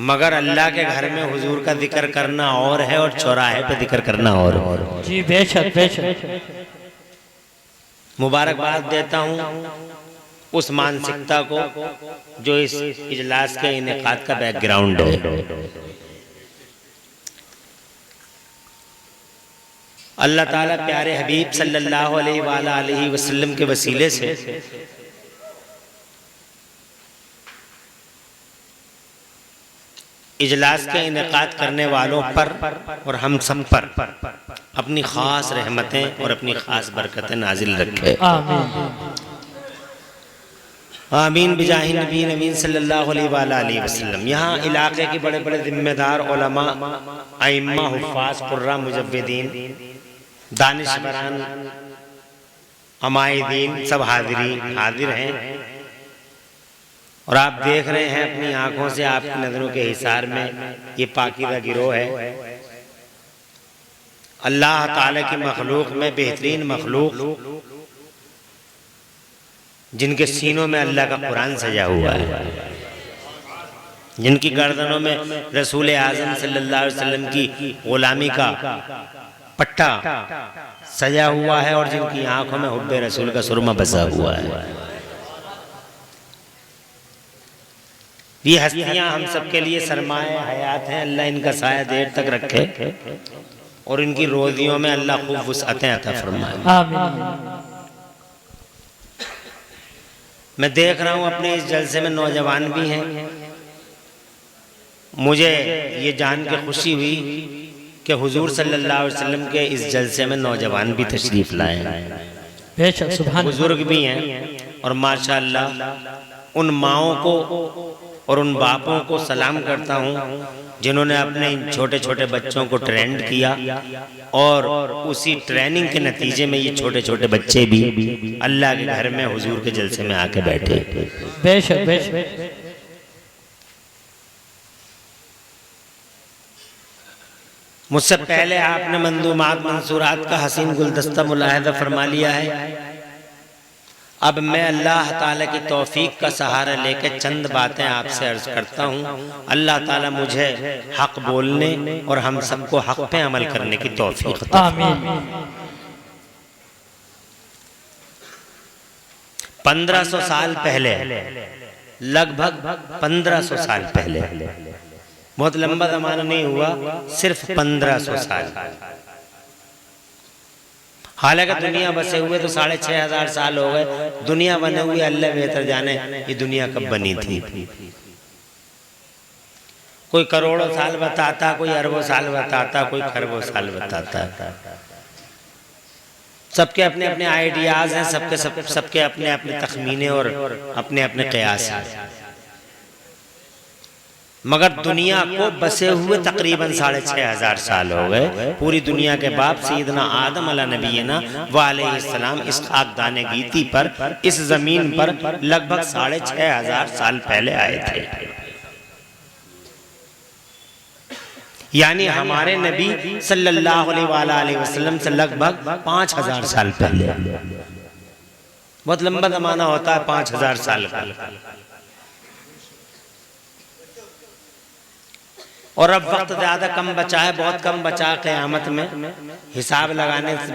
मगर अल्लाह के घर में हुजूर का जिक्र करना और है और चौराहे पे जिक्र करना और है। जी बेशक बेशक। मुबारकबाद देता हूँ उस मानसिकता को जो इस इजलास के इनेकाद का बैकग्राउंड है। अल्लाह ताला प्यारे हबीब सल्लल्लाहु अलैहि वसल्लम के वसीले से इजलास के इनेकाद करने वालों पर और हम सब पर अपनी ख़ास रहमतें और अपनी ख़ास बरकतें नाजिल रखे। आमीन बिजाहि नबी नबी सल्लल्लाहु अलैहि वसल्लम। यहाँ इलाके के बड़े बड़े जिम्मेदार उलमा, अइम्मा, हुफ़्फ़ाज़, कुर्रा, मुजव्विदीन, दानिशवरान, अमाइदीन सब हाजिर हैं और आप देख रहे हैं अपनी आंखों से, आपकी नज़रों के हिसार में ये पाकीज़ा गिरोह है। अल्लाह ताला की मखलूक में बेहतरीन मखलूक जिनके सीनों में अल्लाह का कुरान सजा हुआ है, जिनकी गर्दनों में रसूल आज़म सल्लल्लाहु अलैहि वसल्लम की गुलामी का पट्टा सजा हुआ है और जिनकी आंखों में हुब्बे रसूल का सुरमा बसा हुआ है। ये हस्तियां हम सब के लिए सरमाए हयात हैं। अल्लाह इनका साया देर तक रखे और इनकी रोजियों में अल्लाह खूब वुसअतें अता फरमाए। मैं देख रहा हूँ अपने इस जलसे में नौजवान भी हैं। मुझे ये जान के खुशी हुई कि हुजूर सल्लल्लाहु अलैहि वसल्लम के इस जलसे में नौजवान भी तशरीफ लाए हैं, बुजुर्ग भी हैं और माशाअल्लाह उन माओं को और उन बापों को सलाम करता हूँ जिन्होंने अपने इन छोटे छोटे बच्चों को ट्रेंड किया और उसी ट्रेनिंग के नतीजे में ये छोटे छोटे बच्चे भी अल्लाह के घर में हुजूर के जलसे में आके बैठे। बेशक बेशक। मुझसे पहले आपने मंदूमात मंसूरात का हसीन गुलदस्ता मुलाहिजा फरमा लिया है। अब मैं अल्लाह ताला की तौफीक का सहारा लेकर चंद बातें आपसे अर्ज करता हूँ। अल्लाह ताला मुझे हक बोलने और हम सबको हक पे अमल करने की तौफीक अता फरमाए। 1500 साल पहले, लगभग 1500 साल पहले, बहुत लंबा जमाना नहीं हुआ, सिर्फ 1500 साल। हालांकि दुनिया बसे हुए तो 6500 साल हो गए। दुनिया बने हुए अल्लाह बेहतर जाने ये दुनिया कब बनी थी। कोई करोड़ों साल बताता, कोई अरबों साल बताता, कोई खरबों साल बताता। सबके अपने अपने आइडियाज हैं, सबके अपने अपने तखमीने और अपने अपने क़यास हैं। मगर दुनिया को बसे हुए तकरीबन 6500 साल हो गए। पूरी दुनिया के बाप सैयदना आदम अला नबीना व अलैहिस्सलाम इस खाकदाने गीती पर, इस जमीन पर लगभग 6500 साल पहले आए थे। यानी हमारे नबी सल्लल्लाहु अलैहि वसल्लम से लगभग 5000 साल पहले। बहुत लंबा जमाना होता है 5000 साल का। और अब वक्त ज़्यादा कम बचा है, बहुत कम बचा। क़यामत में हिसाब लगाने से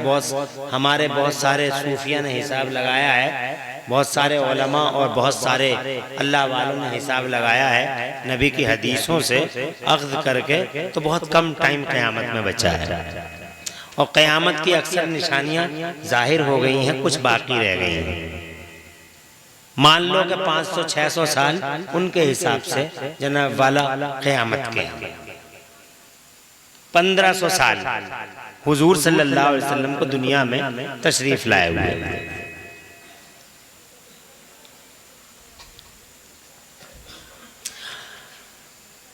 हमारे बहुत सारे सूफिया ने हिसाब लगाया है, बहुत सारे उलमा और बहुत सारे अल्लाह वालों ने हिसाब लगाया है नबी की हदीसों से अख्ज़ करके, तो बहुत कम टाइम क़यामत में बचा है। और क़यामत की अक्सर निशानियाँ ज़ाहिर हो गई हैं, कुछ बाकी रह गई हैं। मान लो कि 500-600 साल उनके हिसाब से जनाब वाला क़यामत के 1500 साल हुजूर सल्लल्लाहु अलैहि वसल्लम को दुनिया में तशरीफ लाए हुए हैं।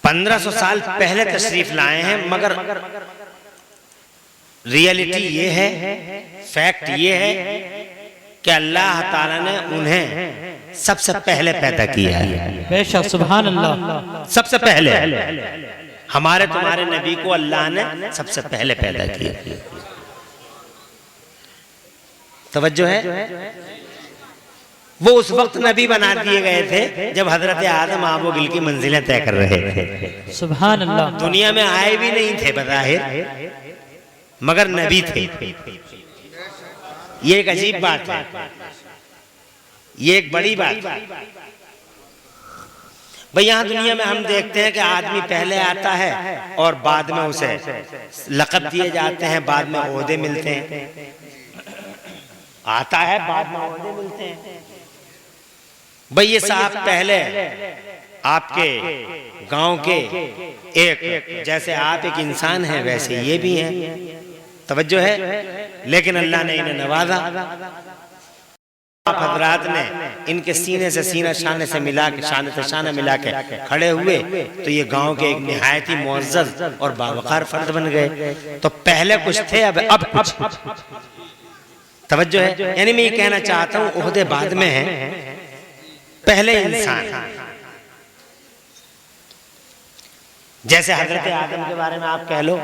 पंद्रह सौ साल पहले तशरीफ लाए हैं, मगर रियलिटी ये है, फैक्ट ये है कि अल्लाह ताला ने उन्हें सबसे पहले पैदा किया है। बेशक सुभान अल्लाह। सबसे पहले हमारे तुम्हारे नबी को अल्लाह ने सबसे पहले पैदा किया। तवज्जो है। वो उस वक्त नबी बना दिए गए थे जब हजरत आदम आबो गिल की मंजिलें तय कर रहे थे। सुभान अल्लाह। दुनिया में आए भी नहीं थे बज़ाहिर, मगर नबी थे। ये एक अजीब बात है, ये एक बड़ी बात है भाई। यहाँ दुनिया में हम देखते हैं कि आदमी पहले आता है और बाद में उसे लक़ब दिए जाते हैं, बाद में ओहदे मिलते हैं। आता है बाद में ओहदे मिलते हैं। भाई ये साहब पहले आपके गांव के एक, जैसे आप एक इंसान हैं वैसे ये भी हैं, तवज्जो है। लेकिन अल्लाह ने इन्हें नवाजा। आप हजरात ने इनके सीने से सीना शाने से मिला के, शाने से शाना मिला के खड़े हुए तो ये गांव के एक निहायत ही मुअज़्ज़ज़ और बावकार फर्द बन गए। तो पहले कुछ थे, अब कुछ। तवज्जो है। यानी मैं ये कहना चाहता हूँ ओहदे बाद में है, पहले इंसान। जैसे हजरत आदम के बारे में आप कह लो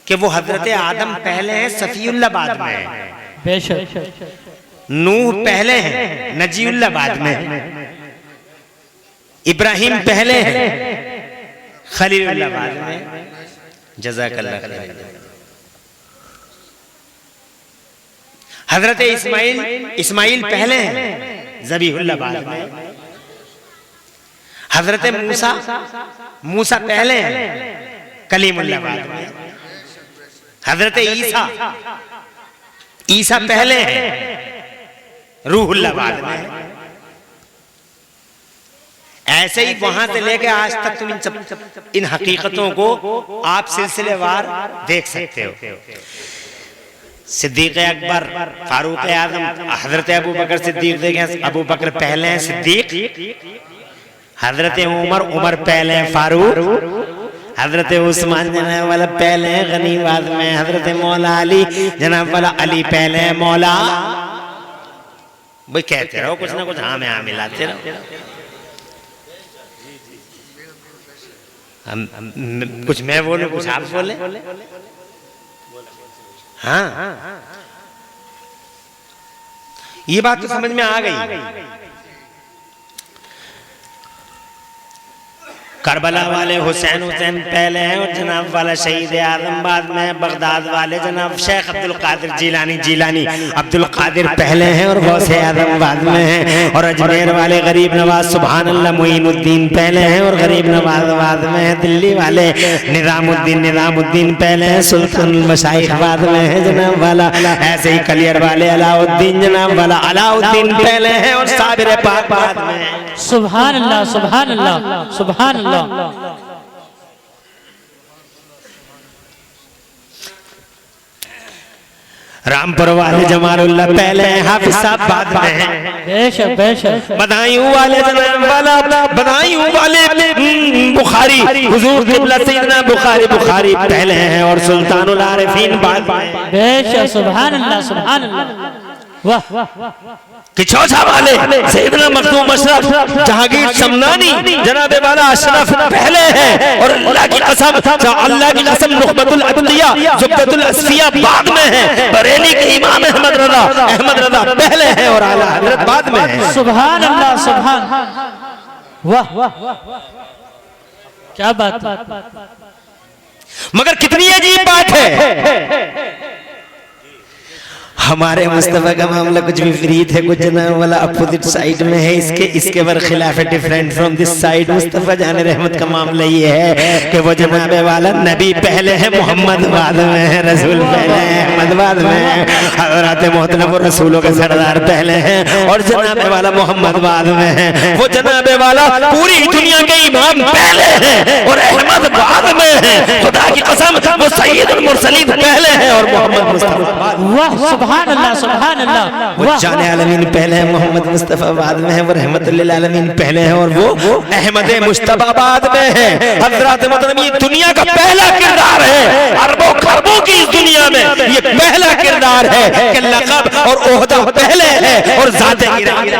कि वो हजरत आदम पहले हैं, सफीउल्लाह बाद में है। बेशक। नूह पहले हैं, नजीउल्लाह बाद में है। इब्राहिम पहले हैं, खलीलुल्लाह बाद में। जज़ाकल्लाह खैर। हजरत इस्माइल पहले हैं, ज़बीहुल्लाह बाद में। हजरत मूसा पहले हैं, कलीमुल्लाह बाद में। हजरत ईसा पहले हैं, रूहुल्लाह बाद में। ऐसे ही वहां से लेके आज तक तुम इन हकीकतों को आप सिलसिलेवार देख सकते हो। सिद्दीक अकबर, फारूक आजम, हजरत अबू बकर सिद्दीक देखें, अबू बकर पहले हैं सिद्दीक। हजरत उमर पहले हैं फारूक। हजरत उस्मान जनाब वाला पहले हैं गनी बाद में। हजरत मौला अली जनाब वाला अली पहले हैं मौला। भाई कहते रहो कुछ ना कुछ, हाँ में हाँ मिलाते रहो। हम कुछ मैं बोलूं कुछ आप बोले। हाँ ये बात तो समझ में आ गई। करबला वाले हुसैन पहले हैं और जनाब वाला शहीद आजम बाद में। बगदाद वाले जनाब शेख अब्दुल कादिर जिलानी अब्दुल कादिर पहले हैं और गौसे आजम बाद में हैं। और अजमेर वाले गरीब नवाज सुभान अल्लाह मुईनुद्दीन पहले हैं और गरीब नवाज बाद में हैं। दिल्ली वाले निजामुद्दीन पहले हैं, सुल्तान मशाइख बाद में है जनाब वाला। ऐसे ही कलियर वाले अलाउद्दीन जनाब वाला अलाउद्दीन पहले हैं और साबिर पाक बाद में। सुभान अल्लाह, सुभान अल्लाह, सुभान अल्लाह। रामपुर वाले जमालुल्लाह पहले हैं, हाफिज साहब बाद में हैं। बेशक बेशक। बदायूं वाले जनाब वाला, बदायूं वाले बुखारी हुजूर क़िबला सैयदना बुखारी पहले हैं और सुल्तानुल आरिफीन बाद में। बेशक। सुभान अल्लाह, सुभान अल्लाह। वाह। किचौसा वाले सैयदना मखदूम अशरफ जहांगीर शमनानी जनाबे वाला अशरफ पहले हैं और अल्लाह की कसम नुखबतुल अदलिया जुब्बतुल असफिया बाद में है। बरेली के इमाम अहमद रजा पहले हैं और आला हजरत बाद में है। सुभान अल्लाह, सुभान। वाह क्या बात। मगर कितनी अजीब बात है, हमारे मुस्तफा का मामला कुछ विपरीत है, कुछ जनाब वाला अपोजिट साइड में है इसके बरखिलाफ है, different from this side. Mustafa जाने रहमत का मामला ये है कि वो जनाब वाला नबी पहले है, मोहम्मद बाद में है, रसूल पहले है, अहमद बाद में है। हज़रात मोहतरम रसूलों के सरदार पहले हैं और जनाब वाला मोहम्मद बाद में है। वो जनाब वाला पूरी दुनिया के इमाम पहले हैं और अहमद बाद में है। खुदा की कसम वो सैयदुल मुरसलीन पहले हैं और मोहम्मद मुस्तफा बाद में। वाह सुभान अल्लाह, सुभान अल्लाह। वो जाने आलमीन पहले है, मोहम्मद मुस्तफा बाद में है, वो रहमतुल लिल आलमीन पहले है और वो अहमद मुस्तफा बाद में है। हज़रात मोहतरम ये दुनिया का पहला किरदार है, अरबों खरबों की इस दुनिया में ये पहला किरदार है कि लक़ब और ओहदा पहले है और ज़ात इलाही।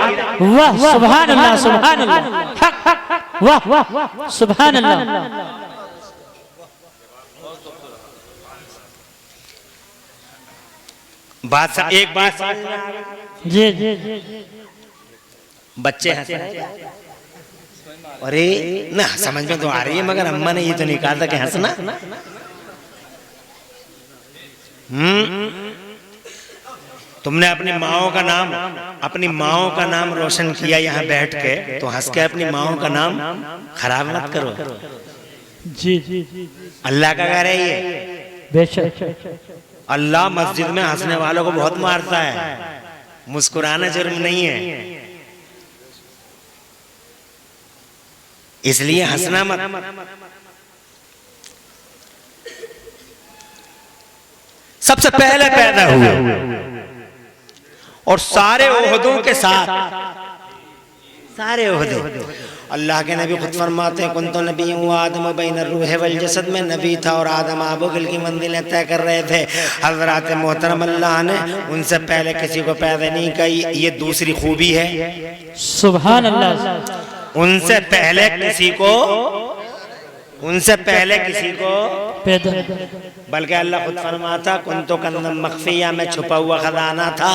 वाह सुभान अल्लाह, सुभान अल्लाह। वाह सुभान अल्लाह। बात एक बात जी। बच्चे हंस रहे हैं। अरे ना समझ में तो आ रही है, मगर अम्मा ने ये तो नहीं कहा था कि हंसना। तुमने अपनी माओ का नाम रोशन किया यहाँ बैठ के, तो हंस के अपनी माओ का नाम खराब मत करो। जी अल्लाह का घर है ये, बेशक। अल्लाह मस्जिद में हंसने वालों को बहुत मारता है, मुस्कुराना जुर्म नहीं है, इसलिए हंसना मत। सबसे पहले पैदा हुए और सारे ओहदों के साथ, सारे ओहदे अल्लाह के नबी खुद फरमाते हैं, कुंतु नबी आदम बैन रूह वल जसद, में नबी था और आदम आबुगिल की मंजिलें तय कर रहे थे। हजरत मोहतरम अल्लाह ने उनसे पहले किसी को पैदा नहीं किया, ये दूसरी खूबी है। सुभान अल्लाह। उनसे पहले किसी को पैदा, बल्कि अल्लाह खुद फरमाता, कुंतु कंदम मख्फिया, में छुपा हुआ खजाना था।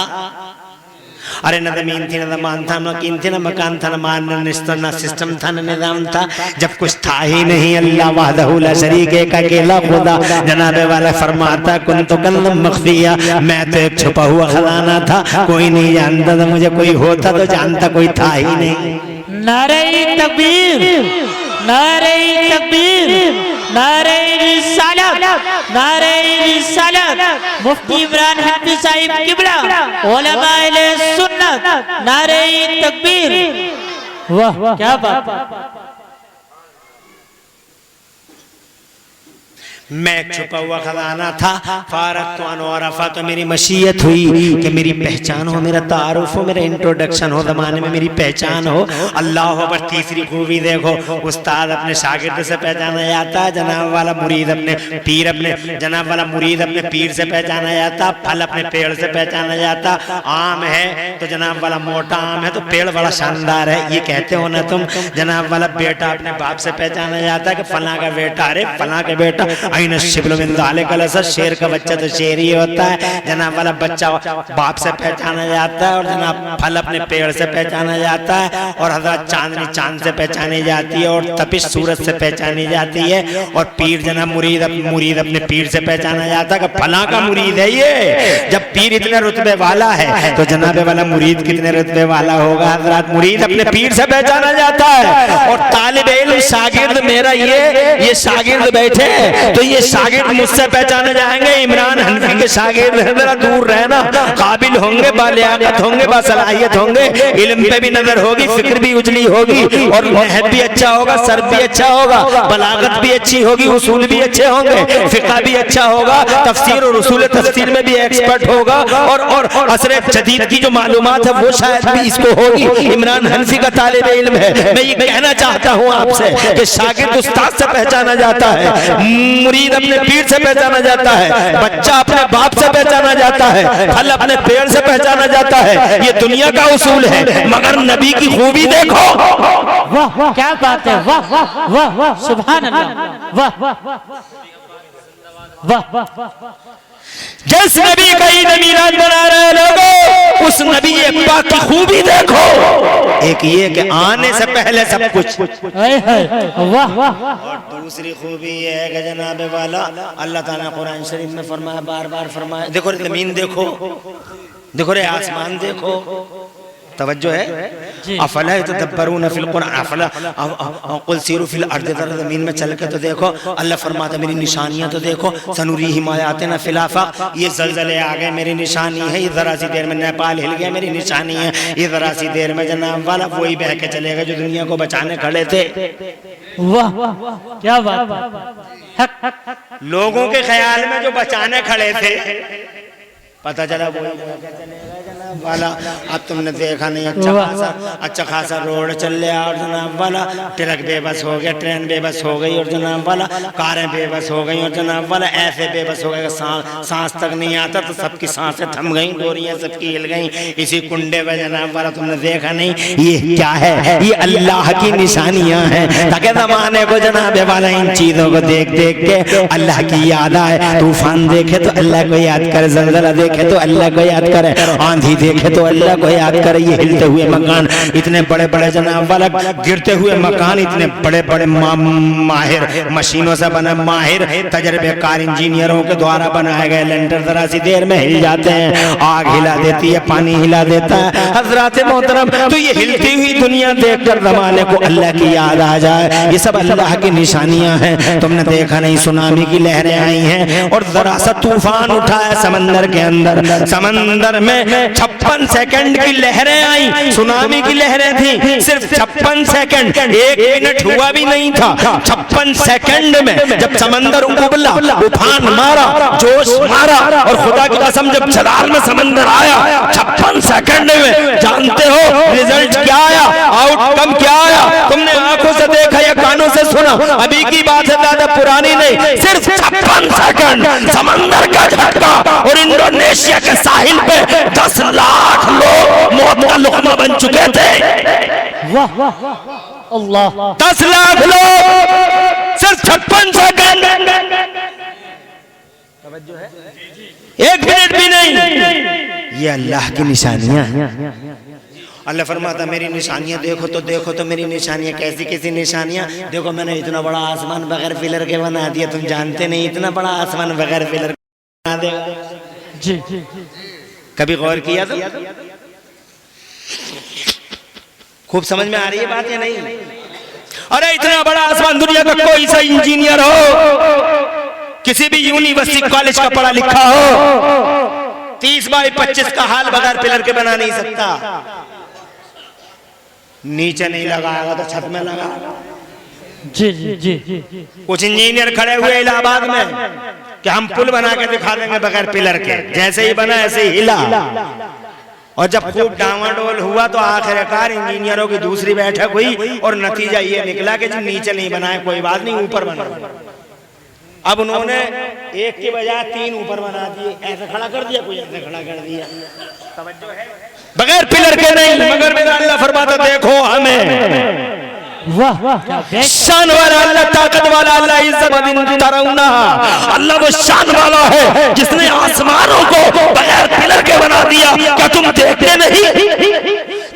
अरे न जमीन थी, न जमान था, न कीन थी, न मकान था, न मान, न निस्तर, न सिस्टम था, न निजाम था, जब कुछ था ही नहीं। अल्लाह वहदहु ला शरीक, एक अकेला खुदा। जनाबे वाला फरमाता, कुंतु कंदम मख्फिया, मैं तो एक छुपा हुआ खजाना था, कोई नहीं जानता था मुझे, कोई होता तो जानता, कोई था ही नहीं। नारे तकबीर, नारे तकबीर, नारे रिसालत, नारे रिसालत। मुफ्ती इमरान हनफी साहिब किबला, उलमाए सुन्नत, नारे तकबीर। वाह क्या बात। मैं एक छुपा हुआ खजाना था। फारत तो अनवरफा, तो मेरी मशीयत हुई कि मेरी पहचान हो, मेरा तारुफ हो, मेरा इंट्रोडक्शन हो, जमाने में मेरी पहचान हो। अल्लाह पर तीसरी खूबी देखो, उस्ताद अपने शागिर्द से पहचाना जाता है, जनाब वाला मुरीद अपने पीर से पहचाना जाता, फल अपने पेड़ से पहचाना जाता। आम है तो जनाब वाला मोटा आम है तो पेड़ बड़ा शानदार है, ये कहते हो ना तुम। जनाब वाला बेटा अपने बाप से पहचाना जाता है कि फला का बेटा, अरे फला का बेटा शेर का बच्चा तो शेर ही होता है। जनाब वाला बच्चा बाप से पहचाना जाता है, और जनाब फल अपने पेड़ से पहचाना जाता है, और हजरत चांदनी चांद से पहचानी जाती है, और तपिश सूरज से पहचानी जाती है, और पीर जनाब मुरीद अपने पीर से पहचाना जाता है कि फला का मुरीद है ये। जब पीर इतने रुतबे वाला है तो जनाबे वाला मुरीद कितने रुतबे वाला होगा। हजरत मुरीद अपने पीर से पहचाना जाता है, और तालिब इल्म शागिर्द मेरा ये शागिर्द बैठे तो ये शागिर्द मुझसे पहचाने जाएंगे। इमरान हनफी के शागिर्द जरा दूर रहना, काबिल होंगे, बालियाकत होंगे, बासलाहियत होंगे, इल्म पे भी नजर होगी, फिक्र भी उजली होगी, और नहद भी अच्छा होगा, सर्द भी अच्छा होगा, बलागत भी अच्छी होगी, उसूल भी अच्छे होंगे, फिक़ह भी अच्छा होगा, तफसीर और उसूल तफसीर में भी एक्सपर्ट होगा, और असरे जदीद की जो मालूमात है वो शायद भी इसको होगी। इमरान हनफी का तालिब इल्म है। मैं ये कहना चाहता हूँ आपसे कि शागिर्द उस्ताद से पहचाना जाता है, मुरीद अपने पीर से पहचाना जाता है, बच्चा अपने बाप से पहचाना जाता है, फल अपने पेड़ से पहचाना जाता है। ये दुनिया का उसूल है, मगर नबी की खूबी देखो। वाह वाह क्या बात है, वाह वाह वाह वाह, सुभान अल्लाह, वाह वाह वाह। जिस नबी का ईद मीलाद मना रहे लोगों, उस नबी पाक की खूबी देखो। एक ये कि आने से पहले सब कुछ, वाह वाह। और दूसरी खूबी ये है कि जनाबे वाला अल्लाह ताला कुरान शरीफ में फरमाया, बार बार फरमाया, देखो रे जमीन देखो, देखो रे आसमान देखो, तवज्जो है। अफला यतदब्बरून फिल कुरान, अफला कुल सीरू फिल अर्द, जमीन में चल के तो देखो। अल्लाह फरमाता मेरी निशानियां तो देखो, सनुरीहिम आयातिना फिल आफाक, ये ज़लज़ले आ गए मेरी निशानी है, ये जरा सी देर में नेपाल हिल गया मेरी निशानी है, ये जरा सी देर में जनाब वाला वही बह के चलेगा जो दुनिया को बचाने खड़े थे। वाह क्या बात। लोगों के ख्याल में जो बचाने खड़े थे, पता चला वो वाला। अब तुमने देखा नहीं, अच्छा खासा रोड चल रहा, और जनाब वाला ट्रक बेबस हो गया, ट्रेन बेबस हो गई, और जनाब वाला कारें बेबस हो गई, और जनाब वाला ऐसे बेबस हो गए सांस तक नहीं आता, तो सबकी सांसें थम गई, डोरियां सबकी हिल गई इसी कुंडे में। जनाब वाला तुमने देखा नहीं, ये क्या है? ये अल्लाह की निशानियां हैं, ताकि जमाने को जनाब वाला इन चीजों को देख देख के अल्लाह की याद आए। तूफान देखे तो अल्लाह को याद करे, ज़लज़ला देखे देखे तो अल्लाह को याद करे, आंधी देखे तो अल्लाह को याद करे। ये हिलते हुए मकान, इतने बड़े बड़े जनाब वाला गिरते हुए मकान, इतने बड़े बड़े माहिर मशीनों से बने, माहिर तजर्बेकार इंजीनियरों के द्वारा बनाए गए लेंटर जरा सी देर में हिल जाते हैं। आग हिला देती है, पानी हिला देता है। हजरात मोहतरम, तो ये हिलती हुई दुनिया देखकर जमाने को अल्लाह की याद आ जाए, ये सब अल्लाह की निशानियां हैं। तुमने देखा नहीं, सुनामी की लहरें आई हैं और जरा सा तूफान उठा है समंदर के अंदर। समंदर में 56 सेकंड की लहरें आई, सुनामी की लहरें थी सिर्फ 56 सेकंड, 1 मिनट हुआ भी नहीं था। 56 सेकंड में जब समंदर उबला, उफान मारा, जोश मारा, और खुदा की कसम जब जलाल में समंदर आया 56 सेकंड में, जानते हो रिजल्ट क्या आया, आउटकम क्या आया? तुमने आंखों से देखा या कानों से सुना? अभी की बात है, ज्यादा पुरानी नहीं, सिर्फ 56 सेकंड समंदर का झटका और इंडोनेशिया के साहिल पे 10 लाख लोग मौत का लुकमा बन चुके थे। वाह वाह अल्लाह, 10 लाख लोग सिर्फ 56 सेकंड, 1 मिनट भी नहीं। ये अल्लाह की निशानियां। अल्लाह फरमाता मेरी निशानियां देखो तो मेरी निशानियां कैसी कैसी निशानियां देखो। मैंने इतना बड़ा आसमान बगैर पिलर के बना दिया, तुम जानते नहीं इतना बड़ा आसमान बगैर पिलर के बना देगा जी। कभी गौर किया तो? खूब समझ में आ रही है बात या नहीं? अरे इतना बड़ा आसमान, दुनिया का कोई सा इंजीनियर हो, किसी भी यूनिवर्सिटी कॉलेज का पढ़ा लिखा हो, 30 बाई 25 का हाल बगैर पिलर के बना नहीं सकता। नीचे नहीं लगाएगा तो छत में लगा। जी जी जी। कुछ इंजीनियर खड़े हुए इलाहाबाद में कि हम पुल बना के दिखा देंगे बगैर पिलर के, जैसे ही बना ऐसे ही हिला। और जब खूब डावाडोल हुआ तो आखिरकार इंजीनियरों की दूसरी बैठक हुई और नतीजा ये निकला कि जो नीचे नहीं बनाए कोई बात नहीं, ऊपर बना। अब उन्होंने एक के बजाय 3 ऊपर बना दिए, ऐसे खड़ा कर दिया, कोई ऐसे खड़ा कर दिया, तवज्जो है? बगैर पिलर के नहीं, मगर मेरा अल्लाह फरमाता देखो हमें। वाह वाह, शान वाला अल्लाह, ताकत वाला अल्लाह, इज्जत तराउना अल्लाह वो शान वाला है जिसने आसमानों को बगैर पिलर के बना दिया। क्या तुम देखते नहीं?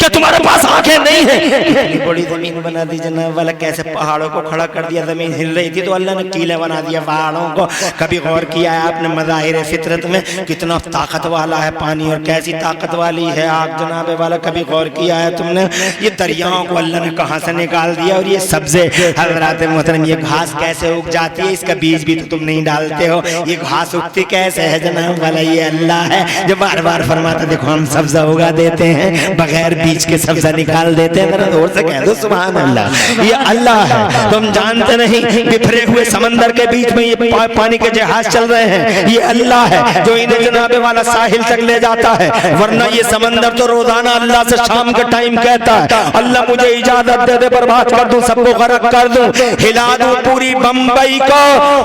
क्या तुम्हारे पास आंखें नहीं है? इतनी बड़ी जमीन बना दी जनाब वाला, कैसे पहाड़ों को खड़ा कर दिया। जमीन हिल रही थी तो अल्लाह ने कीले बना दिया पहाड़ों को। कभी गौर किया है आपने मज़ाहिर फितरत में कितना ताकत वाला है पानी और कैसी ताकत वाली है आग जनाब वाला? कभी गौर किया है तुमने? ये दरियाओं को अल्लाह ने कहाँ से निकाल दिया, और ये सब्जे हज़रात मोहतरम, ये घास कैसे उग जाती है, इसका बीज भी तो तुम नहीं डालते हो। ये घास उगती कैसे है जनाब वाला? ये अल्लाह है जो बार बार फरमाता देखो हम सब्जा उगा देते हैं, बगैर बीज के सब्जा निकाल देते हैं। जोर से कह दो सुभान अल्लाह। ये अल्लाह है, तुम जानते नहीं। बिखरे हुए समंदर के बीच में ये पानी के जहाज चल रहे हैं, ये अल्लाह है जो इन्हें जनाबे वाला साहिल तक ले जाता है। वरना ये समंदर तो रोजाना अल्लाह से शाम का टाइम कहता है अल्लाह मुझे इजाजत दे दे, बर्बाद कर दूं, सबको गरक कर दूं, हिला दूं पूरी बंबई को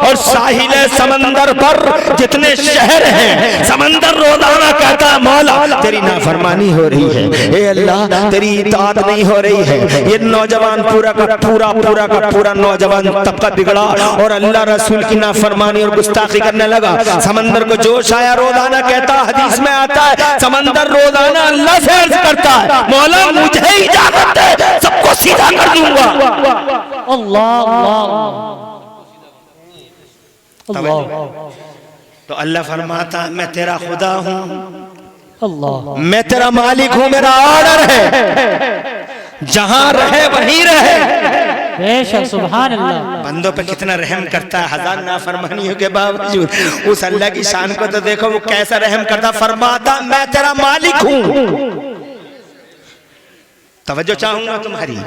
और साहिल समंदर पर जितने शहर हैं। समंदर रोजाना कहता है मौला तेरी नाफरमानी हो रही है, ए अल्लाह तेरी इताअत नहीं हो रही है। ये नौजवान पूरा का पूरा नौजवान तबका बिगड़ा और अल्लाह रसूल की नाफरमानी और गुस्ताखी करने लगा। समंदर को जोश आया, रोजाना कहता, हदीस में आता है समंदर रोजाना अल्लाह से अर्ज करता है मौला मुझे इजाजत दे, सबको सीधा कर दूंगा। अल्लाह अल्लाह। तो अल्लाह फरमाता मैं तेरा खुदा हूँ, अल्लाह मैं तेरा मालिक हूँ, मेरा ऑर्डर है जहां रहे वहीं रहे। बेशक सुभान अल्लाह। बंदों पे कितना रहम करता है, हजार नाफरमानियों के बावजूद। उस अल्लाह की शान को तो देखो वो कैसा रहम करता। फरमाता मैं तेरा मालिक हूँ। तवज्जो चाहूंगा तुम्हारी।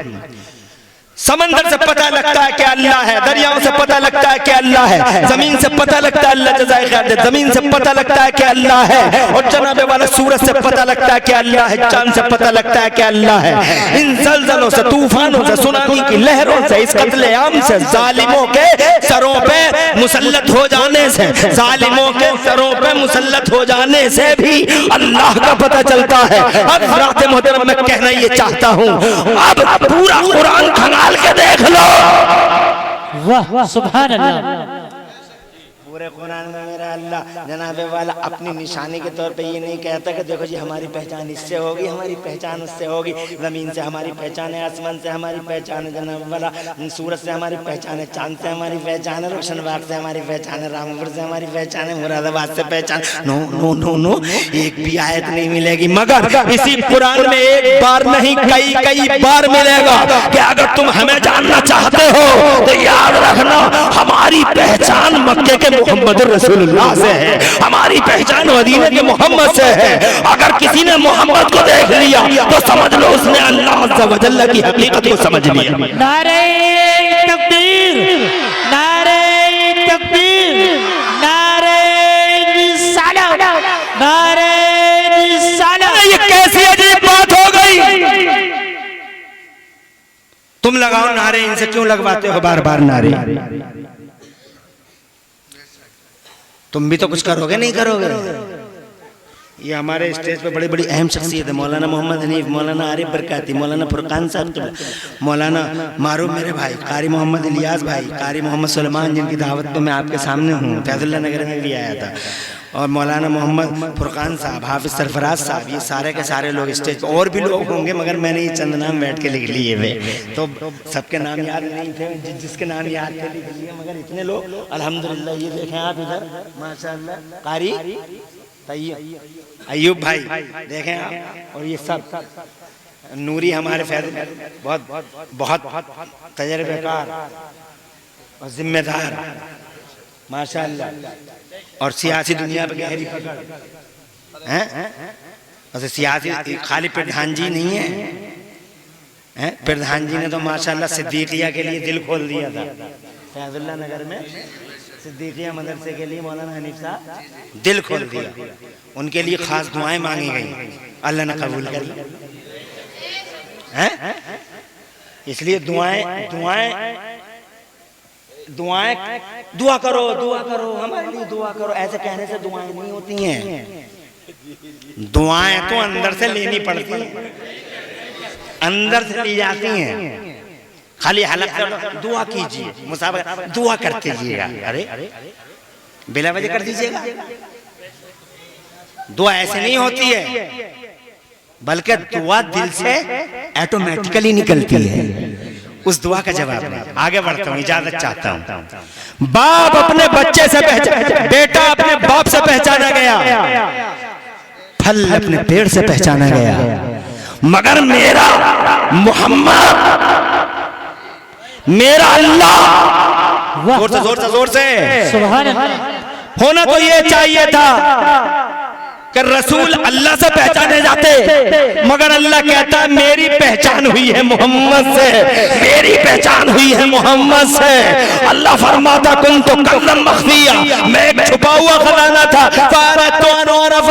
समंदर से पता लगता है कि अल्लाह है, दरियाओं से पता लगता है कि अल्लाह है, जमीन से पता लगता है अल्लाह जज़ाए खैर दे, जमीन से पता लगता है कि अल्लाह है, और जनाबे वाला सूरज से पता लगता है कि अल्लाह है, चांद से पता लगता है कि अल्लाह है। इन जलजलों से, तूफानों से, सुनामी की लहरों से, इस कत्ले आम से, जालिमों के सरों पे मुसल्लत हो जाने से, जालिमों के सरों पे मुसल्लत हो जाने से भी अल्लाह का पता चलता है। अब रात मोहतरम मैं कहना ये चाहता हूँ, अब पूरा कुरान खंगाल के देख लो। वाह वाह सुभान अल्लाह। पूरे कुरान में मेरा अल्लाह जनाबे वाला अपनी निशानी के तौर पे ये नहीं कहता कि देखो जी हमारी पहचान इससे होगी, हमारी पहचान उससे होगी। ज़मीन से हमारी पहचान है, आसमान से हमारी पहचान है जनाबे वाला, सूरज से हमारी पहचान है, चांद से हमारी पहचान है, रोशनबाग से हमारी पहचान है, रामपुर से हमारी पहचान है, मुरादाबाद से पहचान। नो नो नो नो, एक भी आयत नहीं मिलेगी, मगर इसी कुरान में एक बार नहीं कई कई बार मिलेगा कि अगर तुम हमें जानना चाहते हो तो याद रखना हमारी पहचान मक्के के मोहम्मद रसूलुल्लाह से है, हमारी पहचान मदीने के मोहम्मद से है। अगर किसी ने मोहम्मद को देख लिया तो समझ लो उसने अल्लाह अज़्ज़ा व जल्ल की हकीकत को समझ लिया। नारे तकबीर, नारे तकबीर, नारे रिसालत, नारे रिसालत। ये कैसी अजीब बात हो गई? तुम लगाओ नारे, इनसे क्यों लगवाते हो बार बार नारे? तुम भी तो कुछ करोगे, नहीं करोगे? ये हमारे स्टेज पे बड़ी बड़ी अहम शख्सियत है, मौलाना मोहम्मद हनीफ, मौलाना आरिफ बरकाती, मौलाना फुरकान साहब, मौलाना मारूफ मेरे भाई, कारी मोहम्मद इलियास भाई, कारी मोहम्मद सुलेमान, जिनकी दावत पे मैं आपके सामने हूँ, फैजुल्लाह नगर में भी आया था, और मौलाना मोहम्मद फुरकान साहब, हाफिज सरफराज साहब, ये सारे के सारे लोग स्टेज पर। और भी लोग होंगे मगर मैंने ये चंद नाम बैठ के लिख लिए हुए, तो सबके नाम याद नहीं थे, जिसके नाम याद थे लिख लिए, मगर इतने लोग अल्हम्दुलिल्लाह। ये देखें आप इधर माशाअल्लाह, कारी अयूब भाई देखें आप, और ये सब नूरी हमारे फैज़ बहुत बहुत तजर्बेकार और जिम्मेदार माशाअल्लाह, और सियासी दुनिया पे गहरी पकड़ हैं। और सियासी खाली प्रधान जी नहीं है, प्रधान जी ने तो माशाअल्लाह सिद्दीकिया के लिए दिल खोल दिया था। फैजुल्लाह नगर में सिद्दीकिया मदरसे के लिए मौलाना हनीफ साहब दिल खोल दिया, उनके लिए खास दुआएं मांगी गई, अल्लाह ने कबूल करी हैं। इसलिए दुआ करो, हमारे लिए दुआ करो, ऐसे कहने से दुआएं नहीं होती हैं। दुआएं तो अंदर से लेनी पड़ती हैं, अंदर से ली जाती हैं। खाली हलक कर दुआ कीजिए, मुसाफा दुआ करते जाइएगा, अरे बिला वजह कर दीजिएगा। दुआ ऐसे नहीं होती है, बल्कि दुआ दिल से ऑटोमेटिकली निकलती है। उस दुआ का जवाब है। आगे बढ़ता हूँ, इजाजत चाहता हूँ। बाप अपने बच्चे से बेटा अपने बाप से पहचाना गया, फल अपने पेड़ से पहचाना गया, मगर मेरा मोहम्मद, मेरा अल्लाह, जोर से सुभान अल्लाह। होना तो ये चाहिए था कि रसूल अल्लाह से पहचाने जाते, मगर अल्लाह कहता है मेरी पहचान हुई है मोहम्मद से, मेरी पहचान हुई है मोहम्मद से। अल्लाह फरमाता कुन तो कल्लम मख्फिया, मैं एक छुपा हुआ खजाना था,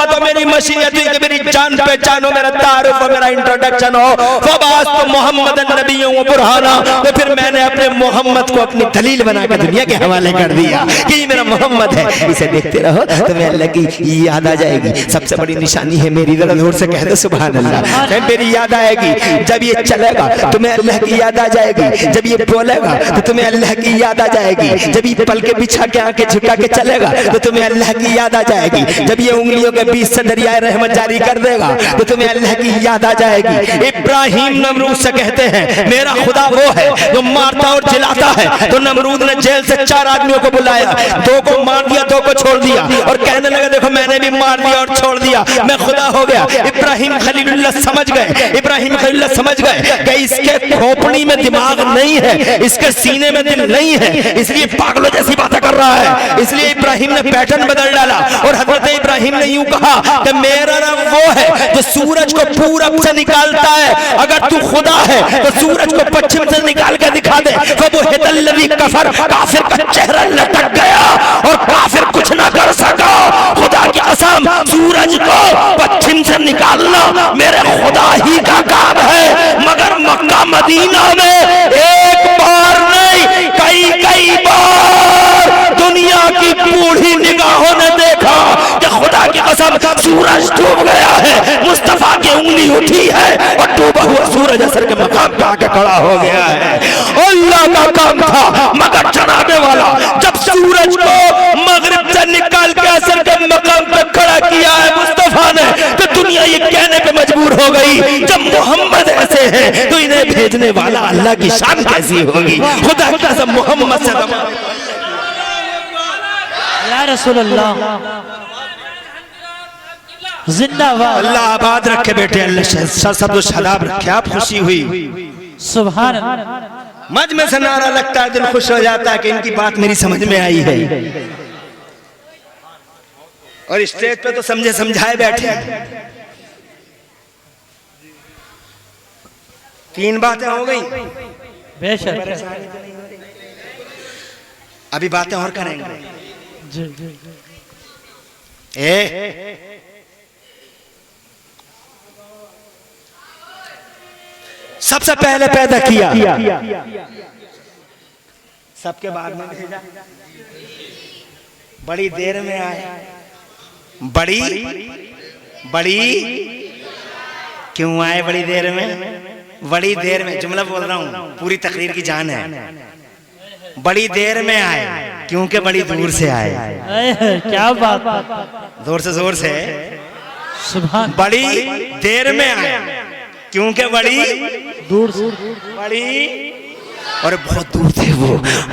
तो मेरी मशीयत हुई कि मेरी जान पहचानो, मेरा तारुफ और मेरा इंट्रोडक्शन हो। फबास तो मोहम्मद नबियों व बुरहाना, तो फिर मैंने अपने मोहम्मद को अपनी दलील बना के दुनिया के हवाले कर दिया कि ये मेरा मोहम्मद है, इसे देखते रहो तो मैं अल्लाह की याद आ जाएगी। सबसे बड़ी निशानी है मेरी, जरा जोर से कह दो सुभान अल्लाह। मेरी याद आएगी जब ये चलेगा, तुम्हें अल्लाह की याद आ जाएगी। जब ये बोलेगा तो तुम्हें अल्लाह की याद आ जाएगी। जब ये पल के बिछा के आंखें झुका के चलेगा तो तुम्हें अल्लाह की याद आ जाएगी। जब ये उंगलियों के बीच से दरियाए रहमत जारी कर देगा तो तुम्हें अल्लाह की याद आ जाएगी। इब्राहिम नमरूद से कहते हैं मेरा खुदा वो है जो मारता और जिलाता है। तो नमरूद ने जेल से 4 आदमियों को बुलाया, 2 को मार दिया, 2 को छोड़ दिया, और कहने लगा देखो मैंने भी मार दिया और छोड़ दिया, मैं खुदा हो गया। इब्राहिम खलीलुल्लाह समझ गए, इब्राहिम खलीलुल्लाह समझ गए कि इसके खोपड़ी में दिमाग नहीं है, इसके सीने में दिल नहीं है, इसलिए पागलों जैसी बातें कर रहा है। इसलिए इब्राहिम ने पैटर्न बदल डाला और हजरत इब्राहिम ने यूं कहा कि मेरा रब वो है जो सूरज को पूरब से निकालता है, अगर तू खुदा है तो सूरज को पश्चिम से निकाल के दिखा दे। फबुहितल्लज़ी कफर, काफिर का चेहरा लटक गया और काफिर कुछ ना कर सका। खुदा की कसम, सूरज को पश्चिम से निकालना मेरे खुदा ही का काम है, मगर मक्का मदीना में एक बार नहीं कई बार दुनिया की बूढ़ी निगाहों ने देखा कि खुदा की कसम सूरज डूब गया है, मुस्तफा की उंगली उठी है और डूबा हुआ सूरज असर के मकाम पे आके खड़ा हो गया है। अल्लाह का काम था, मगर जनाबे वाला जब सूरज को मगरिब हैं तो इन्हें भेजने वाला अल्लाह की शान कैसी होगी। खुदा की कसम मोहम्मद से या रसूल अल्लाह जिंदाबाद। अल्लाह आबाद रखे बेटे, अल्लाह सब शदाब रखे। आप खुशी हुई, सुभान अल्लाह। मज में से नारा लगता है, दिल खुश हो जाता है कि इनकी बात मेरी समझ में आई है। और स्टेज पे तो समझे समझाए बैठे। 3 बातें हो गई, बेशक अभी बातें और करेंगे। सबसे पहले पैदा किया, सबके बाद में भेजा। बड़ी देर में आए, बड़ी क्यों आए? बड़ी देर में जुमला बोल रहा हूं, पूरी तकरीर की जान है। बड़ी देर में आए क्योंकि बड़ी दूर से आए। क्या बात, जोर से जोर से। सुभान। बड़ी देर में आए क्योंकि बड़ी दूर और बहुत दूर थे वो।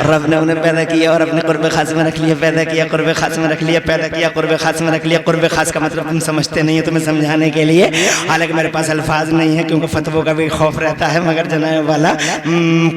रब ने उन्हें पैदा किया और अपने कुर्बे खास में रख लिया, पैदा किया कुर्बे खास में रख लिया, पैदा किया कुर्बे खास में रख लिया। कुर्बे खास का मतलब तुम समझते नहीं हो, तुम्हें समझाने के लिए हालांकि मेरे पास अल्फाज नहीं है क्योंकि फतवों का भी खौफ रहता है, मगर जनाब वाला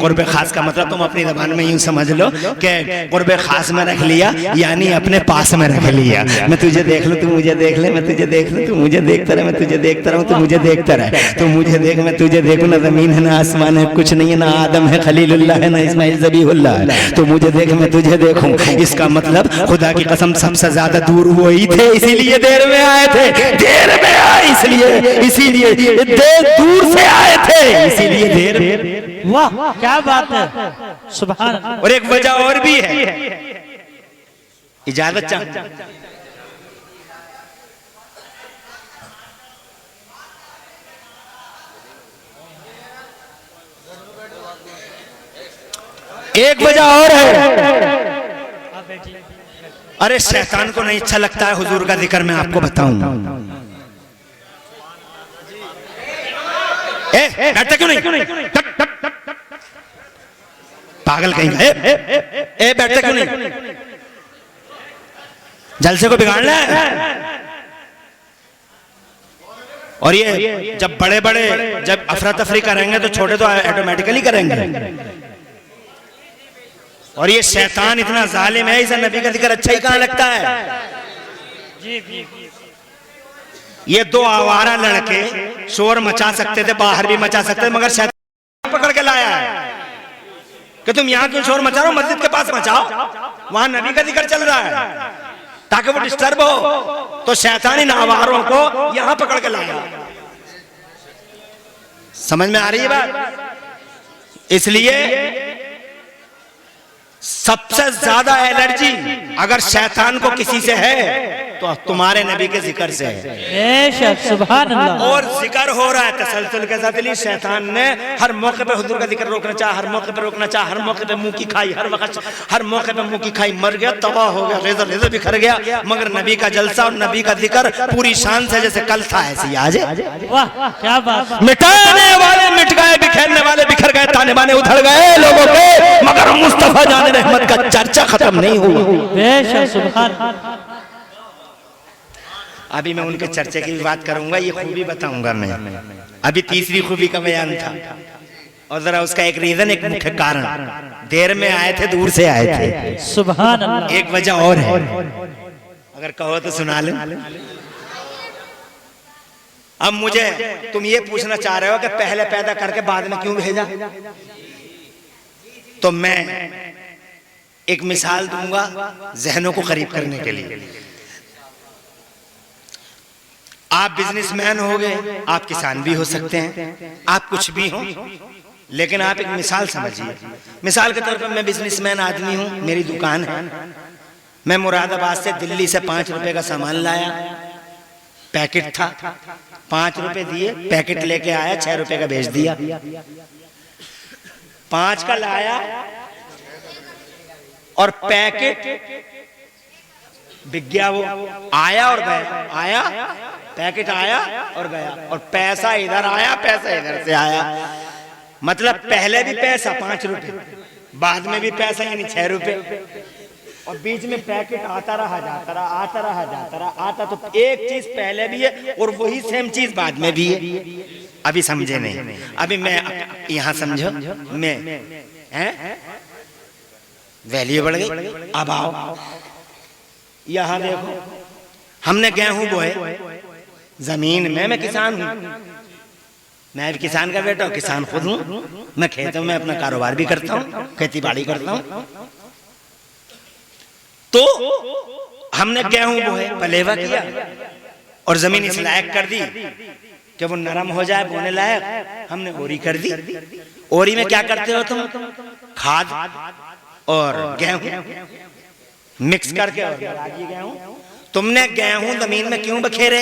कुर्बे खास का मतलब तुम अपनी जबान में यूं समझ लो कि कुर्बे खास में रख लिया यानी अपने पास में रख लिया। मैं तुझे देख लूं, तू मुझे देख ले, मैं तुझे देख लूं, तू मुझे देखता रहे, मैं तुझे देखता रहूं, तू मुझे देखता रहे। तू मुझे देख, मैं तुझे देखूं। ना जमीन है ना आसमान है, कुछ नहीं है, ना आदम है, खलीलुल्लाह है, ना इस्माइल ज़बीहुल्लाह है। तो मुझे देख, मैं तुझे देखूं। इसका मतलब खुदा की कसम सबसे ज्यादा दूर वही थे, इसीलिए देर में आए थे। देर में आए इसीलिए दूर से आए थे, इसीलिए देर। वाह क्या बात है, सुभान। और एक वजह और भी है, इजाजत चाहूं। एक वजह और है। अरे शैतान को नहीं अच्छा लगता है हुजूर का जिक्र, मैं आपको बताऊं। बैठते क्यों नहीं? पागल कहीं का। बैठते क्यों नहीं? जलसे को बिगाड़ना है। और ये जब बड़े बड़े जब अफरा तफरी करेंगे तो छोटे तो ऑटोमेटिकली करेंगे। और ये शैतान इतना जालिम है, इसे नबी का जिक्र अच्छा ही कहाँ लगता है। ये 2 आवारा लड़के शोर मचा सकते थे, बाहर भी मचा सकते थे, मगर शैतान पकड़ के लाया है कि तुम यहाँ क्यों शोर मचा रहे हो, मस्जिद के पास मचाओ, वहां नबी का जिक्र चल रहा है ताकि वो डिस्टर्ब हो। तो शैतान इन आवारों को यहां पकड़ के लाया। समझ में आ रही है बात? इसलिए सबसे ज्यादा एलर्जी अगर शैतान को किसी से है तो तुम्हारे नबी के जिक्र से है। बेशक सुभान अल्लाह। और जिक्र हो रहा है तसलसल के साथ। इसलिए शैतान ने हर मौके पे हुजूर का जिक्र रोकना चाहा, हर मौके पे रोकना चाहा, हर मौके पे मुंह की खाई, हर मौके पे मुंह की खाई, मर गया, तबाह हो गया, रेज़र रेज़र बिखर गया। मगर नबी का जलसा और नबी का जिक्र पूरी शान से जैसे कल था ऐसी आज। वाह क्या बात। मिटाने वाले मिट गए, बिखेरने वाले बिखर गए, ताने बाने उधड़ गए लोगों के, मगर मुस्तफा जान रहमत का चर्चा खत्म नहीं हुआ। बेशक सुभान। अभी मैं उनके चर्चे की भी बात करूंगा, ये खूबी बताऊंगा मैं। अभी तीसरी खूबी का बयान था और जरा उसका एक रीजन, एक मुख्य कारण। देर में आए थे, दूर से आए थे। सुभान अल्लाह। एक वजह और है, अगर कहो तो सुना लो। अब मुझे तुम ये पूछना चाह रहे हो कि पहले पैदा करके बाद में क्यों भेजा, तो मैं एक मिसाल दूंगा जहनों को करीब करने के लिए। आप बिजनेसमैन हो गए, आप किसान भी हो सकते हैं, आप कुछ भी हो, लेकिन आप एक मिसाल समझिए। मिसाल के तौर पर मैं बिजनेसमैन आदमी हूं, मेरी दुकान है, मैं मुरादाबाद से दिल्ली से 5 रुपए का सामान लाया, पैकेट था, 5 रुपए दिए, पैकेट लेके आया, 6 रुपए का भेज दिया। 5 का लाया और पैकेट विज्ञा वो आया और गया, आया पैकेट आया और गया, और पैसा इधर आया पैसा इधर से आया। मतलब पहले भी पैसा 5 रुपए, बाद में भी पैसा यानी 6 रुपए, और बीच में पैकेट आता रहा जाता रहा, आता रहा जाता रहा, आता तो एक चीज पहले भी है और वही सेम चीज बाद में भी है। अभी समझे नहीं, अभी मैं यहाँ समझो, मैं वैल्यू बढ़ गई। अब आओ यहाँ देखो, हमने गेहूं बोए जमीन में, मैं किसान हूं, मैं भी किसान का बेटा हूं, किसान खुद हूं, मैं खेतों में अपना कारोबार भी करता हूं, खेती बाड़ी करता हूं। तो हमने गेहूं बोए, पलेवा किया और जमीन इस लायक कर दी कि वो नरम हो जाए बोने लायक, हमने ओरी कर दी। ओरी में क्या करते हो तुम? खाद और गेहूं मिक्स करके और गेहूं। तुमने गेहूं जमीन में क्यों बखेरे?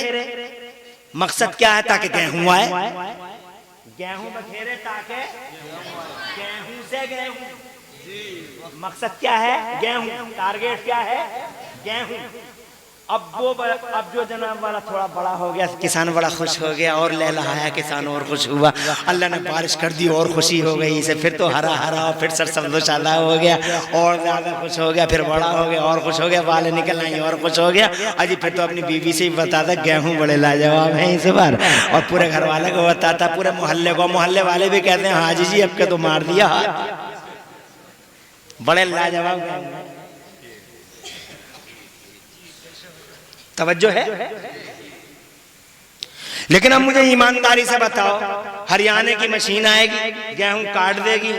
मकसद क्या है? ताकि गेहूं आए। गेहूं बखेरे ताकि गेहूं से गेहूं। मकसद क्या है? गेहूं। टारगेट क्या है? गेहूं। अब जो जनाब वाला थोड़ा बड़ा हो गया, किसान बड़ा खुश हो गया और लहलहाया, किसान और खुश हुआ, अल्लाह ने बारिश कर दी और खुशी हो गई इसे, फिर तो हरा हरा, फिर सरसब्ज़ोशाला हो गया और ज्यादा खुश हो गया, फिर बड़ा हो गया और खुश हो गया, बाल निकल आई और खुश हो गया। अजी फिर तो अपनी बीवी से ही बताता गेहूं बड़े लाजवाब हैं इस बार, और पूरे घर वाले को बताता, पूरे मोहल्ले को, मोहल्ले वाले भी कहते हैं हाजी जी अब के तो मार दिया, बड़े लाजवाब। तवज्जो है? लेकिन अब मुझे ईमानदारी से बताओ, हरियाणे की मशीन आएगी, गेहूं काट देगी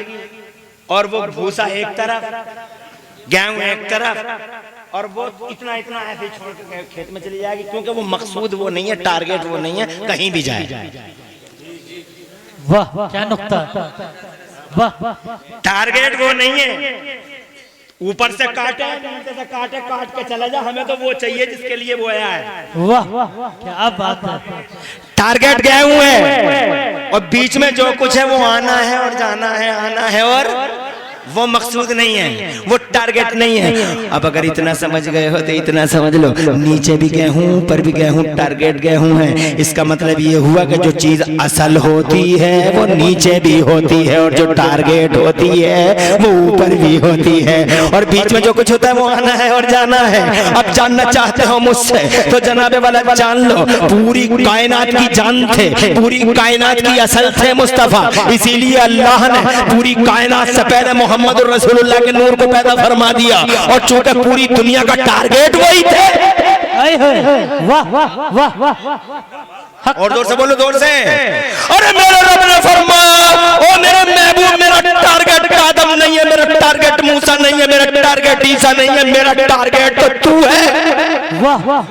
और वो भूसा एक तरफ, गेहूं एक तरफ, और वो इतना इतना ऐसे छोड़ के खेत में चली जाएगी, क्योंकि वो मकसूद वो नहीं है, टारगेट वो नहीं है, कहीं भी जाए। वाह क्या नुक्ता, वाह टारगेट वो नहीं है, ऊपर से काटे नीचे से काटे, काट के चला जा, हमें तो वो चाहिए जिसके लिए वो आया है। वाह क्या बात है। टारगेट गेहूं है और बीच में जो कुछ है वो आना है और जाना है, आना है और वो मकसूद नहीं है, वो टारगेट नहीं है। अब अगर इतना समझ गए हो तो इतना समझ लो, नीचे भी गेहूं ऊपर भी गेहूं, टारगेट गेहूं है। इसका मतलब ये हुआ कि जो चीज असल होती है वो नीचे भी होती है, और जो टारगेट होती है वो ऊपर भी होती है, और बीच में जो कुछ होता है वो आना है और जाना है। अब जानना चाहते हो मुझसे तो जनाबे वाला जान लो, पूरी कायनात की जान थे, पूरी कायनात की असल थे मुस्तफा, इसीलिए अल्लाह ने पूरी कायनात से पहले मोहम्मद रसूलुल्लाह के नूर को पैदा फरमा दिया, और चूंकि पूरी दुनिया का टारगेट वही थे। वाह वाह वाह वाह, और जोर से बोलो, जोर से। अरे मेरे रब ने फरमाया, ओ मेरे महबूब, मेरा टारगेट आदम नहीं है, मेरा टारगेट मूसा नहीं है, मेरा टारगेट ईसा नहीं है, मेरा टारगेट तो तू है। वाह वाह,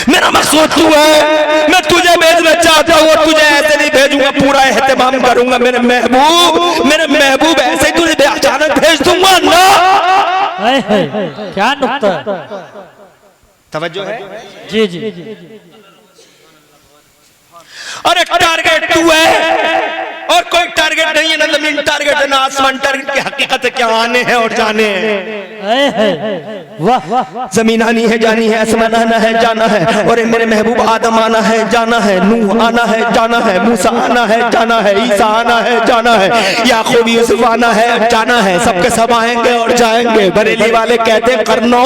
मेरा मकसूद तू है, मैं तुझे भेजना चाहता हूँ और तुझे ऐसे नहीं भेजूंगा, पूरा एहतमाम करूंगा मेरे महबूब ऐसे ही तुझे अचानक भेज दूंगा ना। क्या नुक्ता, तवज्जो है? जी जी। अरे टारगेट तू है और कोई टारगेट नहीं है, ना जमीन टारगेट है ना आसमान टारगेट। की हकीकत क्या आने हैं और जाने हैं। वाह वाह, जमीन आनी है जानी है, आसमान आना है जाना है, और मेरे महबूब आदम आना है जाना है, नूह आना है जाना है, मूसा आना है जाना है, ईसा आना है जाना है, याकूब यूसुफ आना है जाना है, सबके सब आएंगे और जाएंगे। बरेली वाले कहते करनो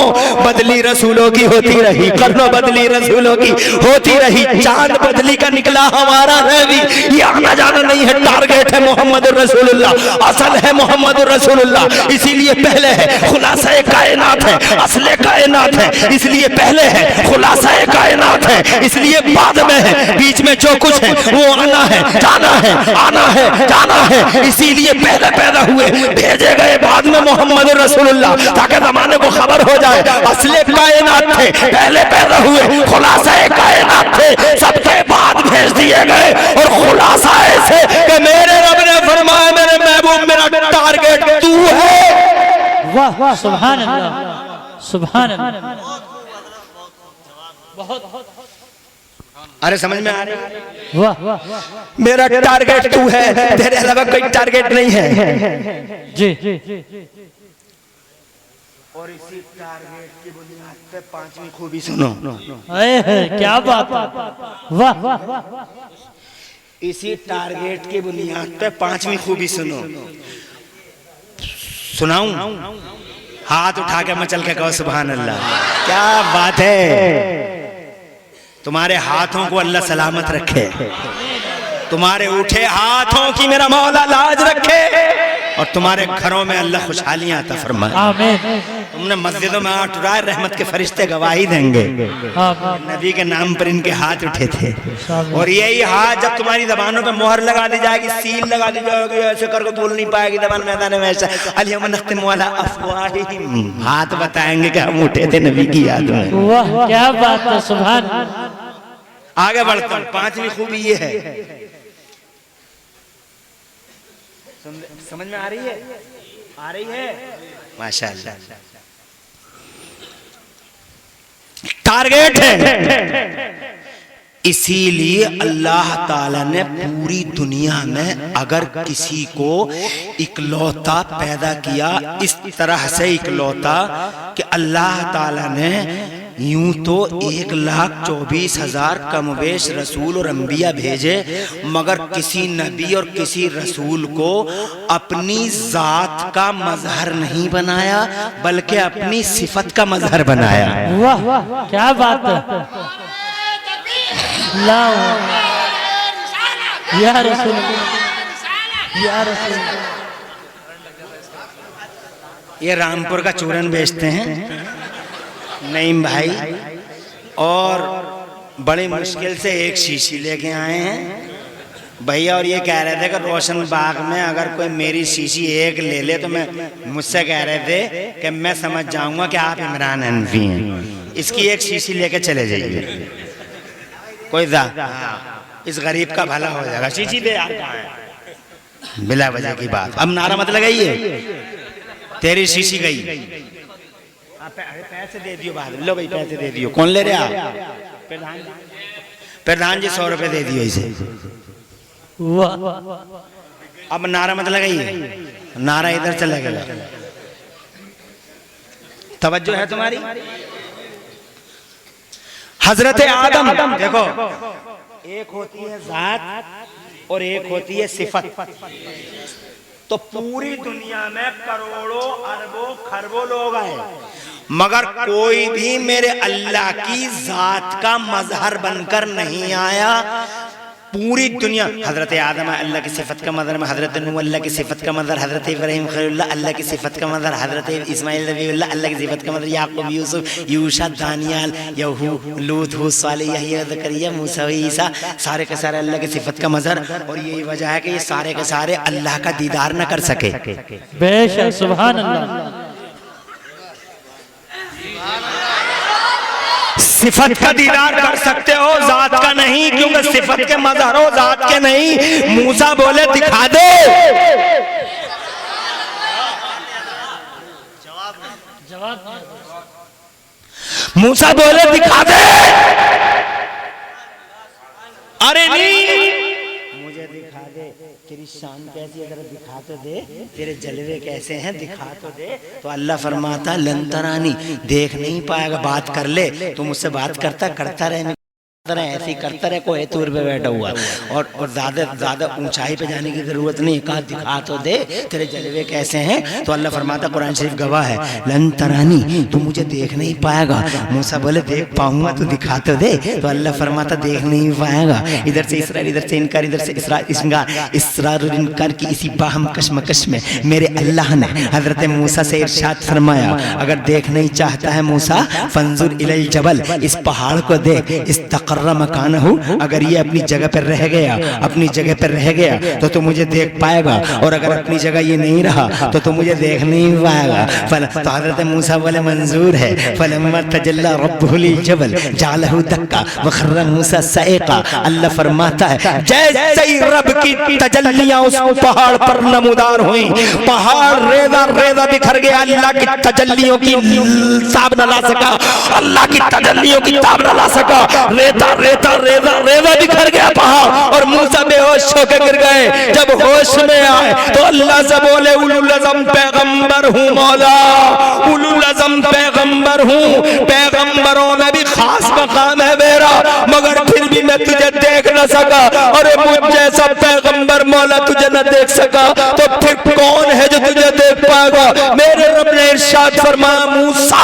बदली रसूलों की होती रही, करनो बदली रसूलों की होती रही, चांद बदली का निकला हमारा नबी। ये आना जाना नहीं है, टारगेट है मोहम्मद रसूलुल्लाह, असल है मोहम्मद रसूलुल्लाह, इसीलिए पहले है खुलासा कायनात है, असले कायनात है, इसलिए पहले है खुलासा कायनात है, इसलिए बाद में है, बीच में जो कुछ है वो आना है जाना है, आना है जाना है, इसीलिए पहले पैदा हुए, भेजे गए बाद में मोहम्मद रसूलुल्लाह, ताकि जमाने को खबर हो जाए असले कायनात थे, पहले पैदा हुए, खुलासा कायनात थे, सबके बाद भेज दिए गए। और खुलासा ऐसे कि मेरे रब ने फरमाया, मेरे महबूब मेरा टारगेट तू है। वाह वाह, सुभान अल्लाह सुभान अल्लाह, बहुत। अरे समझ में आ रही है? वाह वाह, मेरा टारगेट तू है, तेरे अलावा कोई टारगेट नहीं है। जी। और इसी टारगेट की बुनियाद पे पांचवी खूबी सुनो। क्या बात है, वाह वाह। इसी टारगेट की बुनियाद पे पांचवी खूबी सुनो। सुनाऊं? हाथ उठा के मचल के कहो सुभान अल्लाह। क्या बात है। तुम्हारे हाथों को अल्लाह सलामत रखे, तुम्हारे उठे हाथों की मेरा मौला लाज रखे, और तुम्हारे घरों में अल्लाह खुशहालियां अता फरमाए। आमीन। तुमने मस्जिदों में हाथ उठाए, रहमत के फरिश्ते गवाही देंगे। नबी के नाम पर इनके हाथ उठे थे, और यही हाथ जब तुम्हारी जबानों पे मोहर लगा दी जाएगी, सील लगा दी जाएगी, ऐसे करके बोल नहीं पाएगी जबान मैदान में ऐसा। अल-यौम नख्तिमु अला अफ़वाहिहिम, हाथ बताएंगे कि हम उठे थे नबी की याद में। वाह क्या बात है, सुभान। आगे बढ़ता हूं। पांचवी खूबी ये है, समझ में आ रही है? आ रही है? माशाअल्लाह। टारगेट है, इसीलिए अल्लाह ताला ने पूरी दुनिया में अगर किसी को इकलौता पैदा किया, इस तरह से इकलौता कि अल्लाह ताला ने यूं तो 1,24,000 कमवेश रसूल और अंबिया भेजे, मगर किसी नबी और किसी रसूल को अपनी जात का मजहर नहीं बनाया, बल्कि अपनी सिफत का मजहर बनाया। वाह क्या बात है। या रसूल, या रसूल। ये रामपुर का चूरन बेचते हैं नईम भाई, और बड़ी मुश्किल से एक शीशी लेके आए हैं भैया, और ये कह रहे थे कि रोशन बाग में अगर कोई मेरी शीशी एक ले ले तो मैं, मुझसे कह रहे थे कि मैं समझ जाऊंगा कि आप इमरान हनफी हैं, इसकी एक शीशी लेके चले जाइए, कोई इस गरीब का भला हो जाएगा। शीशी दे यार, बिला वजह की बात। अब नारा मत लगाइए, तेरी शीशी गई। पैसे दे दियो बाद, लो भाई पैसे दे दियो। कौन ले रहे आप? प्रधान जी 100 रुपए दे दियो इसे। अब नारा मत लगाइए, नारा इधर चला गया। तवज्जो है तुम्हारी? हजरत आदम देखो, एक होती है जात और एक होती है सिफत। तो पूरी दुनिया में करोड़ों अरबों खरबों लोग आए, मगर कोई भी मेरे अल्लाह की जात का मजहर बनकर नहीं आया। पूरी दुनिया, हजरत आदम अल्लाह की सिफत का मजहर में, हजरत नूह अल्लाह की सिफत का मजहर, हजरत इब्राहिम खलीलुल्लाह अल्लाह की सिफत का मजहर, हजरत इस्माइल नबीउल्लाह अल्लाह की सिफत का मजहर, याकूब यूसुफ यूशा दानियाल यहू लूत हूद सालेह यहया ज़करिया मूसा ईसा, सारे के सारे अल्लाह की सिफत का मजहर। और यही वजह है कि ये सारे के सारे अल्लाह का दीदार न कर सके। बेशक सुभान अल्लाह। सिफत का दीदार कर सकते हो, जात का नहीं, क्योंकि सिफत के मजहर हो, जात के नहीं। मूसा बोले दिखा दे, मूसा बोले दिखा दे, अरे नहीं मुझे दिखा दे, तेरी शान कैसी है, जरा दिखा तो दे, तेरे जलवे कैसे हैं, दिखा तो दे। तो अल्लाह फरमाता लंतरानी, देख नहीं पाएगा, बात कर ले, तू मुझसे बात करता रहे, ऐसे ही करता रहे, कोई तूर पे बैठा हुआ, और ज्यादा ऊंचाई पे जाने की जरूरत नहीं, कहा दिखा तो दे तेरे जलवे कैसे हैं। तो अल्लाह फरमाता, कुरान शरीफ गवाह है, लन तरानी, तू मुझे देख नहीं पाएगा। मूसा बोले देख पाऊंगा, तो दिखा तो दे। तो अल्लाह फरमाता देख नहीं पाएगा। इधर से इसरार, इधर से इनकार, इधर से इसरार और इनकार की इसी बाहम कशमकश में मेरे अल्लाह ने हजरत मूसा से इरशाद फरमाया, अगर देख नहीं चाहता है मूसा, फंजुर इलल जबल, इस पहाड़ को देख, इस मकान हो, अगर ये अपनी जगह पर रह गया, अपनी जगह पर रह गया तो तू मुझे देख पाएगा, और अगर अपनी जगह ये नहीं रहा तो तू मुझे देख नहीं पाएगा। तो हज़रत मूसा बोले मंजूर है। फलम्मा तजल्ला रब्बुहु लिल जबल जअलहु दक्का व खर्रा मूसा सईका। अल्लाह फरमाता है जैसे ही रब की तजल्लियां उस पहाड़ पर नमूदार हुई, पहाड़ रेजा रेजा बिखर गया। अल्लाह की तजल्लियों की ताब न ला सका, अल्लाह की तजल्लियों की ताब न ला सका। रेता रेता रेता रेजा रेजा बिखर गया पहाड़ और मूसा बेहोश होकर गिर गए। जब होश में आए तो अल्लाह से बोले उलुल अज़म पैगंबर हूँ मौला, उलुल अज़म पैगंबर हूँ, पैगंबरों में भी खास मकाम है मेरा, मगर फिर भी मैं तुझे देख न सका। अरे मुझ जैसा पैगंबर मौला तुझे न देख सका तो फिर कौन है जो तुझे देख पाएगा। मेरे रब ने इरशाद फरमाया मूसा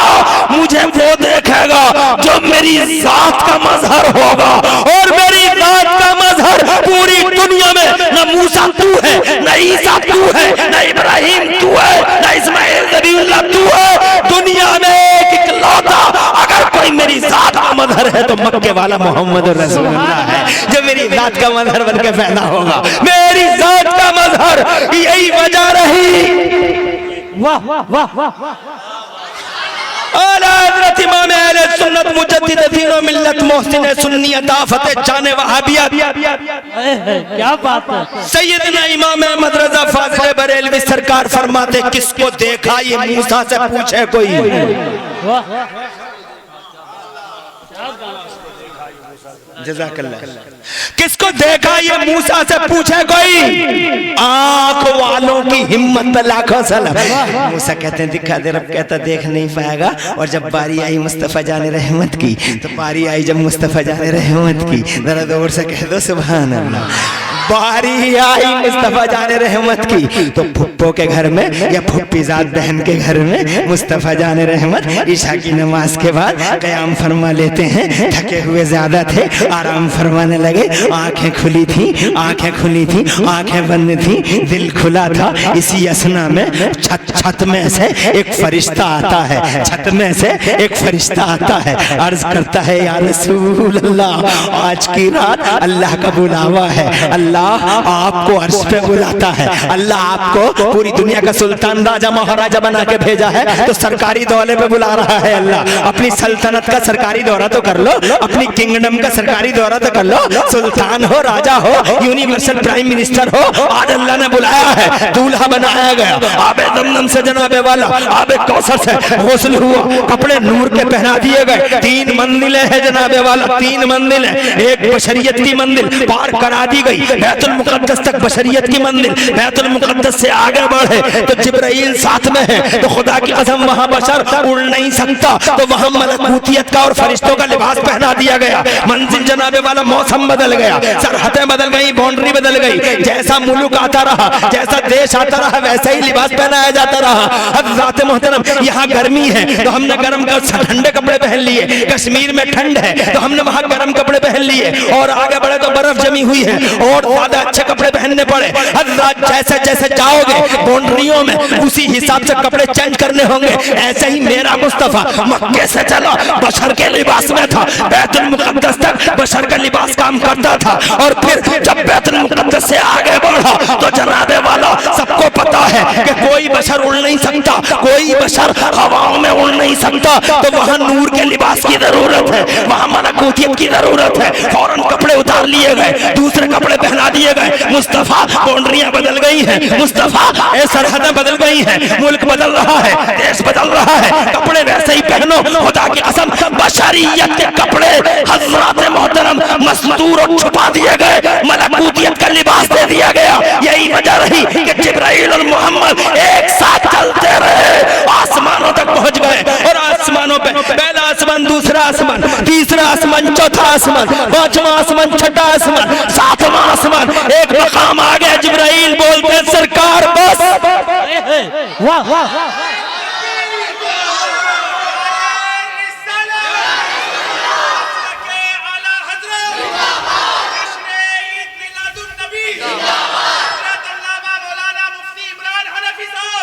मुझे वो देखेगा जो मेरी जात का मजहर होगा, और मेरी जात का मजहर पूरी दुनिया में न मूसा तू है, न ईसा तू है, न इब्राहिम तू है, न इस्माइल नबीउल्लाह तू है। दुनिया में एक इकलौता अगर कोई मेरी जात का मजहर है तो मक्के वाला मोहम्मद रसूलुल्लाह है, जो मेरी जात का मजहर बन के पैदा होगा। मेरी जात का मजहर यही वजह रही। वाह वाह वाह वाह आला हज़रत इमाम अहले सुन्नत मुजद्दिद दीन व मिल्लत मोहसिन सुन्नी अता फतेह जाने वहाबिया क्या बात है। सैयदना इमाम अहमद रज़ा फाज़िल बरेलवी सरकार फरमाते किसको देखा ये मूसा से पूछे कोई। जज़ाकल्लाह। किसको देखा ये मूसा से पूछे कोई। आंख वालों की हिम्मत पे लाखों सलाम। मूसा कहते हैं दिखा दे, रब कहता देख नहीं पाएगा। और जब बारी आई मुस्तफ़ा जाने रहमत की तो बारी आई जब मुस्तफ़ा जाने रहमत की, जरा जोर से कह दो सुभान अल्लाह। बारी आई मुस्तफ़ा जाने रहमत की तो फुप्पो के घर में या फुप्पी जात बहन के घर में मुस्तफ़ा जाने रहमत ईशा की नमाज के बाद क़याम फरमा लेते हैं। थके हुए ज्यादा थे, आराम फरमाने लगे। आंखें खुली थी, आंखें खुली थी, आंखें बंद थी, दिल खुला था। इसी असना में छत में से एक फरिश्ता आता है, छत में से एक फरिश्ता आता है, अर्ज करता है या रसूल अल्लाह आज की रात अल्लाह का बुलावा है, अल्लाह आपको अर्श पे बुलाता है, अल्लाह आपको पूरी दुनिया का सुल्तान राजा महाराजा बना के भेजा है तो सरकारी दौरे पे बुला रहा है। अल्लाह अपनी सल्तनत का सरकारी दौरा तो कर लो, अपनी किंगडम का सरकारी दौरा तो कर लो। सुल्तान हो, राजा हो, यूनिवर्सल प्राइम मिनिस्टर हो, आज अल्लाह ने बुलाया है, दूल्हा बनाया गया। आबे दमदम से जनाबे वाला आबे कौसर से गुस्ल हुआ, कपड़े नूर के पहना दिए गए। 3 मंजिलें हैं जनाबे वाला, 3 मंजिलें। एक बशरियत की मंजिल पार करा दी गई, बैतुल मुकद्दस तक बशरियत की मंजिल। बैतुल मुकद्दस से आगे बढ़े तो जिब्राइल साथ में है, तो खुदा की कसम वहां बशर उड़ नहीं सकता, तो वहां मलकूतियत का और फरिश्तों का लिबास पहना दिया गया। मंजिल जनाबे वाला मौसम बदल गया, सरहदें बदल गई, बाउंड्री बदल गई। जैसा मुल्क आता रहा, जैसा देश आता रहा, वैसा ही लिबास पहनाया जाता रहा। हज़रात मोहतरम यहाँ गर्मी है तो हमने गर्म ठंडे कपड़े पहन लिए, कश्मीर में ठंड है तो हमने वहां गर्म कपड़े पहन लिए, और आगे बढ़े तो बर्फ जमी हुई है और ज्यादा अच्छे कपड़े पहनने पड़े। हज़रात जैसे जैसे जाओगे बाउंड्रियों में उसी हिसाब से कपड़े चेंज करने होंगे। ऐसे ही मेरा मुस्तफ़ा मक्के से चला, बशर के लिबास में था, बैतुल मुकद्दस तक बशर का लिबास काम करता था। और फिर जब बैतुल मुकद्दस से आगे बढ़ा तो जनाबे वाला सबको पता है कि कोई बशर उड़ नहीं सकता, कोई बशर हवाओं में उड़ नहीं सकता, तो वहां नूर के लिबास की जरूरत है, वहां मलकूतियत की जरूरत है। फौरन कपड़े उतार लिए गए, दूसरे कपड़े पहना दिए गए। मुस्तफ़ा बाउंड्रियां बदल गई हैं, मुस्तफ़ा सरहदें बदल गई हैं, मुल्क बदल रहा है, देश बदल रहा है, कपड़े वैसे ही पहनो। खुदा की कसम बशरियत के कपड़े हज़रात मोहतरम मस्तूर और छुपा दिए गए, मलकूतियत का लिबास दे दिया गया। यही वजह रही कि जिब्राइल और मोहम्मद एक साथ चलते रहे, आसमानों तक पहुंच गए। और आसमानों पे पहला आसमान, दूसरा आसमान, तीसरा आसमान, चौथा आसमान, 5वां आसमान, 6ठा आसमान, 7वां आसमान। एक मकाम आ गया, जिब्राइल बोलते हैं सरकार बस। वाह वाह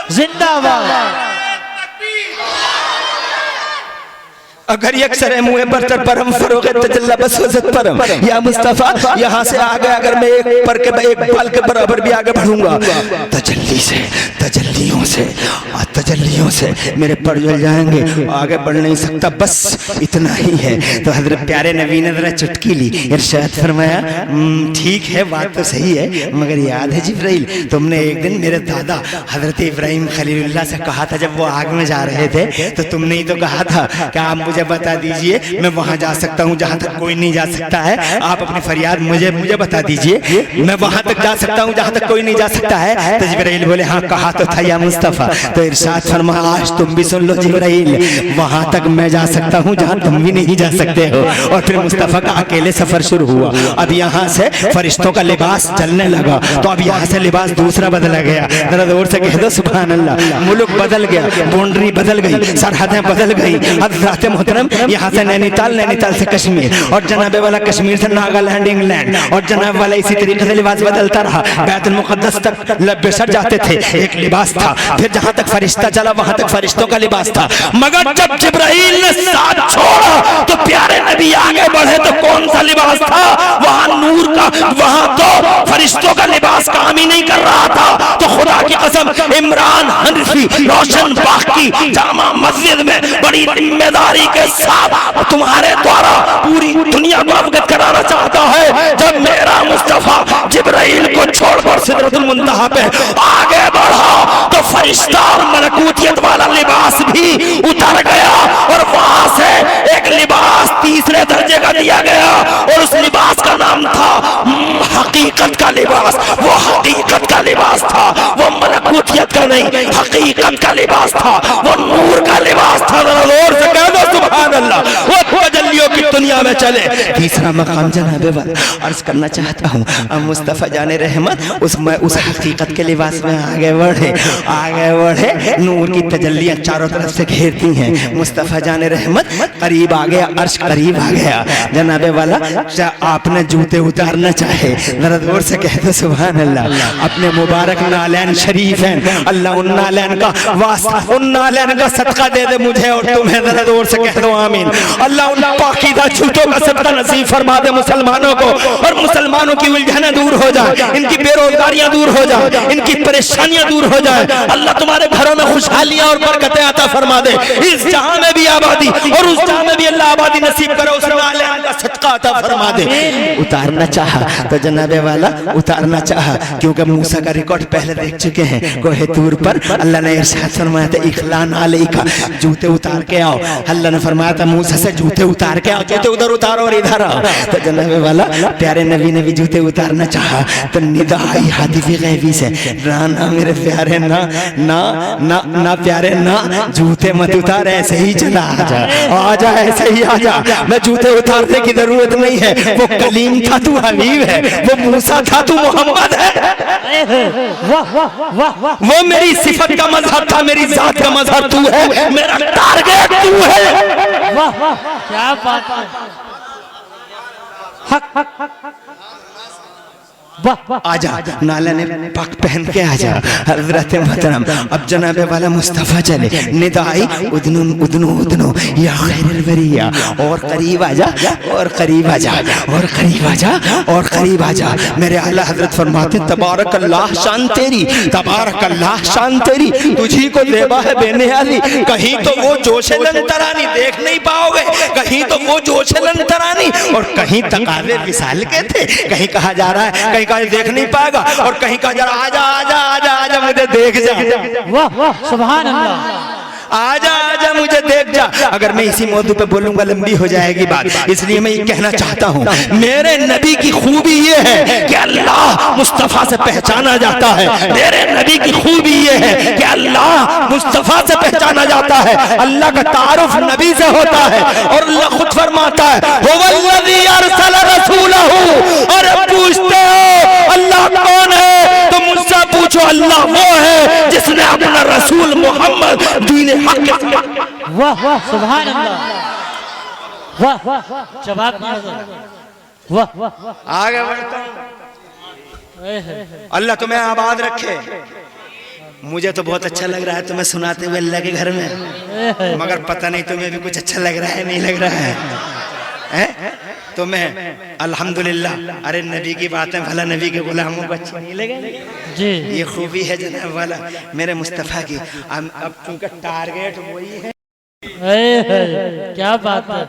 जिंदाबाद। अगर यकसर मुँह बरतर परम फरोगे तजल्ला बसवज़त परम। या मुस्तफ़ा यहाँ से आगे अगर मैं एक बाल के बराबर भी आगे बढ़ूंगा तजल्ली से, तजल्लियों से, तजल्लियों से मेरे पर जल जाएंगे, आगे बढ़ नहीं सकता, बस इतना ही है। तो हज़रत प्यारे नबी ने जरा चुटकी ली, इरशाद फरमाया ठीक है बात तो सही है, मगर याद है जिब्राइल तुमने एक दिन मेरे दादा हज़रत इब्राहिम खलीलुल्लाह से कहा था, जब वो आग में जा रहे थे तो तुमने ही तो कहा था कि आप मुझे मुझे बता दीजिए, मैं वहां जा सकता हूँ जहाँ तक कोई नहीं जा सकता है। आप अपनी फरियाद मुझे बता दीजिए, मैं वहां तक जा सकता हूँ जहाँ तक कोई नहीं जा सकता है। तो जिब्राइल बोले हाँ कहा तो था या मुस्तफ़ा। तो इरशाद फरमा आज तुम भी सुन लो जिब्राइल, वहां तक मैं जा सकता हूँ जहाँ तुम भी नहीं जा सकते हो। और फिर मुस्तफ़ा का अकेले सफर शुरू हुआ। अब यहाँ से फरिश्तों का लिबास चलने लगा, तो अब यहाँ से लिबास दूसरा बदला गया। जरा जोर से कह दो सुभान अल्लाह। मुल्क बदल गया, बाउंड्री बदल गई, सरहदें बदल गई। हज़रात मोहतरम यहाँ से नैनीताल, नैनीताल से कश्मीर, और जनाबे वाला कश्मीर से नागालैंड इंग्लैंड, और जनाब वाला इसी तरीके से लिबास बदलता रहा। बैतुल मुक़द्दस तक बेशर जाते थे, एक लिबास था। फिर जहाँ तक फरिश्ता चला वहाँ तक फरिश्तों का लिबास था। मगर जब जिब्राइल ने साथ छोड़ा तो प्यारे नबी आगे बढ़े तो कौन सा लिबास था? वहाँ नूर का, वहाँ तो फरिश्तों का लिबास काम ही नहीं कर रहा था। तो खुदा की कसम इमरान हनफी रोशन बाग की जामा मस्जिद में बड़ी जिम्मेदारी के साथ तुम्हारे द्वारा पूरी दुनिया को अवगत कराना चाहता है। जब मेरा मुस्तफा जिब्राइल को छोड़कर सिदरतुल मुंतहा पे आगे बढ़ा तो फरिश्ता और मलकूतियत वाला लिबास भी उतर गया, और वहां से एक लिबास तीसरे दर्जे का दिया गया, और उस लिबास का नाम था हकीकत का लिबास। वो हकीकत का लिबास था, वो मलकूतियत का नहीं, हकीकत का लिबास था, वो नूर का लिबास था। जोर से कह दो सुभान अल्लाह। वो तजल्लियों की दुनिया में चले। तीसरा मकाम जनाबे वाला अर्ज करना चाहता हूँ, अब मुस्तफ़ा जाने रहमत उस हकीकत के लिबास में आगे बढ़े। नूर की तजल्लियाँ चारों तरफ से घेरती हैं। मुस्तफ़ा जाने रहमत करीब आ गया, अर्श करीब आ गया। जनाबे वाला आपने जूते उतारना चाहे, जरा जोर से कह दो सुभान अल्लाह। अपने मुबारक नालैन शरीफ हैं, अल्लाह उन नालैन का वास्ता, उन नालैन का सदका दे दे मुझे और तुम्हें। जरा जोर से कह दो आमीन। अल्लाह उन पाकीज़ा जूतों का सदका नसीब फरमा दे मुसलमानों को, और मुसलमानों की उलझनें दूर हो जाए, इनकी बेरोजगारियां दूर हो जाए, इनकी परेशानियां दूर हो जाए। अल्लाह तुम्हारे घरों में खुशहालियां और बरकतें अता फरमा दे। इस जहां में भी आबादी और उस जहां में भी अल्लाह आबादी नसीब करे, उस नालैन का सदका अता फरमा दे। उतारना चाहा तो जनाबे वाला उतारना चाहा, क्योंकि मूसा का रिकॉर्ड पहले देख चुके हैं। कोहे तूर पर अल्लाह ने इरशाद फरमाया था इखलान अलैका, जूते उतार के आओ। अल्लाह ने फरमाया था मूसा से जूते उतार के आओ, जूते उधर उतारो और इधर आओ। तो जनाबे वाला प्यारे नबी ने भी जूते उतारना चाहा, तो निदा आई हादिफी गैबी से, ना मेरे प्यारे ना ना ना ना प्यारे ना, जूते मत उतार, ऐसे ही चला आजा, ऐसे ही आजा। मैं जूते उतारने की जरूरत नहीं है। वो कलीम था तू हबीब है, वो मूसा था तू मोहम्मद है। वो मेरी सिफत का मजहर था, मेरी जात का मजहर तू है, मेरा टारगेट तू है। वाह वाह क्या बात है। हक हक हक आजा, नाला ने पाक पहन के आजा। हजरत मोहतरम अब जनाबे वाला मुस्तफ़ा चले, निदाई उदनो उदनो उदनो या खैरुल बरिया, और करीब आजा, और करीब आजा, और करीब आजा, और करीब आजा। मेरे आला हजरत फरमाते तबारक अल्लाह शान तेरी, तबारक अल्लाह शान तेरी, तुझी को देवा है बेनियाज़ी। कहीं तो वो जोशे लंतरानी देख नहीं पाओगे, कहीं तो वो जोशे लंतरानी, और कहीं तकाज़े विसाल के थे। कहीं कहा जा रहा है कहीं का देख नहीं पाएगा, और कहीं का जरा आजा आजा आजा आजा मुझे देख जा। वाह वाह सुभान अल्लाह। आजा आजा मुझे देख जा। अगर मैं इसी मौजू पे बोलूंगा लंबी हो जाएगी बात, इसलिए मैं ये कहना चाहता हूँ मेरे नबी की खूबी ये है कि अल्लाह मुस्तफ़ा से पहचाना जाता है। मेरे नबी की खूबी ये है कि अल्लाह मुस्तफ़ा से पहचाना जाता है। अल्लाह का तारुफ नबी से होता है, और अल्लाह खुद फरमाता है हुवल्लज़ी अरसल रसूलहू। अरे पूछते हो अल्लाह कौन है, तो मुझसे पूछो अल्लाह वो है जिसने अपना रसूल मोहम्मद दीन हक। वाह वाह सुभान अल्लाह। वाह वाह जवाब दिया। वाह वाह आगे बढ़ता हूं। अल्लाह तुम्हें आबाद रखे। मुझे तो बहुत अच्छा लग रहा है तुम्हें सुनाते हुए अल्लाह के घर में, मगर पता नहीं तुम्हें भी कुछ अच्छा लग रहा है नहीं लग रहा है? तो मैं अल्हम्दुलिल्लाह। अरे नबी की बातें भला नबी के गुलामों को अच्छी नहीं लगे जी। ये खूबी है जनाब वाला मेरे मुस्तफ़ा की। अब चूंकि टारगेट वही है, क्या बात है।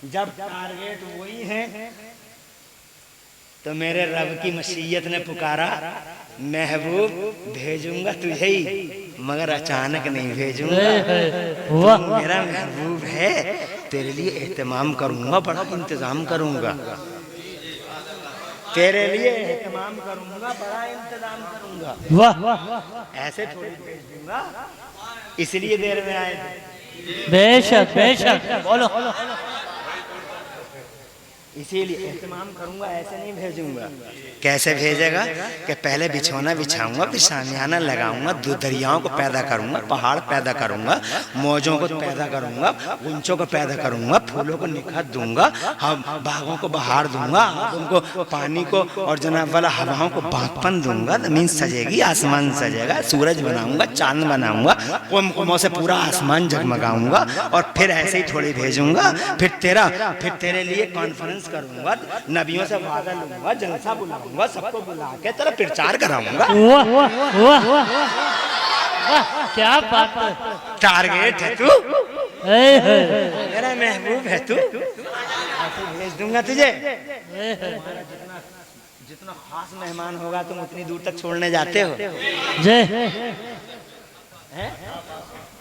जब टारगेट वही है तो मेरे रब की मशीयत ने पुकारा महबूब भेजूंगा तुझे ही। मगर अचानक नहीं भेजूंगा। वाह तू मेरा महबूब है, तेरे लिए एहतमाम करूंगा, बड़ा इंतजाम करूंगा, तेरे लिए एहतमाम करूंगा, बड़ा इंतजाम करूंगा। वाह ऐसे थोड़ी भेज दूंगा, इसलिए देर में आए थे। बेशक बेशक बोलो इसीलिए एहतमाम करूंगा, ऐसे नहीं भेजूंगा। कैसे भेजेगा कि पहले बिछौना बिछाऊंगा, फिर शामियाना लगाऊंगा, दो दरियाओं को पैदा करूंगा, पहाड़ पैदा करूंगा, मौजों को पैदा करूंगा, गुंचों को पैदा करूंगा, फूलों को निखर दूंगा, हम बागों को बहार दूंगा, उनको पानी को और जनाब वाला हवाओं को बांपन दूंगा। जमीन सजेगी, आसमान सजेगा, सूरज बनाऊंगा, चांद बनाऊंगा, कुमकुमों से पूरा आसमान जगमगाऊंगा, और फिर ऐसे ही थोड़ी भेजूंगा। फिर तेरे लिए कॉन्फ्रेंस करूंगा, नबियों से वादा लूंगा, जलसा बुलाऊंगा, सबको बुला के तेरा प्रचार कराऊंगा। वाह वाह वाह वाह क्या बात है। टारगेट है तू, मेरा महबूब है तू, ऐसे भेज दूंगा तुझे। जितना खास मेहमान होगा तुम उतनी दूर तक छोड़ने जाते हो। जय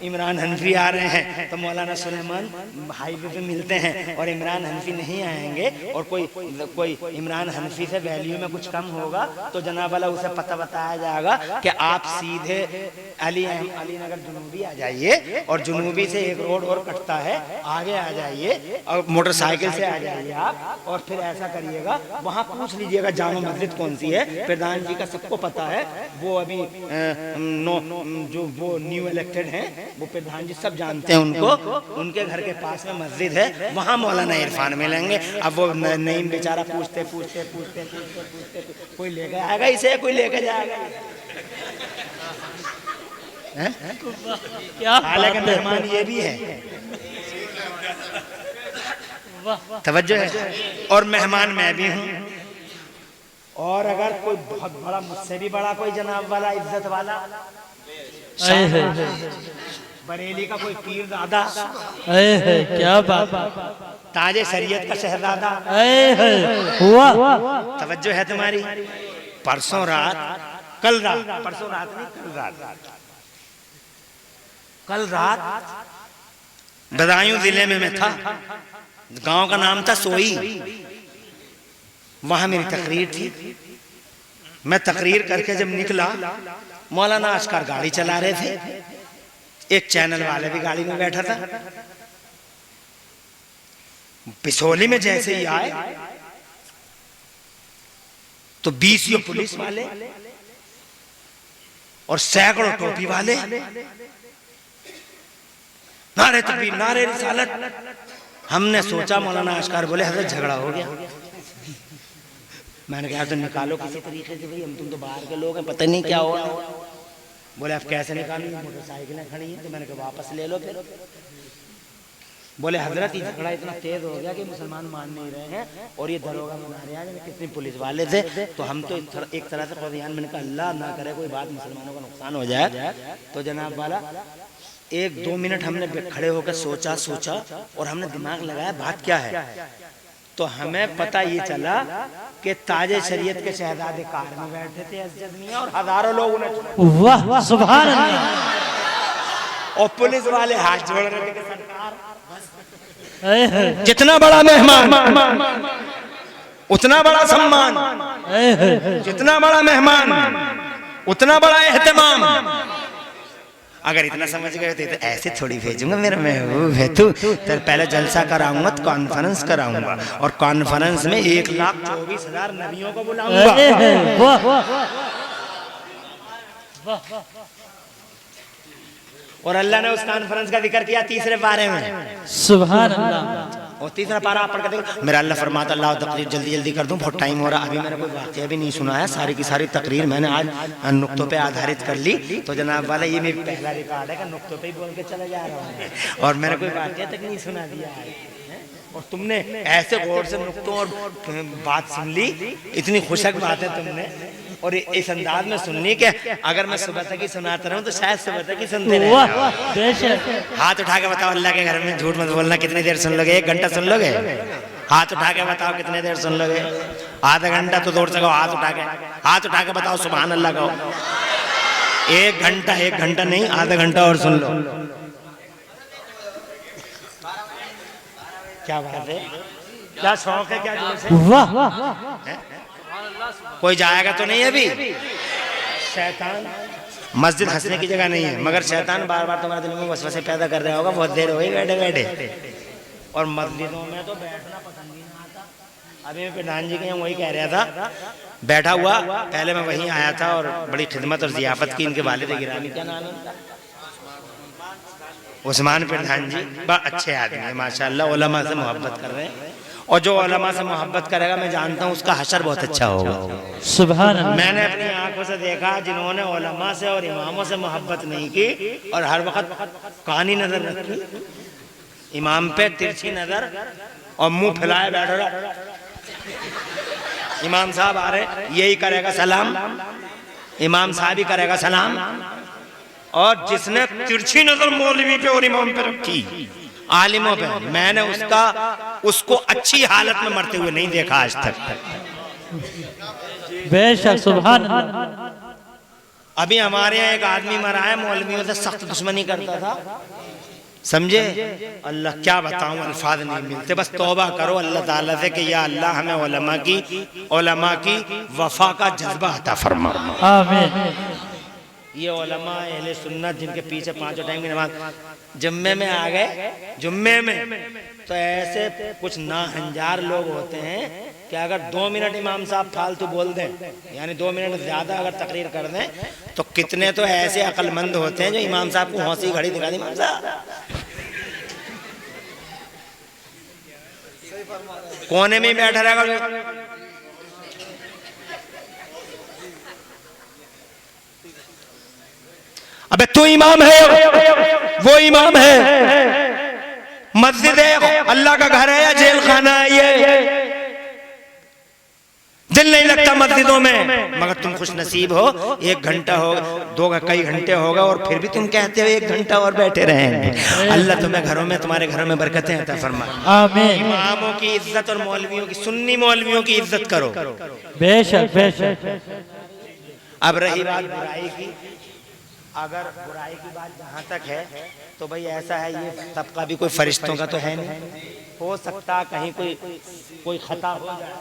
इमरान हनफी आ रहे हैं तो मौलाना सुलेमान हाईवे पे मिलते हैं, और इमरान हनफी नहीं आएंगे, और कोई इमरान हनफी से वैल्यू में कुछ कम होगा तो जनाब वाला उसे पता बताया जाएगा कि आप सीधे अली नगर जुनूबी आ जाइए, और जुनूबी से एक रोड और कटता है, आगे आ जाइए और मोटरसाइकिल से आ जाइए आप, और फिर ऐसा करिएगा, वहाँ पूछ लीजिएगा जामा मस्जिद कौन सी है। प्रधान जी का सबको पता है, वो अभी जो वो न्यू इलेक्टेड हैं, वो प्रधान जी सब जानते हैं उनको, उनके घर के पास में मस्जिद है, वहाँ मौलाना इरफान मिलेंगे। अब वो नईम बेचारा पूछते कोई लेकर आएगा इसे, कोई लेकर जाएगा। क्या हालांकि मेहमान ये भी है, तवज्जो है, और मेहमान मैं भी हूँ। और अगर कोई बहुत बड़ा, मुझसे भी बड़ा कोई जनाब वाला, इज्जत वाला, बरेली का कोई पीर दादा, क्या बात, ताजे शरीयत का शहजादा, तवज्जो है तुम्हारी। परसों रात कल रात बदायूं जिले में मैं था, गांव का नाम था सोई, वहां मेरी तकरीर थी। मैं तकरीर करके जब निकला, मौलाना अस्कर गाड़ी चला रहे थे, एक चैनल वाले भी गाड़ी में बैठा था। पिछोली में जैसे ही आए तो 20 पुलिस वाले और सैकड़ों टोपी वाले, नारे तकबीर, नारे रिसालत। हमने सोचा मौलाना अस्कर बोले हजरत झगड़ा हो गया। मैंने कहा तो निकालो किसी तरीके से, भाई हम तुम तो बाहर के लोग हैं, पता नहीं क्या हो रहा है। बोले आप कैसे निकालेंगे, मोटरसाइकिलें खड़ी हैं। तो मैंने कहा वापस ले लो फिर। बोले हजरत ये झगड़ा इतना तेज हो गया कि मुसलमान मान नहीं रहे हैं, और ये दरोगा बना रहे हैं, कितने पुलिस वाले थे, तो हम तो एक तरह से कौदियान। मैंने कहा अल्लाह ना करे कोई बात मुसलमानों का नुकसान हो जाए। तो जनाब वाला 1-2 मिनट हमने खड़े होकर सोचा और हमने दिमाग लगाया बात क्या है। तो हमें पता ये चला कि ताजे शरीयत के शहजादे कार में बैठे थे मस्जिद में, और हजारों लोग उन्हें, वाह सुभान अल्लाह, और पुलिस वाले हाथ जोड़ रहे थे सरकार। जितना बड़ा मेहमान उतना बड़ा सम्मान, जितना बड़ा मेहमान उतना बड़ा एहतमाम। अगर इतना समझ गए तो ऐसे थोड़ी भेजूंगा, मेरा महबूब है तू। तो पहले जलसा कराऊंगा, तो कॉन्फ्रेंस कराऊंगा, और कॉन्फ्रेंस में 1,24,000 नबियों को बुलाऊंगा। और अल्लाह ने उस कॉन्फ्रेंस का जिक्र किया 3रे पारे में, सुभान अल्लाह। और 3रा पारा आप पढ़ के देखो। मेरा अल्लाह फरमाता अल्लाह तकरीर जल्दी कर दूं, बहुत टाइम हो रहा। अभी मैंने कोई वाक़या भी नहीं सुनाया, सारी की सारी तकरीर मैंने आज नुक्तों पे आधारित कर ली। तो जनाब वाला ये मेरी पहला रिकॉर्ड है कि नुक्तों पे ही बोल के चला जा रहा हूँ, और मैंने कोई वाक़या तक नहीं सुना दिया है। और तुमने ऐसे गौर से नुक्तों और बात सुन ली, इतनी खुशक बात है तुमने, और इस अंदाज में सुननी कि अगर मैं सुबह तक ही सुनाता रहूं तो शायद सुबह तक ही सुनते रहे। हाथ उठा के बताओ, अल्लाह के घर में झूठ मत बोलना। कितनी देर सुन लोगे? 1 घंटा सुन लोगे? हाथ उठा के बताओ कितने देर सुन लोगे? आधा घंटा तो दौड़ सको। हाथ उठा के बताओ सुभान अल्लाह कहो। 1 घंटा नहीं, आधा घंटा और सुन लो। क्या बात है, क्या शौक है, क्या जोश है। वाह कोई जाएगा तो नहीं अभी। शैतान, मस्जिद हंसने की जगह नहीं है, मगर शैतान बार बार तुम्हारे दिल में वसवसे पैदा कर रहा होगा, बहुत देर हो गई बैठे बैठे। और मस्जिदों में तो बैठना पसंद ही ना आता। अभी मैं प्रधान जी के यहाँ वही कह रहा था, बैठा हुआ, पहले मैं वहीं आया था और बड़ी खिदमत और जियाफत की इनके वालिद गिरामी, क्या नाम है, उस्मान प्रधान जी, बड़ा अच्छे आदमी है माशाल्लाह, उलमा से मोहब्बत कर रहे हैं। और जो उलमा से मोहब्बत करेगा मैं जानता हूँ उसका हशर बहुत अच्छा होगा। सुभान अल्लाह। मैंने अपनी आंखों से देखा जिन्होंने उलमा से और इमामों से मोहब्बत नहीं की और हर वक्त कानी नजर रखी, इमाम पे तिरछी नजर और मुंह फैलाए बैठा रहा। इमाम साहब आ रहे, यही करेगा सलाम, इमाम साहब ही करेगा सलाम। और जिसने तिरछी नजर मौलवी पे और इमाम पे रखी, आलिमों पे, मैंने उसको अच्छी हालत में मरते हुए नहीं देखा आज तक। बेशक सुभान अल्लाह। अभी हमारे यहाँ एक आदमी मरा है, मौलवियों से सख्त दुश्मनी करता था, समझे। अल्लाह क्या बताऊं, अल्फाज नहीं मिलते। बस तौबा करो अल्लाह ताला से कि या अल्लाह हमें उलमा की वफा का जज्बा अता फरमा। आमीन। ये उलमा अहले सुन्नत जिनके पीछे 5 टाइम की नमाज, जुम्मे में आ गए, जुम्मे में तो ऐसे कुछ नाहंजार लोग होते हैं कि अगर 2 मिनट इमाम साहब फालतू बोल दें, यानी 2 मिनट ज्यादा अगर तकरीर कर दें, तो कितने तो ऐसे अक्लमंद होते हैं जो इमाम साहब को हौसी घड़ी दिखा दी, इमाम साहब कोने में बैठा रहेगा। अबे तू इमाम है, वो इमाम है, मस्जिद है, अल्लाह का घर है या जेल खाना है ये? दिल नहीं लगता मस्जिदों में, मगर तुम खुश नसीब हो, 1 घंटा हो, 2 कई घंटे होगा और फिर भी तुम कहते हो 1 घंटा और बैठे रहेंगे। अल्लाह तुम्हें घरों में, तुम्हारे घरों में बरकतें अता फरमाए। आमीन। इमामों की इज्जत और मौलवियों की, सुन्नी मौलवियों की इज्जत करो। बेशक बेशक। अब रही बात बुराई की, अगर बुराई की बात जहाँ तक है तो भाई ऐसा है, ये तबका भी कोई फरिश्तों का तो है नहीं, हो सकता कहीं कोई खता हो जाए,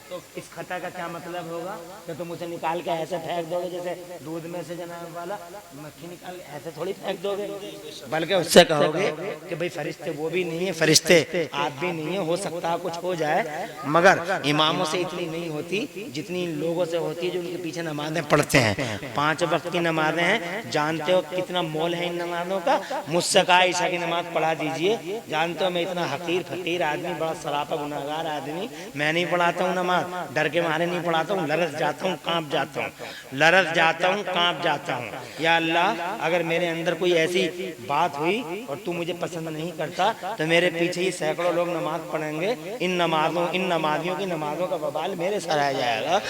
तो इस खता का क्या मतलब होगा कि तुम उसे निकाल के ऐसे फेंक दोगे जैसे दूध में से जनाब वाला मक्खी निकाल ऐसे थोड़ी फेंक दोगे, बल्कि उससे कहोगे कि भाई फरिश्ते वो भी नहीं है, फरिश्ते आप भी नहीं है, हो सकता कुछ हो जाए। मगर इमामों से इतनी नहीं होती जितनी लोगों से होती है जो उनके पीछे नमाजें पढ़ते हैं। 5 वक्त की नमाजें हैं, जानते हो कितना मोल है इन नमाजों का। मुझसे कहा ईशा की नमाज पढ़ा दीजिए, जानते हो मैं इतना हकीर फकीर आदमी, बड़ा सरापा गुनाहगार आदमी, मैं नहीं पढ़ाता हूँ नमाज, डर के मारे नहीं पढ़ाता हूँ, लरस जाता हूँ, कांप जाता हूँ, लरस जाता हूँ, कांप जाता हूँ। या अल्लाह अगर मेरे अंदर कोई ऐसी बात हुई और तू मुझे पसंद नहीं करता तो मेरे पीछे ही सैकड़ों लोग नमाज पढ़ेंगे, इन नमाजियों की नमाजों का बवाल मेरे सर आ जाएगा।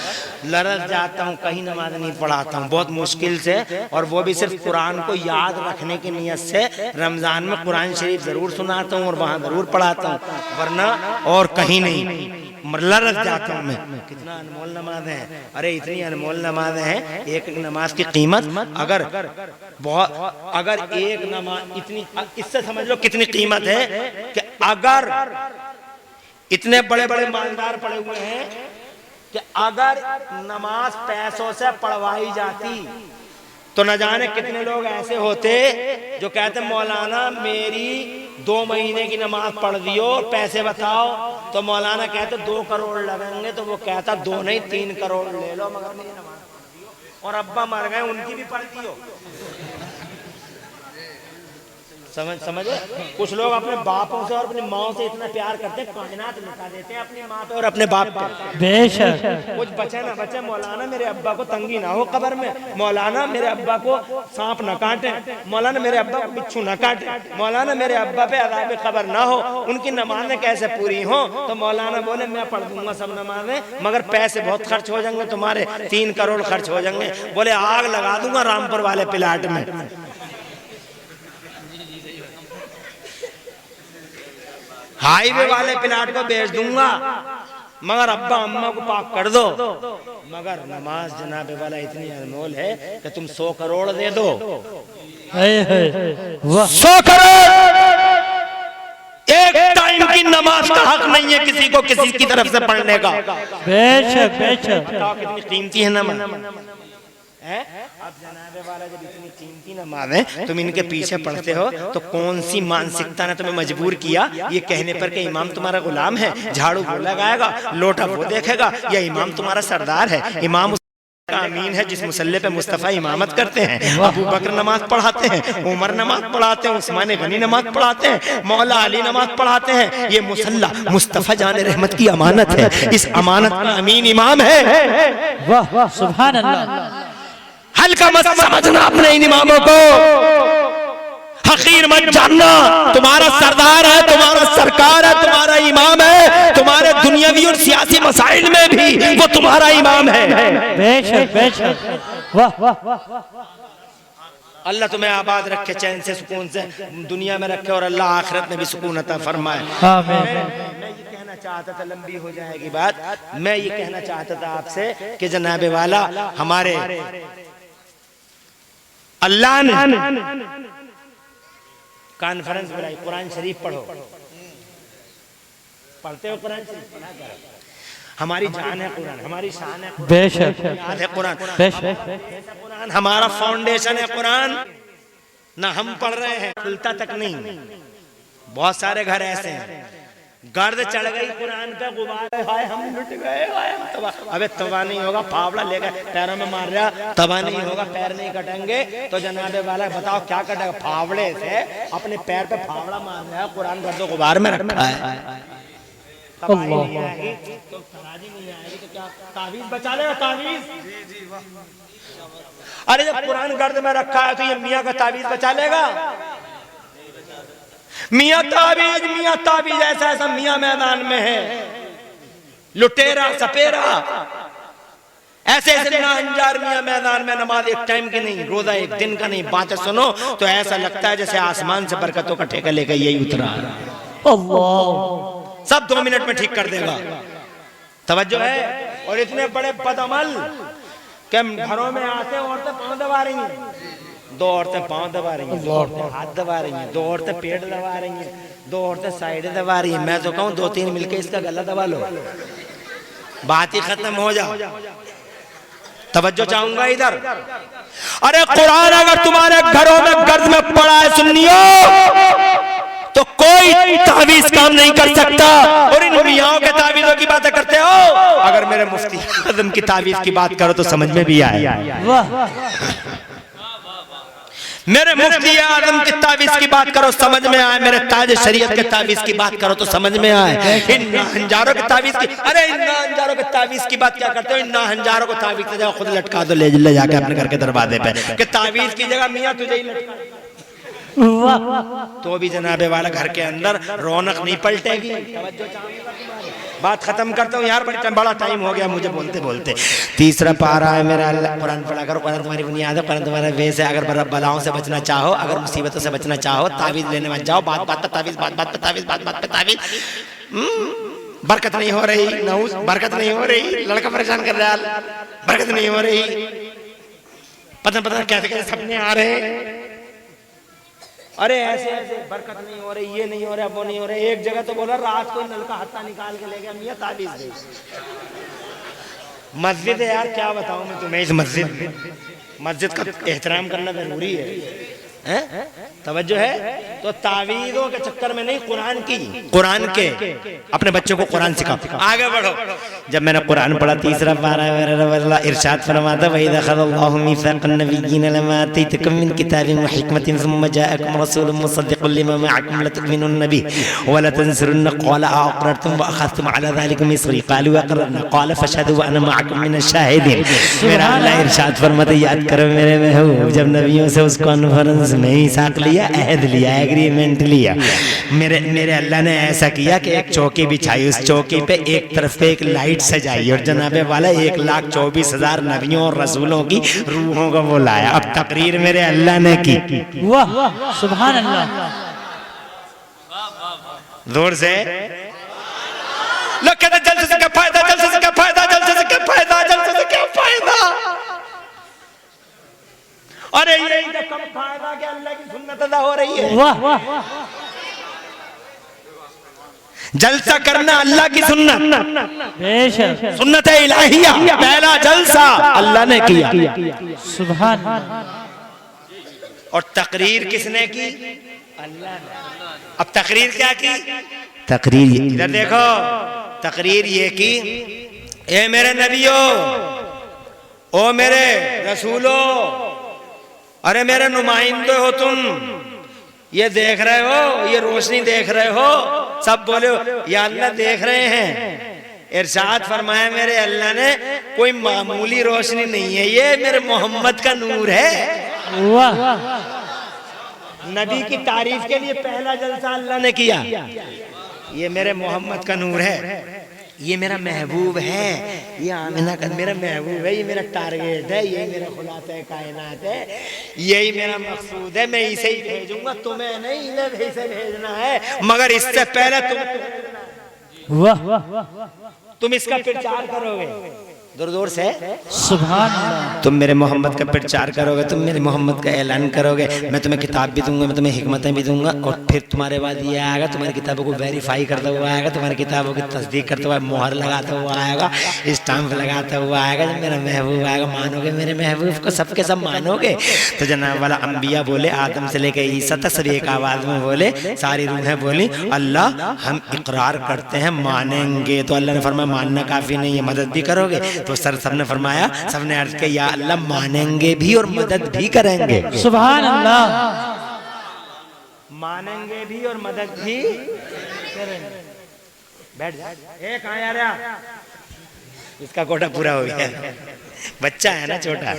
लरस जाता हूँ, कहीं नमाज नहीं पढ़ाता हूँ, बहुत मुश्किल से, और वो भी सिर्फ कुरान को याद रखने की नीयत से। रमजान में कुरान शरीफ जरूर सुनाता हूँ और वहाँ जरूर पढ़ाता हूँ, वरना और कहीं नहीं। लरस जाता हूँ मैं। कितना अनमोल नमाज है, अरे इतनी अनमोल नमाज है, एक नमाज की कीमत अगर एक नमाज इतनी, इससे समझ लो कितनी कीमत है कि अगर इतने बड़े बड़े मालदार पड़े हुए हैं कि अगर नमाज पैसों से पढ़वाई जाती तो न जाने कितने लोग ऐसे होते जो कहते मौलाना मेरी 2 महीने की नमाज पढ़ दियो, पैसे बताओ, तो मौलाना कहते 2 करोड़ लगेंगे, तो वो कहता 2 नहीं 3 करोड़ ले लो, मगर मेरी नमाज पढ़ दियो। और अब्बा मर गए, उनकी भी पढ़ दियो। समझे? कुछ लोग अपने बापों से और अपनी माओ से इतना प्यार करते हैं, कायनात लुटा देते हैं अपनी माँ पे और अपने बाप पे। बेशक। कुछ बचे ना बचे, मौलाना मेरे अब्बा को तंगी ना हो कब्र में, मौलाना मेरे अब्बा को सांप न काटे, मौलाना मेरे अब्बा को बिच्छू न काटे, मौलाना मेरे अब्बा पे अज़ाब कब्र ना हो, उनकी नमाजें कैसे पूरी हो। तो मौलाना बोले मैं पढ़ दूंगा सब नमाजें, मगर पैसे बहुत खर्च हो जाएंगे तुम्हारे, 3 करोड़ खर्च हो जाएंगे। बोले आग लगा दूंगा रामपुर वाले प्लाट में, हाईवे वाले प्लाट को बेच दूंगा, मगर अब्बा अम्मा को पाक कर दो। मगर नमाज जनाबे वाला इतनी अनमोल है कि तुम 100 करोड़ दे दो, 100 करोड़ एक टाइम की नमाज का हक नहीं है किसी को किसी की तरफ से पढ़ने का। बेशक बेशक। कितनी कीमती है नमाज है। अब जनाबे वाला जब इतनी कीमती नमाज है तुम इनके पीछे पढ़ते हो तो कौन सी मानसिकता ने तुम्हें मजबूर किया ये कहने पर कि इमाम तुम्हारा गुलाम है, झाड़ू वो लगाएगा, लोटा वो देखेगा, या इमाम तुम्हारा सरदार है। इमाम अमीन है जिस मुसल्ले पे मुस्तफ़ा इमामत करते हैं। अबू बकर नमाज पढ़ाते हैं, उमर नमाज पढ़ाते हैं, उस्मान गनी नमाज पढ़ाते हैं, मौला अली नमाज पढ़ाते हैं। ये मुसल्ला मुस्तफ़ा जाने रहमत की अमानत है, इस अमानत का अमीन इमाम है। वाह वाह सुभान अल्लाह। हल्का मत समझना अपने इन इमामों को, हकीर मत जानना। तुम्हारा सरदार है, तुम्हारा सरकार है, तुम्हारा इमाम है। तुम्हारे दुनियावी और सियासी मसाइल में भी वो तुम्हारा इमाम है। बेशक बेशक। वाह वाह वाह। अल्लाह तुम्हें आबाद रखे, चैन से सुकून से दुनिया में रखे और अल्लाह आखिरत में भी सुकून अता फरमाए। आमीन। मैं ये कहना चाहता था, लंबी हो जाएगी बात, मैं ये कहना चाहता था आपसे कि जनाबे वाला हमारे अल्लाह ने कॉन्फ्रेंस बुलाई, कुरान शरीफ पढ़ो। पढ़ते हो कुरान शरीफ? पढ़ा करो। हमारी जान है कुरान, हमारी शान है कुरान, बेशक है कुरान, बेशक। कुरान हमारा फाउंडेशन है कुरान। ना हम पढ़ रहे हैं, खुलता तक नहीं। बहुत सारे घर ऐसे हैं, गर्द चढ़ गई कुरान पे, गुब्बारे, हाय हम लुट गए, हाय हम तबाह। अबे तबाह नहीं होगा, फावड़ा लेकर पैरों में मार रहा, तबाह नहीं होगा, पैर नहीं कटेंगे तो जनाबे वाला बताओ क्या कटेगा? फावड़े से अपने पैर पे फावड़ा मार रहा है, कुरान गर्दो गुबार में रखा है। तबाही नहीं आएगी तो तराजी नहीं आएगी तो क्या तावीज बचा लेगा? तावीज अरे जब कुरान गर्द में रखा है तो ये मियाँ का तावीज बचा लेगा? मियाँ तावीज ऐसा ऐसा मियाँ मैदान में है, लुटेरा सपेरा, ऐसे ऐसे नाहंजार मियाँ मैदान में। नमाज एक टाइम की नहीं, रोजा एक दिन का नहीं। बातें सुनो तो ऐसा लगता है जैसे आसमान से बरकतों का ठेका लेकर यही उतरा। अल्लाह सब 2 मिनट में ठीक कर देगा। तवज्जो है। और इतने बड़े बदअमल कि घरों में आते औरतें पाँव दबा रही हैं, 2 औरतें पाँव दबा रही हैं, 2 औरतें हाथ दबा रही हैं, 2 औरतें पेट दबा रही हैं, 2 औरतें साइड दबा रही हैं। मैं तो कहूँ 2-3 मिलके इसका गला दबा लो, बात ही खत्म हो जाओ। तवज्जो चाहूंगा इधर। अरे कुरान अगर तुम्हारे घरों में गर्द में पड़ा है सुन्नियों, तो कोई तावीज काम नहीं कर सकता। और इन मियाओं के तावीजों की बातें करते हो, अगर मेरे मुफ्ती आजम की तावीज की बात करो तो समझ में भी आए। मेरे मुफ्ती आजम की तावीज की बात करो समझ में आए, मेरे ताज शरीयत के तावीज की बात करो तो समझ में आए। इन नाहंजारों के तावीज की, अरे इन नाहंजारों के तावीज की बात क्या करते हो? इन नाहंजारों को तावीज की जगह खुद लटका दो, ले जाके अपने घर के दरवाजे पे, कि तावीज की जगह मियाँ तुझे ही लटका, तो भी जनाबे वाला घर के अंदर रौनक नहीं पलटेगी। बात खत्म करता हूँ यार, बड़ा टाइम हो गया मुझे बोलते बोलते। तीसरा पारा है मेरा, अल्लाह कुरान पढ़ा करो, कुरान तुम्हारी बुनियाद है, कुरान तुम्हारा बेस है। अगर बलाओं से बचना चाहो, अगर मुसीबतों से बचना चाहो, तावीज लेने मत जाओ। बात बात पे तावीज, बात बात पे तावीज, बात बात पे तावीज। बरकत नहीं हो रही, नऊस बरकत नहीं हो रही, लड़का परेशान कर रहा है, बरकत नहीं हो रही, पता कैसे कैसे सपने आ रहे हैं। अरे ऐसे ऐसे बरकत नहीं हो रही, ये नहीं हो रहा, वो नहीं हो रहा। एक जगह तो बोला रात को नल का हत्ता निकाल के ले गया, मियाँ ताबीज दे। मस्जिद है यार, क्या बताऊं मैं तुम्हें। इस मस्जिद का एहतराम करना जरूरी है, तवज्जो है। तो तावीज़ों के चक्कर में नहीं, कुरान के अपने बच्चों को कुरान सिखाओ। आगे बढ़ो। जब मैंने कुरान पढ़ा, तीसरा पारा मेरा इरशाद फरमाता, वही दखलल्लाहु मीसाक़न नबिय्यीन लमा आतैतुकुम मिन किताबिन व हिकमतिन सुम्मा जाअकुम रसूलुन मुसद्दिक़ुन लिमा मअकुम लतुमिनुन बिही व लतंसुरुन्नहु क़ाल अअक़ररतुम व अख़ज़्तुम अला ज़ालिकुम इसरी क़ालू अक़ररना क़ाल फ़अशहदू व अना मअकुम मिनश शाहिदीन। मेरा अल्लाह इरशाद फरमाता, याद करो मेरे महबूब, जब नबियों से उस कॉन्फ्रेंस में मीसाक लिया, अहद लिया, एग्रीमेंट लिया, मेरे अल्लाह ने ऐसा किया कि एक चौकी बिछाई, उस चौकी पे एक तरफ पे एक लाइट सजाई और जनाबे वाला 1,24,000 नबियों और रसूलों की रूहों को वो लाया। अब तकरीर मेरे अल्लाह ने की। वाह सुभान अल्लाह। जोर से लोग कहते जलसे से क्या फायदा, जलसे से क्या फायदा, जलसे से क्या फायदा, जलसे से क्या फायदा। अरे ये कम फायदा कि अल्लाह की सुन्नत अदा हो रही है। वाह वाह, जलसा करना अल्लाह की सुन्नत, बेशक सुन्नत इलाहिया, पहला जलसा अल्लाह ने किया। सुभान। और तकरीर किसने की? अल्लाह ने। अब तकरीर क्या की? तकरीर इधर देखो, तकरीर ये की, ए मेरे नबियों, ओ मेरे रसूलों, अरे मेरे नुमाइंदे हो तुम, ये देख रहे हो, ये रोशनी देख रहे हो, सब बोले या अल्लाह देख रहे हैं। इरशाद फरमाया मेरे अल्लाह ने, कोई मामूली रोशनी नहीं है, ये मेरे मोहम्मद का नूर है। वाह, नबी की तारीफ के लिए पहला जलसा अल्लाह ने किया, ये मेरे मोहम्मद का नूर है, ये मेरा महबूब है, ये आमिना का मेरा महबूब है, ये मेरा टारगेट है, ये मेरा खुलासा कायनात है, यही मेरा मकसूद है, मैं इसे ही भेजूंगा, तुम्हें नहीं, इन्हें इसे भेजना है, मगर इससे पहले तुम इसका प्रचार करोगे दूर दूर से। सुभान अल्लाह। तुम मेरे मोहम्मद का प्रचार करोगे, तुम मेरे मोहम्मद का ऐलान करोगे, मैं तुम्हें किताब भी दूंगा, मैं तुम्हें हिकमतें भी दूंगा, और फिर तुम्हारे बाद ये आएगा, तुम्हारी किताबों को वेरीफाई करता हुआ आएगा, तुम्हारी किताबों की तस्दीक करता हुआ, मोहर लगाता हुआ आएगा, स्टाम्प लगाता हुआ आएगा। जब मेरा महबूब आएगा, मानोगे मेरे महबूब को, सबके सब मानोगे। तो जनाब वाला अंबिया बोले, आदम से लेकर ईसा तक सब एक आवाज में बोले, सारी रूहें बोली अल्लाह हम इकरार करते हैं, मानेंगे। तो अल्लाह ने फरमाया मानना काफी नहीं है, मदद भी करोगे। तो सबने फरमाया, सबने अर्ज किया या अल्लाह मानेंगे भी और मदद भी करेंगे। सुभान अल्लाह। मानेंगे भी और मदद भी करेंगे। बैठ जा, एक आया रहा, इसका कोटा पूरा हो गया, बच्चा है ना छोटा है,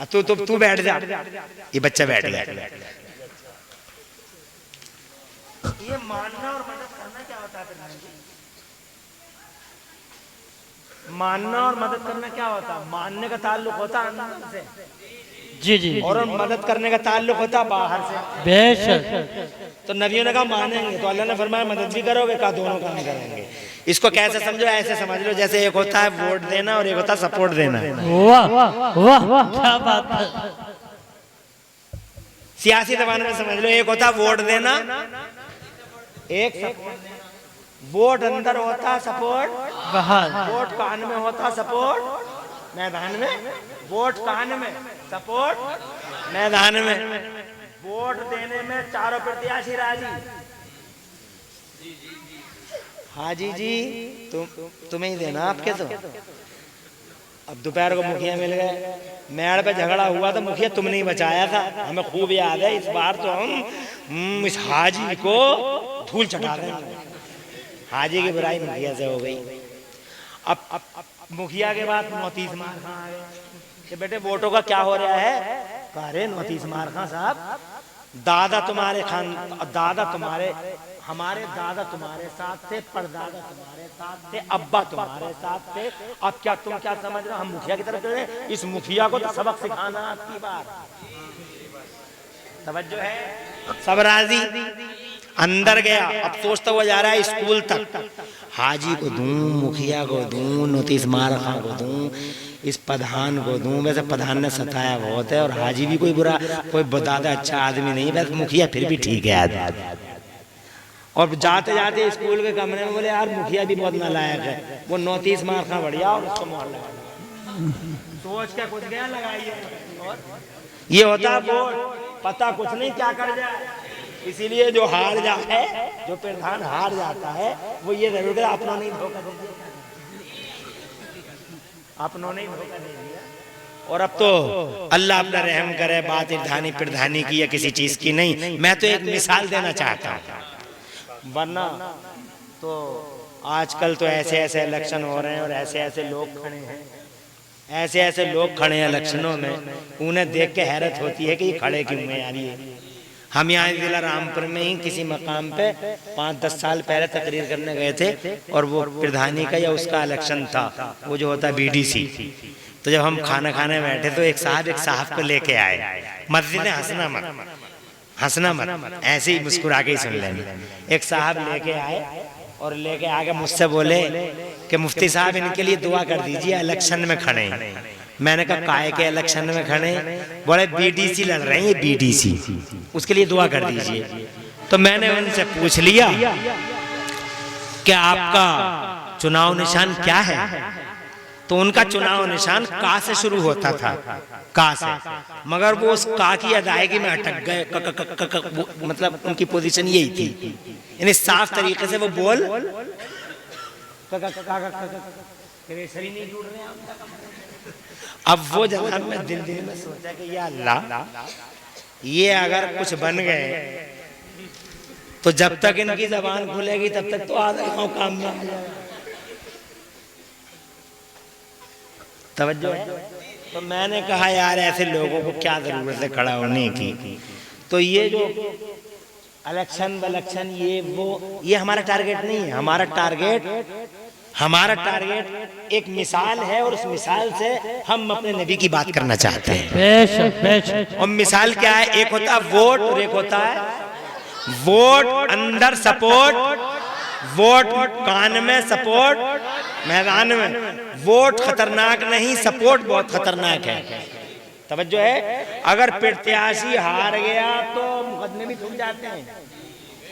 तू बैठ जा, ये बच्चा बैठ गया। ये मानना और मदद करना क्या होता है? मानना और मदद करना क्या होता है? मानने का ताल्लुक होता है अंदर से, जी जी, और मदद करने का ताल्लुक होता है बाहर से। बेशक। तो नबियों ने कहा मानेंगे, तो अल्लाह ने फरमाया मदद भी करोगे, कहा दोनों काम करेंगे। इसको कैसे समझो? ऐसे समझ लो जैसे एक होता है वोट देना और एक होता है सपोर्ट देना। वाह वाह वाह, क्या बात है। सियासी जबान में समझ लो, एक होता है वोट देना, एक सपोर्ट देना। वोट अंदर होता सपोर्ट बाहर, वोट कान में होता सपोर्ट मैदान में, वोट कान में, सपोर्ट मैदान में। वोट देने में चारों प्रत्याशी राजी। हाजी जी तुम्हें ही देना, आपके तो। अब दोपहर को मुखिया मिल गए, मेड़ पे झगड़ा हुआ तो मुखिया तुमने ही बचाया था, हमें खूब याद है। इस बार तो हम इस हाजी को धूल चटा रहे हैं। हाजी की बुराई मुखिया से हो गई। अब मुखिया के बाद नोटिस मार खां आ गए कि बेटे वोटों का क्या हो रहा है? कह रहे नोटिस मार खां साहब, दादा तुम्हारे दादा तुम्हारे, हमारे दादा तुम्हारे साथ थे, परदादा तुम्हारे साथ थे, अब्बा तुम्हारे साथ थे, अब क्या तुम क्या समझ रहे हो? हम मुखिया की तरफ चले, इस मुखिया को तो सबक सिखाना आपकी बात। तवज्जो है? सब राजी। अंदर गया, अब सोचता हुआ जा रहा है स्कूल तक, हाजी को दूं, मुखिया को दूं, नोटिस मार खां को दूं, इस प्रधान को दूं। वैसे प्रधान ने सताया बहुत है, और हाजी भी कोई बुरा, कोई दादा अच्छा आदमी नहीं, वैसे मुखिया फिर भी ठीक है आदमी। और जाते जाते स्कूल के कमरे में बोले यार मुखिया भी बहुत नालायक है, वो नोटिस मार खां बढ़िया और उसको मोहर लगा। सोच के कुछ गया लगाइए। ये होता है वोट, पता कुछ नहीं क्या कर जाए। इसीलिए जो हार जाता है, जो प्रधान हार जाता है, वो ये जरूर है अपनों ने धोखा दे दिया, अपनों ने धोखा दे दिया। और अब तो अल्लाह अपना रहम करे, बात इर्धानी प्रधानी की या किसी चीज की नहीं। मैं तो एक मिसाल देना चाहता हूँ, वरना तो आजकल तो ऐसे ऐसे इलेक्शन हो रहे हैं और ऐसे ऐसे लोग खड़े हैं, ऐसे ऐसे लोग खड़े हैं इलेक्शनों में, उन्हें देख के हैरत होती है कि ये खड़े क्यों हैं यार। ये हम यहाँ जिला रामपुर में ही किसी मकाम पे 5-10 साल पहले तकरीर करने गए थे, और वो प्रधानी का या उसका इलेक्शन था, वो जो होता है BDC। तो जब हम खाना खाने बैठे तो एक साहब को लेके आए। मस्जिद में हंसना मत, ऐसे ही मुस्कुरा के ही सुन लेना। एक साहब लेके आए और लेके आगे मुझसे बोले कि मुफ्ती साहब इनके लिए दुआ कर दीजिए, इलेक्शन में खड़े हैं। मैंने कहा काहे के इलेक्शन में खड़े? बोले बीडीसी लड़ रहे हैं, बीडीसी, उसके लिए दुआ कर दीजिए। तो मैंने उनसे पूछ लिया कि आपका चुनाव निशान क्या है? तो उनका चुनाव निशान का से शुरू होता था, का से, मगर वो उस का की अदायगी में अटक गए। मतलब उनकी पोजीशन यही थी, यानी साफ तरीके से वो बोल अब वो जनाब में दिल में सोचा कि या अल्लाह, ये अगर कुछ बन गए तो जब तक इनकी जबान खुलेगी तब तक तो आधा गाँव काम में आ जाएगा। तवज्जो। तो मैंने कहा यार ऐसे लोगों को क्या जरूरत है खड़ा होने की। तो ये जो इलेक्शन ये हमारा टारगेट नहीं है। हमारा टारगेट एक मिसाल है और उस मिसाल से हम अपने नबी की बात करना चाहते हैं। बेशक। और मिसाल क्या है? एक होता है वोट और एक होता है वोट अंदर सपोर्ट, वोट कान में, सपोर्ट मैदान में। वोट खतरनाक नहीं, सपोर्ट बहुत खतरनाक है। तवज्जो है। अगर प्रत्याशी हार गया तो मुकदमे भी खुल जाते हैं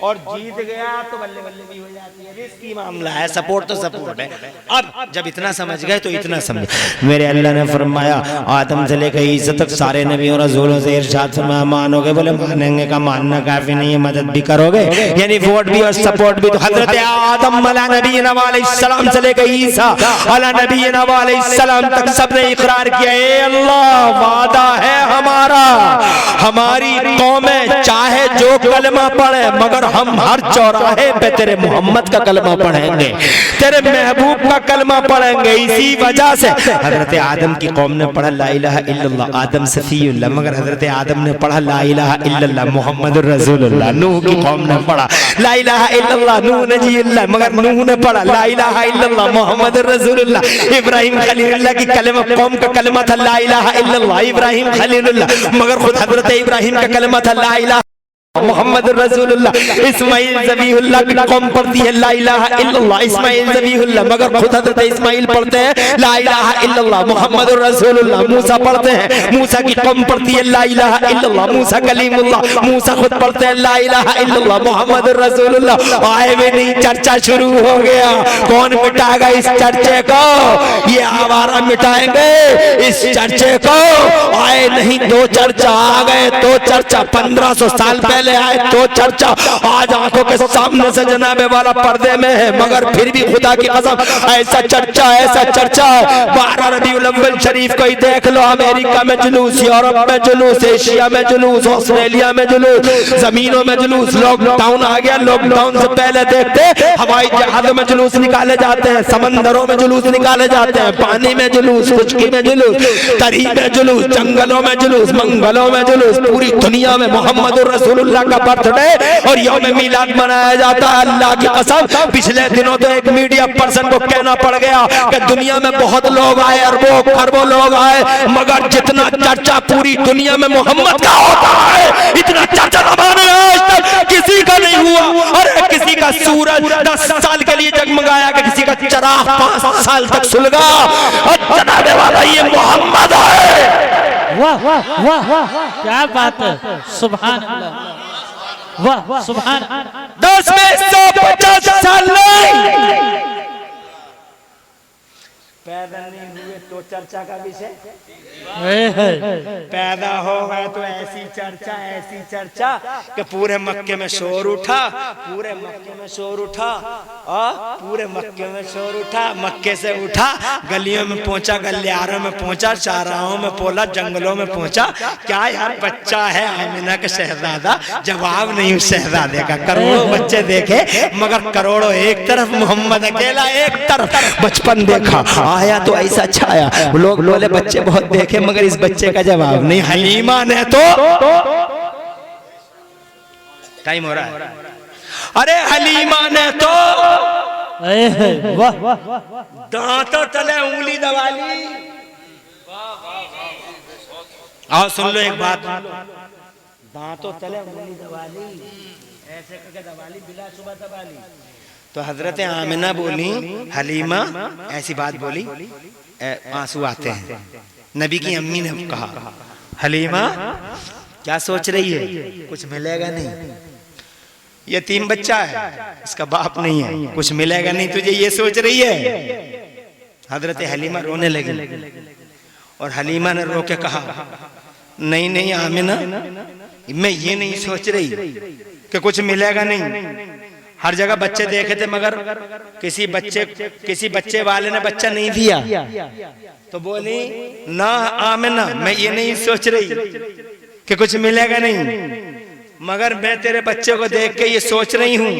और जीत गया तो बल्ले बल्ले भी हो जाती है। रिस्की मामला है। सपोर्ट तो सपोर्ट है। अब जब इतना समझ गए तो इतना समझे। मेरे अल्लाह ने फरमाया आदम से लेकर ईसा तक सारे नबी और रसूलों से इरशाद फरमाया मानोगे? बोले मानेंगे का मानना काफी नहीं है, मदद भी करोगे, यानी वोट भी और सपोर्ट भी। तो हजरत आदम अलैहिस्सलाम से लेकर ईसा अलैहिस्सलाम तक सबने इकरार किया, ए अल्लाह वादा है हमारा, हमारी कौमें चाहे जो कलमा पढ़े मगर हम हर चौराहे पे तेरे मोहम्मद का कलमा पढ़ेंगे, तेरे महबूब का कलमा पढ़ेंगे। इसी वजह से हजरत आदम की कौम ने पढ़ा ला इलाहा इल्लल्लाह, आदम सफीउल्लाह, मगर हजरत आदम ने पढ़ा ला इलाहा इल्लल्लाह मुहम्मदुर रसूलुल्लाह। नूह की कौम ने पढ़ा ला इलाहा इल्लल्लाह नूह नजील्लाह, मगर नूह ने पढ़ा ला इलाहा इल्लल्लाह मुहम्मदुर रसूलुल्लाह। इब्राहिम खलीलुल्लाह की कलमा कौम का कलमा था ला इलाहा इल्लल्लाह, इब्राहिम खलीलुल्लाह, मगर खुद हजरत इब्राहिम का कलमा था ला इलाहा मोहम्मद रसूलुल्लाह। इस्माइल ज़बीहुल्लाह की कौम पढ़ती है ला इलाहा इल्लल्लाह, इस्माइल ज़बीहुल्लाह, मगर खुद हज़रत इस्माइल पढ़ते हैं ला इलाहा इल्लल्लाह मुहम्मद रसूलुल्लाह। मूसा पढ़ते हैं, मूसा की कौम पढ़ती है ला इलाहा इल्लल्लाह, मूसा कलीमुल्लाह, मूसा खुद पढ़ते हैं ला इलाहा इल्लल्लाह मुहम्मद रसूलुल्लाह। आए भी नहीं चर्चा शुरू हो गया। कौन मिटाएगा इस चर्चे को? ये आवारा मिटाएंगे इस चर्चे को। आए नहीं दो चर्चा, आ गए तो चर्चा 1500 साल पहले आए तो चर्चा, आज आंखों के सामने से जनाबे वाला पर्दे में है, मगर फिर भी खुदा की कसम ऐसा चर्चा 12 रबीउल अव्वल शरीफ को ही देख लो। अमेरिका में जुलूस, यूरोप में जुलूस, एशिया में जुलूस, ऑस्ट्रेलिया में जुलूस, जमीनों में जुलूस। लॉकडाउन आ गया, लॉकडाउन से पहले देखते हवाई जहाजों में जुलूस निकाले जाते हैं, समंदरों में जुलूस निकाले जाते हैं, पानी में जुलूस, खुशकी में जुलूस, तरी में जुलूस, जंगलों में जुलूस, मंगलों में जुलूस। पूरी दुनिया में मोहम्मद रसूलुल्लाह का बर्थडे और यौम मिलाद मनाया जाता है। अल्लाह की कसम पिछले दिनों तो एक मीडिया पर्सन को कहना पड़ गया कि दुनिया में बहुत लोग आए, अरबों खरबों लोग आए, मगर जितना चर्चा पूरी दुनिया में मोहम्मद का होता है इतना चर्चा जमाने आज तक किसी का नहीं हुआ। अरे किसी का सूरज 10 साल के लिए जगमगाया कि किसी का चिराग 5 साल तक सुलगा, और जनाबे वाला ये मोहम्मद है। वाह वाह वाह वाह, क्या बात है, सुभान अल्लाह, वाह सुभान। 10 में 150 साल नहीं पैदा नहीं हुए तो चर्चा का विषय, पैदा हो गए तो ऐसी चर्चा कि पूरे मक्के में शोर उठा, पूरे मक्के में शोर उठा, और पूरे मक्के में शोर उठा, मक्के से उठा, गलियों में पहुंचा, गलियारों में पहुंचा, चाराहों में पहुंचा, जंगलों में पहुंचा। क्या यार बच्चा है आमिना का शहजादा, जवाब नहीं उस शहजादे का। करोड़ों बच्चे देखे मगर करोड़ों एक तरफ, मोहम्मद अकेला एक तरफ। बचपन देखा, आया तो ऐसा छाया, लोग बोले बच्चे बहुत देखे मगर इस बच्चे का जवाब नहीं। हलीमा ने तो टाइम हो रहा है, अरे हलीमा ने तो दांतों तले उंगली दबा ली। आओ सुन लो एक बात, दांतों तले उंगली दबा ली, ऐसे करके दबा ली, बिला सुबह दबा ली। तो हजरत आमिना बोली, हलीमा ऐसी बात बोली, आंसू आते हैं। नबी की अम्मी ने कहा, हलीमा क्या सोच रही है, कुछ मिलेगा नहीं, यतीम बच्चा है, इसका बाप नहीं है, कुछ मिलेगा नहीं तुझे, ये सोच रही है। हजरत हलीमा रोने लगी और हलीमा ने रो के कहा, नहीं नहीं आमिना, मैं ये नहीं सोच रही कि कुछ मिलेगा नहीं। हर जगह बच्चे देखे थे मगर किसी बच्चे वाले ने बच्चा नहीं दिया। तो बोली, ना आमिना, मैं ये नहीं सोच रही कि कुछ मिलेगा नहीं, मगर मैं तेरे बच्चे को देख के ये सोच रही हूँ,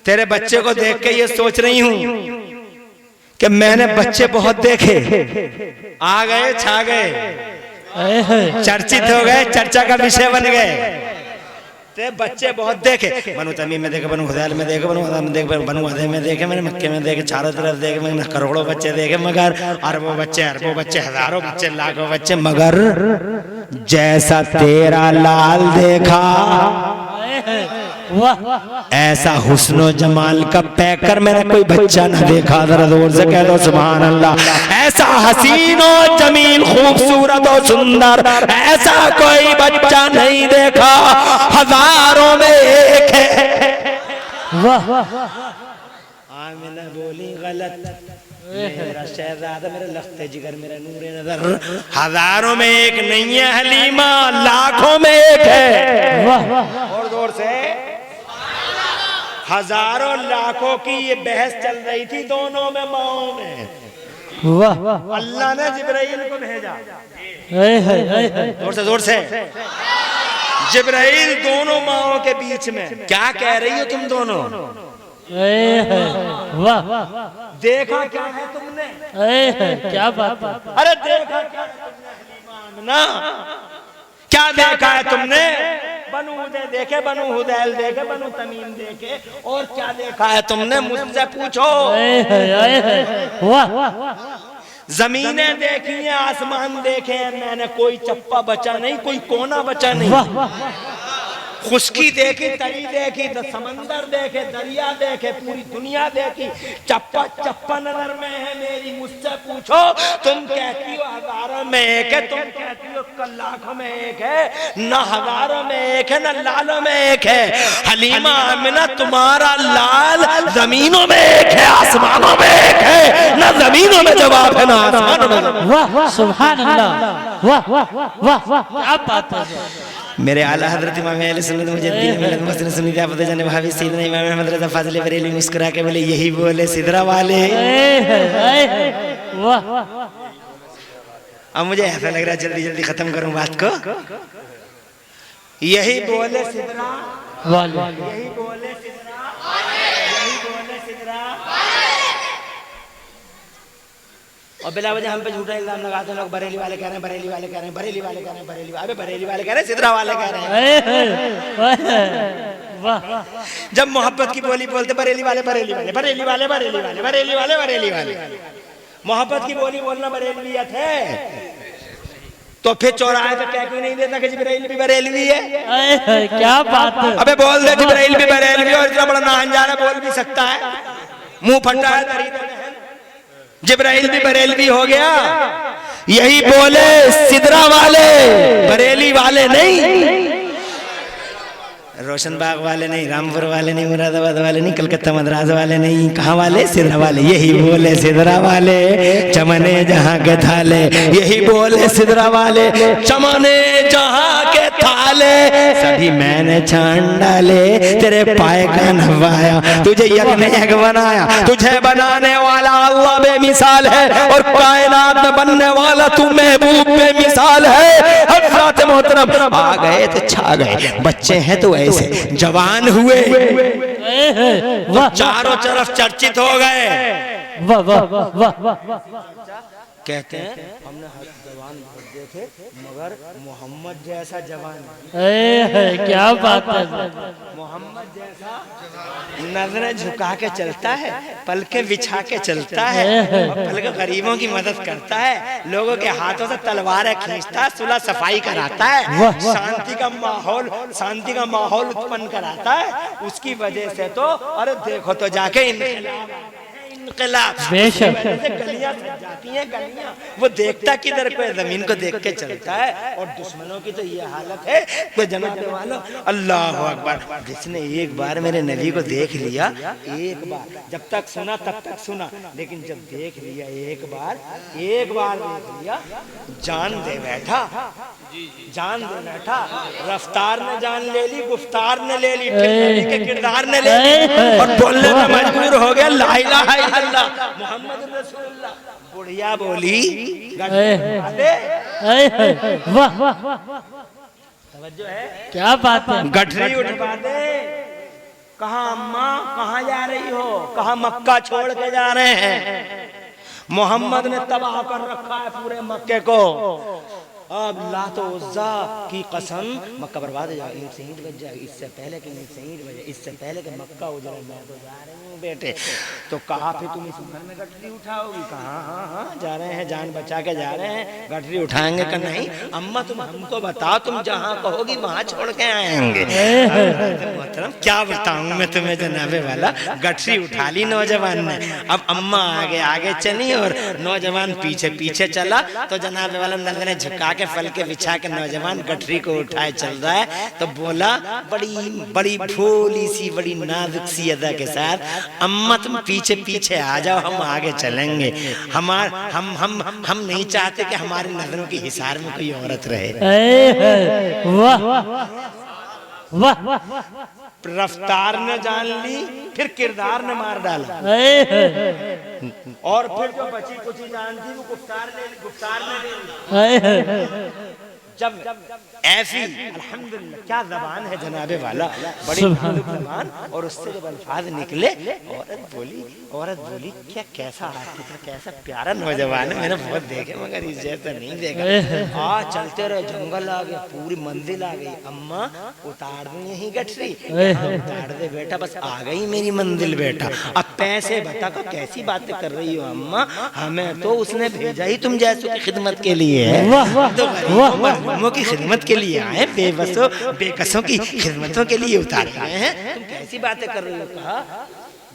तेरे बच्चे को देख के ये सोच रही हूँ कि मैंने बच्चे बहुत देखे, आ गए, छा गए, चर्चित हो गए, चर्चा का विषय बन गए। ते बच्चे बहुत देखे, बनु तमीम में देखे, बनु हुदैल में देखे, बनु हज़ार में देखे, बनु अदे में देखे, मैंने मक्के में देखे, चारों तरफ देखे, मैंने करोड़ों बच्चे देखे, मगर अरबों बच्चे, हजारों बच्चे, लाखों बच्चे, मगर जैसा तेरा लाल देखा ऐसा हुस्नो जमाल का पैकर मैंने कोई बच्चा न देखा। जरा जोर से कह दो सुभान अल्लाह। ऐसा हसीन और जमील, खूबसूरत और सुंदर ऐसा कोई बच्चा नहीं देखा, हजारों में एक है। आमिना बोली, गलत, मेरा शहजादा, मेरा लख्ते जिगर, मेरा नूरे नजर हजारों में एक नहीं है हलीमा, लाखों में एक है। और जोर से, हजारों लाखों की ये बहस चल रही थी दोनों में, माओ में। अल्लाह ने जिब्राइल को भेजा, जोर से जिब्राइल दोनों माओ के बीच में, क्या कह रही हो तुम दोनों, देखा क्या है तुमने, क्या बात, अरे देखा क्या ना, क्या देखा है तुमने, बनु हुदै देखे, बनु हुदैल देखे, बनु तमीम देखे, और क्या देखा है तुमने, मुझसे पूछो। जमीनें देखी हैं, आसमान देखे हैं मैंने, कोई चप्पा बचा नहीं, कोई कोना बचा नहीं, खुशकी देखी, तरी देखी, समंदर देखे, दरिया देखे, पूरी दुनिया देखी, चप्पा चप्पा नजर में है मेरी, मुझसे पूछो। तुम कहती हो हजारों में एक है, तुम कहती हो लाखों में एक है, न हजारों में एक है, न लालों में एक है। हलीमा आमिना, तुम्हारा लाल जमीनों में एक है, आसमानों में एक है, न जमीनों में जवाब है, न आसमानों में। वाह सुभान अल्लाह, वाह वाह वाह वाह, क्या बात है। मेरे आला हजरत इमाम अहले सुन्नत मुजद्दिद मिल्लत मुहसिन सुन्नी आपदे जाने भाभी सैयदना इमाम अहमद रज़ा फाज़िल बरेली मुस्कुरा के बोले, यही बोले सिदरा वाले। वाह, अब मुझे ऐसा लग रहा है जल्दी जल्दी खत्म करूं बात को। यही बोले सिदरा वाले, यही बोले सिदरा वाले, यही बोले सिदरा वाले। और बिला वजह हम पे झूठा इल्जाम लगाते हैं लोग, बरेली वाले कह रहे हैं, बरेली वाले कह रहे हैं, बरेली वाले कह रहे हैं, बरेली वाले, बरेली वाले कह रहे हैं, सिदरा वाले कह रहे हैं। जब मोहब्बत की बोली बोलते बरेली वाले, बरेली वाले, बरेली वाले, बरेली वाले, बरेली वाले, बरेली वाले, मोहब्बत की बोली बोलना बरेलियत है, तो फिर चौराहे पे कह क्यों नहीं देता कि जिब्राइल भी बरेलवी है। क्या बात है। अबे बोल दे जिब्राइल भी बरेलवी, और इतना बड़ा नाअंजाना बोल भी सकता है, मुंह फटा है, जिब्राइल भी बरेलवी हो गया। यही बोले सिदरा वाले, बरेली वाले नहीं, रोशनबाग वाले नहीं, रामपुर वाले नहीं, मुरादाबाद वाले नहीं, कलकत्ता मद्रास वाले नहीं, कहाँ वाले, सिदरा वाले। यही बोले सिदरा वाले, चमने जहाँ के थाले, यही बोले सिदरा वाले, चमने जहाँ के थाले, सभी मैंने छान डाले, तेरे पाए का नवाया, तुझे यज्ञ ने यज्ञ बनाया, तुझे बनाने वाला अल्लाह बेमिसाल है, और कायनात में बनने वाला तू महबूब बेमिसाल है। हज़रत मोहतरम आ गए तो छा गए, बच्चे हैं तो ऐसे, जवान हुए तो चारों तरफ चर्चित हो गए। वाह वाह वाह वाह, कहते हैं हमने हर जवान देखे मगर मोहम्मद जैसा जवान, क्या बात है, मोहम्मद जैसा नजरें झुका के चलता है, पलकें बिछा के चलता है, और पलकें गरीबों की मदद करता है, लोगों के हाथों से तलवारें खींचता है, सुलह सफाई कराता है, शांति का माहौल उत्पन्न कराता है। उसकी वजह से तो अरे देखो तो जाके इनकलाब गलियां जाती हैं, गलियां वो देखता किधर को, जमीन को देख के चलता है। और दुश्मनों की तो ये हालत है। तो जनाब वालों, अल्लाह अकबर, जिसने एक बार मेरे नबी को देख लिया, एक बार, जब तक सुना तब तक सुना, लेकिन जब देख लिया एक बार देख लिया, जान दे बैठा, जान दे बैठा। रफ्तार ने जान ले ली, गुफ्तार ने ले ली, के किरदार ने ले ली, और बोलने में मजबूर हो गया ला इलाहा इल्लल्लाह मुहम्मद रसूलुल्लाह। बुढ़िया बोली, वाह वाह वाह, क्या बात है, गठरी उठवा दे। कहा अम्मा, कहाँ जा रही हो? कहा मक्का छोड़ के जा रहे हैं। मोहम्मद ने तबाह कर रखा है पूरे मक्के को। अब लात उज़्ज़ा की कसम, मक्का बर्बाद हो जाएगा, ईंट से ईंट बज जाएगी, इससे पहले कि ईंट से ईंट बजे, इससे पहले कि मक्का उजड़े, मैं तो जा रही हूँ बेटे। तो कहा फिर तुम इस घर में गठरी उठाओगी? कहा हाँ, जा रहे हैं, जान बचा के जा रहे हैं, गठरी उठाएंगे कि नहीं? अम्मा तुम हमको बताओ, तुम जहाँ कहोगी वहाँ छोड़ के आएंगे। मोहतरम क्या बताऊँ मैं तुम्हें जनाबे वाला, गठरी उठा ली नौजवान ने। अब अम्मा आगे आगे चली और नौजवान पीछे पीछे चला। तो जनाबे वाला नजरें झुका के, फल के बिछा के नौजवान गठरी को उठाए चल रहा है। तो बोला बड़ी बड़ी भोली सी, बड़ी नाजुक सी अदा के साथ, अम्मा तुम पीछे पीछे आ जाओ, हम आगे चलेंगे। हम नहीं चाहते कि हमारी नजरों की हिसार में कोई औरत रहे। वाह वाह, रफ्तार ने जान ली, फिर किरदार ने मार डाला, और फिर जो बची कुछ जान थी वो गुफ्तार ने ले ली। जब ऐसी अल्हम्दुलिल्लाह, क्या जबान है जनाबे वाला, बड़ी जबान। और उससे जब अल्फाज निकले, औरत बोली क्या कैसा कैसा प्यारा नौजवान है, मैंने बहुत देखे मगर इस जैसा नहीं देखा। आज चलते रहे, जंगल आ गया, पूरी मंजिल आ गई। अम्मा उतार दूं यही गठरी? उतार दे बेटा, बस आ गई मेरी मंजिल बेटा। अब पैसे बता को कैसी बातें कर रही हो अम्मा, हमें तो उसने भेजा ही तुम जैसों की खिदमत के लिए है, तो गरीबों की खिदमत के लिए आए, बेकसों की खिदमतों के लिए उतारे गए हैं, तुम कैसी बातें कर रही हो? कहा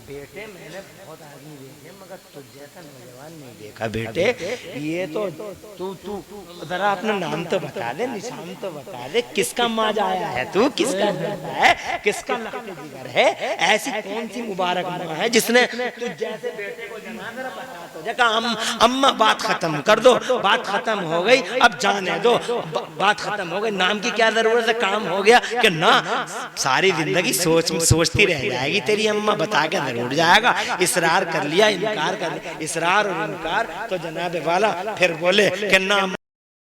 बेटे मैंने बहुत आदमी देखे मगर तुझ जैसा नौजवान नहीं देखा बेटे। ये तो तू जरा अपना नाम तो बता दे, निशान तो बता दे, किसका माज आया है तू, किसका है, किसका लख्त जिगर है? ऐसी कौन सी मुबारक माँ है जिसने तुझ जैसे बेटे को जना? जरा बता तो। अम्मा बात खत्म कर दो, बात खत्म हो गई, अब जाने दो, बात खत्म हो गई, नाम की क्या जरूरत है, काम हो गया कि ना? सारी जिंदगी सोचती रह जाएगी तेरी अम्मा, बता के जरूर जाएगा। इसरार कर लिया, इनकार कर लिया, इसरार और इनकार। तो जनाब वाला फिर बोले कि ना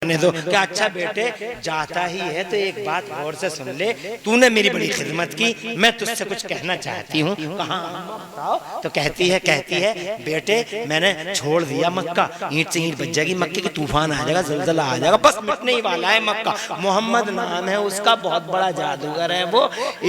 दो, क्या अच्छा बेटे जाता ही है तो एक बात गौर से सुन ले, तूने मेरी बड़ी खिदमत की, मैं तुझसे कुछ कहना चाहती हूँ। कहाँ बताओ? तो कहती है बेटे मैंने छोड़ दिया मक्का, ईंट से ईंट बज जाएगी, मक्के की तूफान आ जाएगा, ज़लज़ला आ जाएगा, बस मिटने ही वाला है मक्का। मोहम्मद नाम है उसका, बहुत बड़ा जादूगर है वो,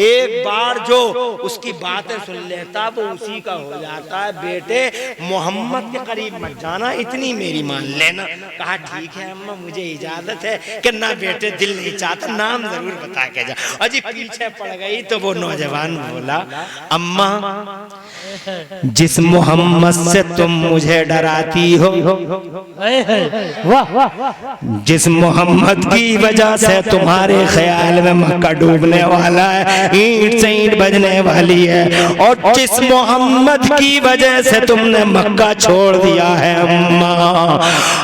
एक बार जो उसकी बातें सुन लेता वो उसी का हो जाता है। बेटे मोहम्मद के करीब मत जाना, इतनी मेरी मान लेना। कहा ठीक है अम्मा, मुझे इजाजत है कि ना बेटे दिल नहीं चाहता, नाम जरूर बता के जा। अजी पीछे पड़ गई तो वो नौजवान बोला अम्मा जिस मोहम्मद से तुम मुझे डराती हो, जिस मोहम्मद की वजह से तुम्हारे ख्याल में मक्का डूबने वाला है, ईंट से ईंट बजने वाली है, और जिस मोहम्मद की वजह से तुमने मक्का छोड़ दिया है अम्मा,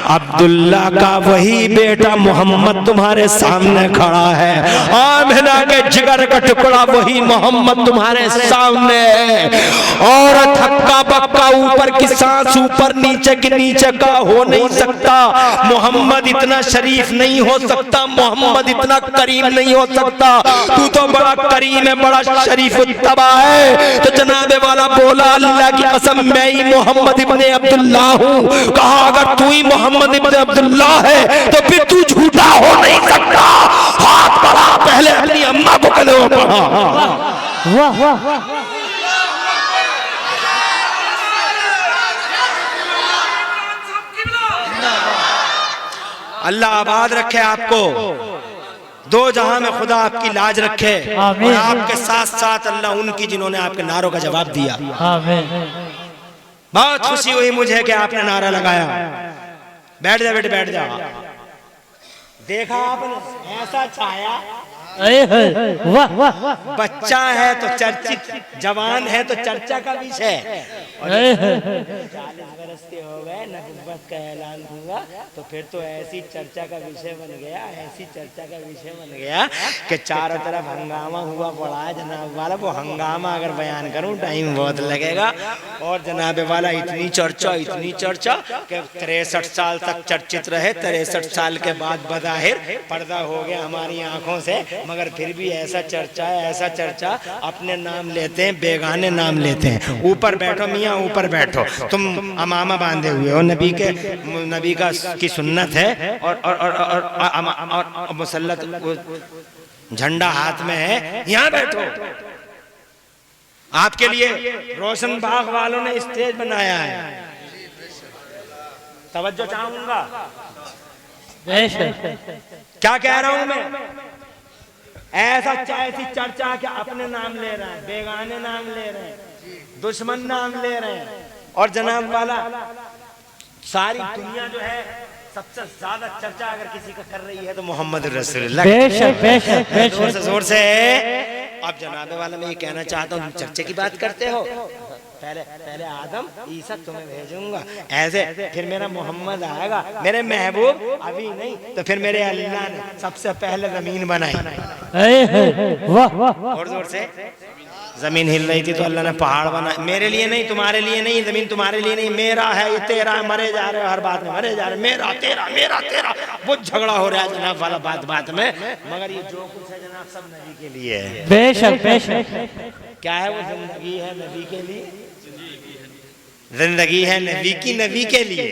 अब्दुल्ला का वही बेटा मोहम्मद तुम्हारे सामने खड़ा है, आमिना के जिगर का टुकड़ा वही मोहम्मद तुम्हारे सामने है, और थक्का बक्का ऊपर की सांस ऊपर नीचे के नीचे का हो नहीं सकता, मोहम्मद इतना शरीफ नहीं हो सकता, मोहम्मद इतना करीम नहीं हो सकता, तू तो बड़ा करीम है, बड़ा शरीफ तबा है। तो जनाबे वाला बोला अल्लाह की कसम मैं ही मोहम्मद इब्ने अब्दुल्ला हूँ। कहा अगर तू ही मोहम्मद इब्ने अब्दुल्ला है तो फिर तू झूठा हो नहीं सकता। हाथ बढ़ा, पहले अपनी अम्मा को कदम बढ़ा। अल्लाह आबाद रखे आपको, दो जहां में खुदा आपकी लाज रखे, और आपके साथ साथ अल्लाह उनकी जिन्होंने आपके नारों का जवाब दिया। बहुत खुशी हुई मुझे कि आपने नारा लगाया। बैठ जा बेटे, बैठ जा। देखा आपने ऐसा छाया, वाह वाह वाह, बच्चा है तो चर्चित, जवान है तो चर्चा का विषय। 40 बरस के हो गए, नबुव्वत का ऐलान हुआ तो फिर तो ऐसी चर्चा का विषय बन गया, ऐसी चर्चा का विषय बन गया कि चारों तरफ हंगामा हुआ पड़ा है जनाब वाला। वो हंगामा अगर बयान करूं टाइम बहुत लगेगा। और जनाब वाला इतनी चर्चा कि 63 साल तक चर्चित रहे। 63 साल के बाद बज़ाहिर पर्दा हो गया हमारी आंखों से, मगर फिर भी ऐसा चर्चा है, ऐसा चर्चा। अपने नाम लेते हैं, बेगाने नाम लेते हैं। ऊपर बैठो मियाँ, ऊपर बैठो। तुम अमामा बांधे हुए हो, नबी का की सुन्नत है, और मुसल्लत झंडा हाथ में है, यहाँ बैठो। आपके लिए रोशन बाग वालों ने स्टेज बनाया है। तवज्जो चाहूंगा। क्या कह रहा हूं मैं? ऐसी चर्चा कि अपने नाम ले रहे हैं, बेगाने नाम ले रहे हैं, दुश्मन नाम ले रहे हैं। और जनाब वाला सारी दुनिया जो है सबसे ज्यादा चर्चा अगर किसी का कर रही है तो मोहम्मद रसूलुल्लाह। जोर से। अब जनाब वाला मैं ये कहना चाहता हूँ, तुम चर्चे की बात करते हो। पहले आदम ईसा तुम्हें भेजूंगा, ऐसे फिर मेरा मोहम्मद आएगा, मेरे महबूब अभी नहीं तो फिर मेरे अल्लाह ने सबसे पहले जमीन बनाई। और जोर से। जमीन हिल रही थी तो अल्लाह ने पहाड़ बनाया। मेरे लिए नहीं, तुम्हारे लिए नहीं, जमीन तुम्हारे लिए नहीं, मेरा है, ये तेरा है। मरे जा रहे हो हर बात में, मरे जा रहे, मेरा तेरा, मेरा तेरा, वो झगड़ा हो रहा है जनाब वाला बात में। मगर ये जो कुछ है जनाब सब नबी के लिए है। बेशक बेशक। क्या है वो? जिंदगी है नबी के लिए, जिंदगी है नबी के लिए।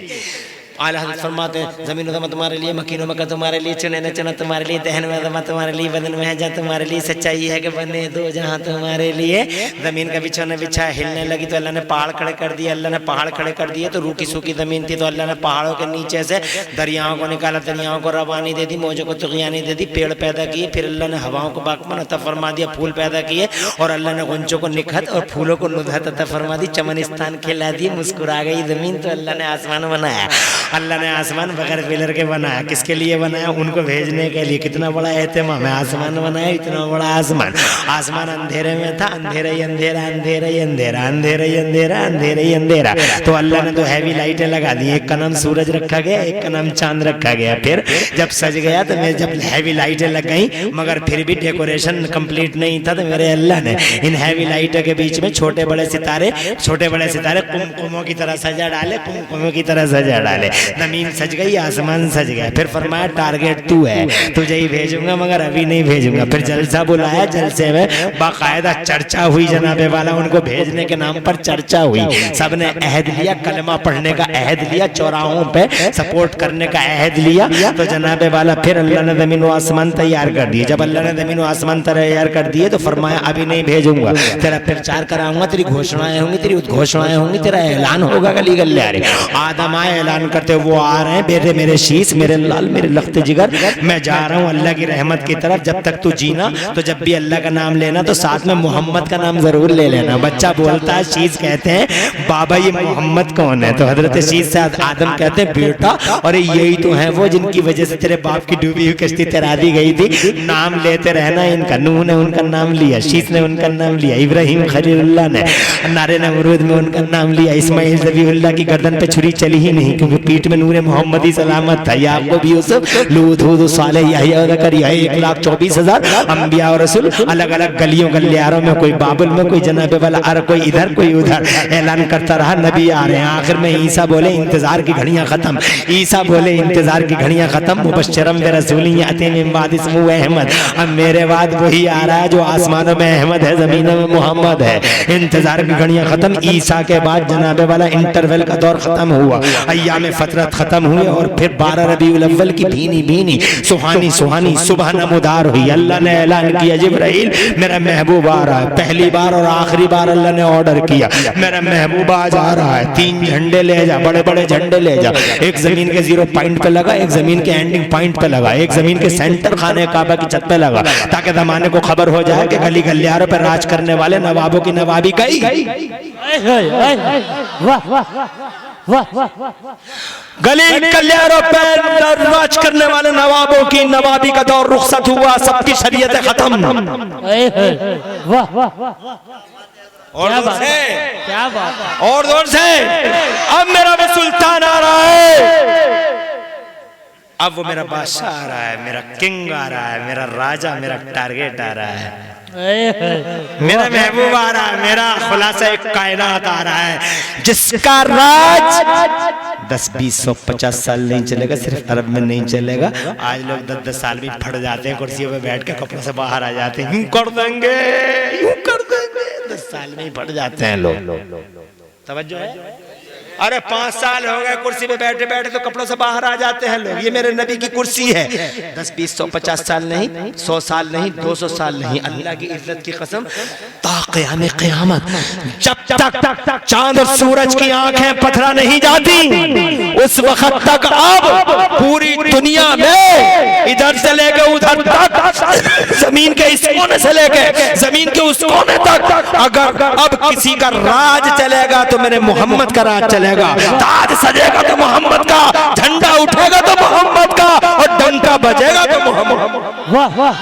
आला हज़रत फरमाते हैं, ज़मीन ज़मा तुम्हारे लिए, मकीनो मक्का तुम्हारे लिए, चुने न चुना तुम्हारे लिए, दहन में ज़मा तुम्हारे लिए, बदन में है जा तुम्हारे लिए। सच्चाई है कि बने दो जहां तुम्हारे लिए। ज़मीन का बिछोना बिछा, हिलने लगी तो अल्लाह ने पहाड़ खड़े कर दिए। अल्लाह ने पहाड़ खड़े कर दिए तो रूखी सूखी ज़मीन थी तो अल्लाह ने पहाड़ों के नीचे से दरियाओं को निकाला, दरियाओं को रवानी दे दी, मौजों को तुग़यानी दे दी, पेड़ पैदा किए। फिर अल्लाह ने हवाओं को बागबान अता फरमा दिया, फूल पैदा किए। और अल्लाह ने गुंचों को निखत और फूलों को नुदहत अता फरमा दी, चमनिस्तान खिला दिए। मुस्कुरा गई ज़मीन तो अल्लाह ने आसमान बनाया। अल्लाह ने आसमान बगैर पिलर के बनाया। किसके लिए बनाया? उनको भेजने के लिए। कितना बड़ा एहतिमाम है। आसमान बनाया, इतना बड़ा आसमान। आसमान अंधेरे में था, अंधेरा ही अंधेरा, अंधेरा ही अंधेरा, अंधेरा ही अंधेरा, अंधेरा ही अंधेरा। तो अल्लाह ने तो हैवी लाइटें लगा दी। एक का नाम सूरज रखा गया, एक का नाम चांद रखा गया। फिर जब सज गया तो मैं जब हैवी लाइटें लग गई, मगर फिर भी डेकोरेशन कंप्लीट नहीं था, तो मेरे अल्लाह ने इन हैवी लाइटों के बीच में छोटे बड़े सितारे कुमकुमों की तरह सजा डाले, कुमकुमों की तरह सजा डाले। जमीन सज गई, आसमान सज गया। फिर फरमाया टारगेट तू है, तुझे ही भेजूंगा, मगर अभी नहीं भेजूंगा। फिर जलसा बुलाया, जलसे में बाकायदा चर्चा हुई जनाबे वाला। उनको भेजने के नाम पर चर्चा हुई। सबने अहद लिया, कलमा पढ़ने का अहद लिया, चौराहों पे सपोर्ट करने का अहद लिया। तो जनाबे वाला फिर अल्लाह ने जमीन व आसमान तैयार कर दिए। जब अल्लाह ने जमीन व आसमान तैयार कर दिए तो फरमाया अभी नहीं भेजूंगा, तेरा प्रचार कराऊंगा, तेरी घोषणाएं होंगी, तेरी उद्घोषणाएं होंगी, तेरा ऐलान होगा गली गल्ले। आदम आए ऐलान करते, वो आ रहे हैं, बेटे मेरे शीश, मेरे लाल, मेरे लख्त जिगर, मैं जा रहा हूँ अल्लाह की रहमत की तरफ। जब तक तू जीना तो जब भी अल्लाह का नाम लेना तो साथ में मोहम्मद का नाम जरूर ले लेना। बच्चा बोलता है, शीश कहते हैं बाबा ये मोहम्मद कौन है? तो हजरत शीश से आदम कहते हैं बेटा, और यही तो है वो जिनकी वजह से तेरे बाप की डूबी हुई कश्ती तैरा दी गई थी। नाम लेते रहना इनका। नूह ने उनका नाम लिया, शीश ने उनका नाम लिया, इब्राहिम खलीलुल्लाह ने नारे नमरूद में उनका नाम लिया, इस्माइल ज़बीहुल्लाह की गर्दन पे छुरी चली ही नहीं क्योंकि पीठ में नूरे मोहम्मदी सलामत था। याकूब, यूसुफ, लूत, हूद, सालेह, यहया और ज़करिया, 1,24,000 अंबिया और रसूल अलग अलग गलियों गलियारों में, कोई बाबुल में, कोई जनाबे वाला अर, कोई इधर कोई उधर ऐलान करता रहा नबी आ रहे हैं। आखिर में ईसा बोले इंतजार की घड़ियां खत्म, ईसा बोले इंतजार की घड़ियां खत्म। मुबश्शिरम बिरसूलिन याती मिन बाद इस्मुहु अहमद, अब मेरे बाद वही आ रहा है जो आसमानों में अहमद है, जमीनों में मोहम्मद है। इंतजार की घड़ियां खत्म। ईसा के बाद जनाबे वाला इंटरवल का दौर खत्म हुआ। अय्याम फतरत खत्म हुए और फिर 12 रबीउल अव्वल की भीनी भीनी सुहानी सुहानी सुबह नमदार हुई। अल्लाह ने ऐलान किया, जिब्राइल मेरा महबूब आ रहा है। पहली बार और आखिरी बार अल्लाह ने ऑर्डर किया, मेरा महबूब आज आ रहा है। 3 झंडे ले जा, बड़े बड़े झंडे ले जा। एक जमीन के 0 पॉइंट पे लगा, एक जमीन के एंडिंग पॉइंट पे लगा, एक जमीन के सेंटर खाने काबा की छत पे लगा, ताकि जमाने को खबर हो जाए कि गली गलियारों पर राज करने वाले नवाबों की नवाबी गई। गली गलियारों पर राज करने वाले नवाबों की नवाबी का दौर रुखसत हुआ, सबकी शरीयत खत्म। और जोर से, क्या बात, और जोर से, अब मेरा भी सुल्तान आ रहा है, अब वो मेरा बादशाह आ रहा है, मेरा किंग आ रहा है, मेरा राजा, मेरा टारगेट आ रहा है, मेरा महबूब आ रहा है, मेरा खुलासा एक कायनात आ रहा है, जिसका राज 10, 20, 100, 50 साल नहीं चलेगा, सिर्फ अरब में नहीं चलेगा। आज लोग 10-10 साल भी फट जाते हैं, कुर्सियों पे बैठ के कपड़ों से बाहर आ जाते हैं, यूं कर देंगे, यूं कर देंगे, 10 साल में ही फट जाते हैं लोग। तवज्जो है? अरे 5 साल हो गए कुर्सी पे बैठे बैठे तो कपड़ों से बाहर आ जाते हैं लोग। ये मेरे नबी की कुर्सी है। 10, 20, 100, 50 साल नहीं, 100 साल नहीं, 200 साल नहीं, अल्लाह की इज्जत की कसम, ता क़याम क़यामत जब तक चांद और सूरज की आंखें पथरा नहीं जाती, उस वक्त तक अब पूरी दुनिया में इधर से लेके उधर तक, जमीन के इस कोने से लेके जमीन के उस कोने तक, अगर अब किसी का राज चलेगा तो मेरे मोहम्मद का राज चलेगा। ताज सजेगा तो मोहम्मद का, झंडा उठेगा तो मोहम्मद का, और डंका बजेगा तो मोहम्मद। वाह वाह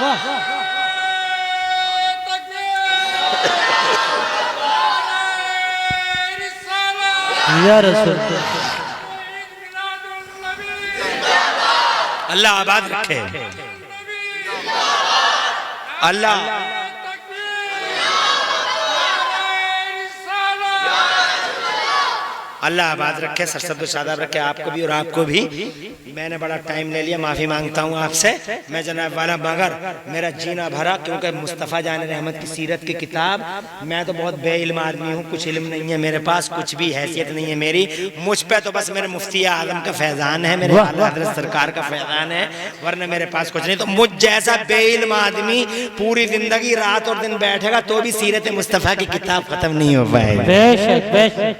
या रसूल, अल्लाह आबाद रखे, अल्लाह अल्लाह आबाद रखे, सरसब्द शादाब रखे आपको भी और आपको भी। मैंने बड़ा टाइम ले लिया, माफ़ी मांगता हूँ आपसे मैं जनाब वाला, मगर मेरा जीना भरा, क्योंकि मुस्तफ़ा जान रहमत की सीरत की किताब, मैं तो बहुत बेइल्म आदमी हूँ, कुछ इल्म नहीं है मेरे पास, कुछ भी हैसियत नहीं है मेरी, मुझ पे तो बस मेरे मुफ्ती आज़म का फैज़ान है, मेरे आला हज़रत सरकार का फैज़ान है, वरना मेरे पास कुछ नहीं। तो मुझ जैसा बेइल्म आदमी पूरी ज़िंदगी रात और दिन बैठेगा तो भी सीरत मुस्तफ़ा की किताब ख़त्म नहीं हो पाएगी। बेशक बेशक,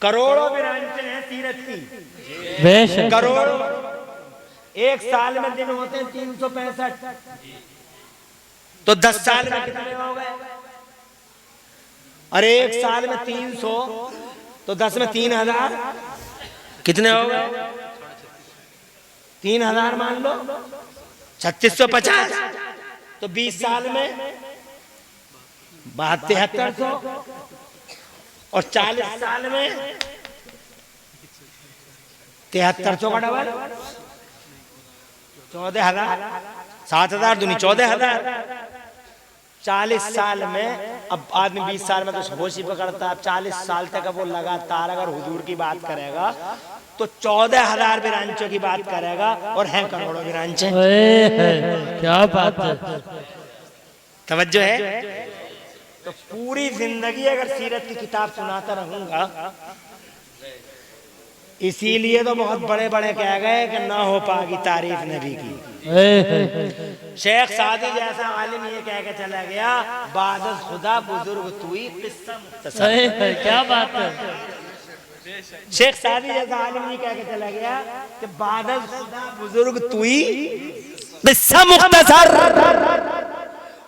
करोड़ों ब्रांचें हैं सीरत की, बेशक करोड़ों। एक साल में दिन होते हैं 365, तो 10 साल में कितने हो गए? अरे एक साल में 300, तो 10 में 3000, कितने हो गए? 3000 मान लो, 3650, तो 20 साल में 7300, और 40 साल में 7300 का डबल 14,000, 7,000 दूनी 14,000। 40 साल में, अब आदमी 20 साल में तो होश ही पकड़ता है, अब 40 साल तक वो लगातार अगर हुजूर की बात करेगा तो 14,000 बिरांचों की बात करेगा, और हैं करोड़ों बिरांचे। क्या बात है, तवज्जो है? तो पूरी जिंदगी अगर सीरत की किताब सुनाता रहूंगा, इसीलिए तो बहुत बड़े बड़े कह गए कि ना हो पाएगी तारीफ नबी की। शेख सादी जैसा आलिम ये कह के चला गया, बादल खुदा बुजुर्ग तुई किस्सा मुख्तसर। क्या बात है, शेख सादी जैसा आलिम ये कह के चला गया कि बादल खुदा बुजुर्ग तुई किस्सा मुख्तसर।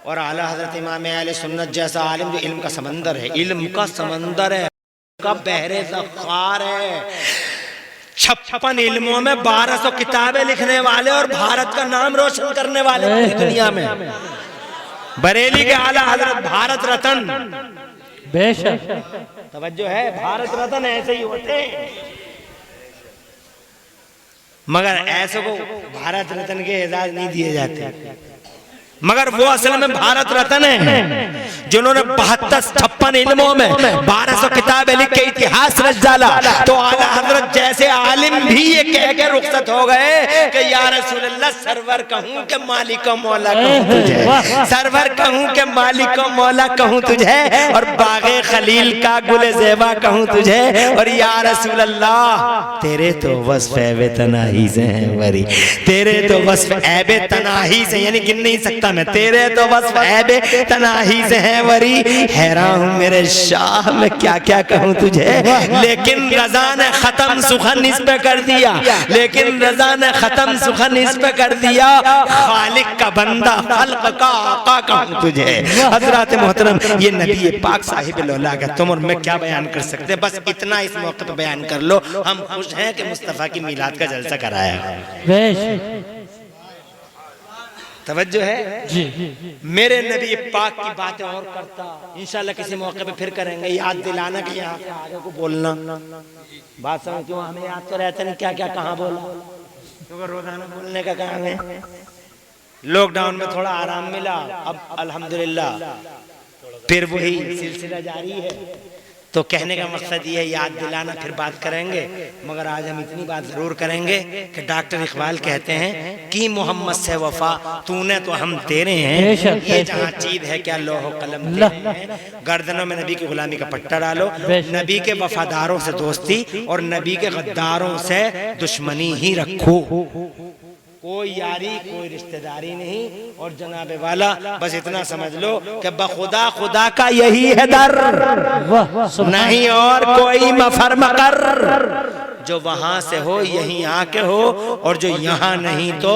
और आला हजरत इमाम अहले सुन्नत जैसा आलिम जो इल्म का समंदर है, इल्म का समंदर है, का बहरे ज़ख़्ख़ार है, 56 इल्मों में 1200 किताबें लिखने वाले और भारत का नाम रोशन करने वाले पूरी दुनिया में, बरेली के आला हजरत भारत रत्न। बेशक तवज्जो है, भारत रत्न ऐसे ही होते हैं, मगर ऐसे को भारत रत्न के एजाज नहीं दिए जाते, मगर वो असल में भारत रत्न है जिन्होंने 72-56 इल्मों में 1200 किताबें लिख के इतिहास रच डाला। तो आला हजरत जैसे आलिम भी ये कह के रुखसत हो गए कि या रसूल अल्लाह सरवर कहूं के मालिक मौला कहूं तुझे, सरवर कहूं के मालिक मौला कहूं तुझे, और बागे खलील का गुल ज़ेबा कहूं तुझे, और या रसूल अल्लाह तेरे तो वस्फ ऐबे तनाही से हैं वरी, तेरे तो वस्फ ऐबे तनाही से, यानी गिन नहीं सकता मैं, तेरे तो वस्फ ऐबे तनाही से हैं वरी, हैरान हूं मेरे शाह मैं क्या क्या कहूं तुझे। लेकिन रज़ा ने खत्म सुखन इस पे कर दिया, लेकिन रज़ा ने खत्म सुखन इस पे कर दिया, खालिक का बंदा खल्क का आका कहूं तुझे। हजरत मोहतरम ये नबी पाक साहिब लौला का तुम और मैं क्या बयान कर सकते हैं, बस इतना इस मौके पे बयान कर लो, हम खुश हैं कि मुस्तफ़ा की मीलाद का जलसा कराया। तवज्जो है जी। मेरे नबी पाक की बातें और करता, इंशाल्लाह किसी मौके पे फिर करेंगे, याद दिलाना कि यहाँ से आगे को बोलना, बात समझ क्यों हमें याद तो रहता नहीं क्या क्या कहाँ बोला, क्योंकि रोजाना बोलने का काम है। लॉकडाउन में थोड़ा आराम मिला, अब अल्हम्दुलिल्लाह फिर वही सिलसिला जारी है। तो कहने का मकसद ये है, याद दिलाना, फिर बात करेंगे, मगर आज हम इतनी बात जरूर करेंगे कि डॉक्टर इकबाल कहते हैं कि मोहम्मद से वफा तूने तो हम तेरे हैं, ये जहाँ चीज है क्या लोहो कलम तेरे हैं, गर्दनों में नबी की गुलामी का पट्टा डालो, नबी के वफादारों से दोस्ती और नबी के गद्दारों से दुश्मनी ही रखो, कोई यारी कोई रिश्तेदारी नहीं। और जनाबे वाला बस इतना समझ लो कि बखुदा खुदा का यही है दर, नहीं और कोई मफर मकर, जो वहां से हो यहीं आके हो, और जो यहाँ नहीं तो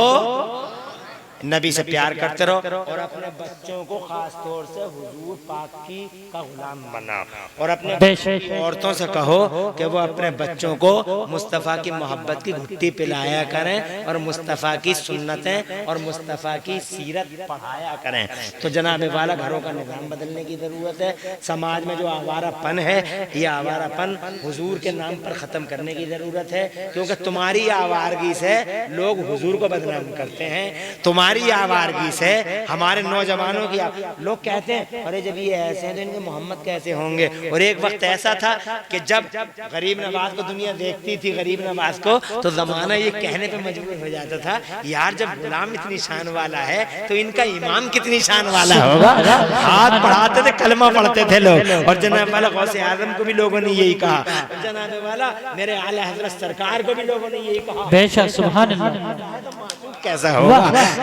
नबी से प्यार करते रहो, और अपने बच्चों को खास तौर से हुजूर पाक की का गुलाम बनाओ, और अपने औरतों से कहो कि वो अपने बच्चों को मुस्तफ़ा की मोहब्बत की घुट्टी पिलाया करें, और मुस्तफ़ा की सुन्नतें और मुस्तफ़ा की सीरत पढ़ाया करें। तो जनाबे वाला घरों का निज़ाम बदलने की ज़रूरत है, समाज में जो आवारापन है ये आवारापन हुजूर के नाम पर ख़त्म करने की ज़रूरत है, क्योंकि तुम्हारी आवारगी से लोग हुजूर को बदनाम करते हैं, तुम्हारी आवारगी से हमारे नौजवानों की लोग कहते हैं अरे जब ये ऐसे हैं तो इनके मोहम्मद कैसे होंगे। और एक वक्त ऐसा था कि जब गरीब नवाज को दुनिया देखती थी, गरीब नवाज को, तो जमाना ये कहने पे मजबूर हो जाता था यार जब गुलाम इतनी शान वाला है तो इनका इमाम कितनी शान वाला होगा। हाथ बढ़ाते थे, कलमा पढ़ते थे लोग, और जनाब वाला गौसे आजम को भी लोगों ने यही कहा, जनाब वाला मेरे आला हजरत सरकार को भी लोगों ने यही कहा। बेशक सुभान अल्लाह। कैसा होगा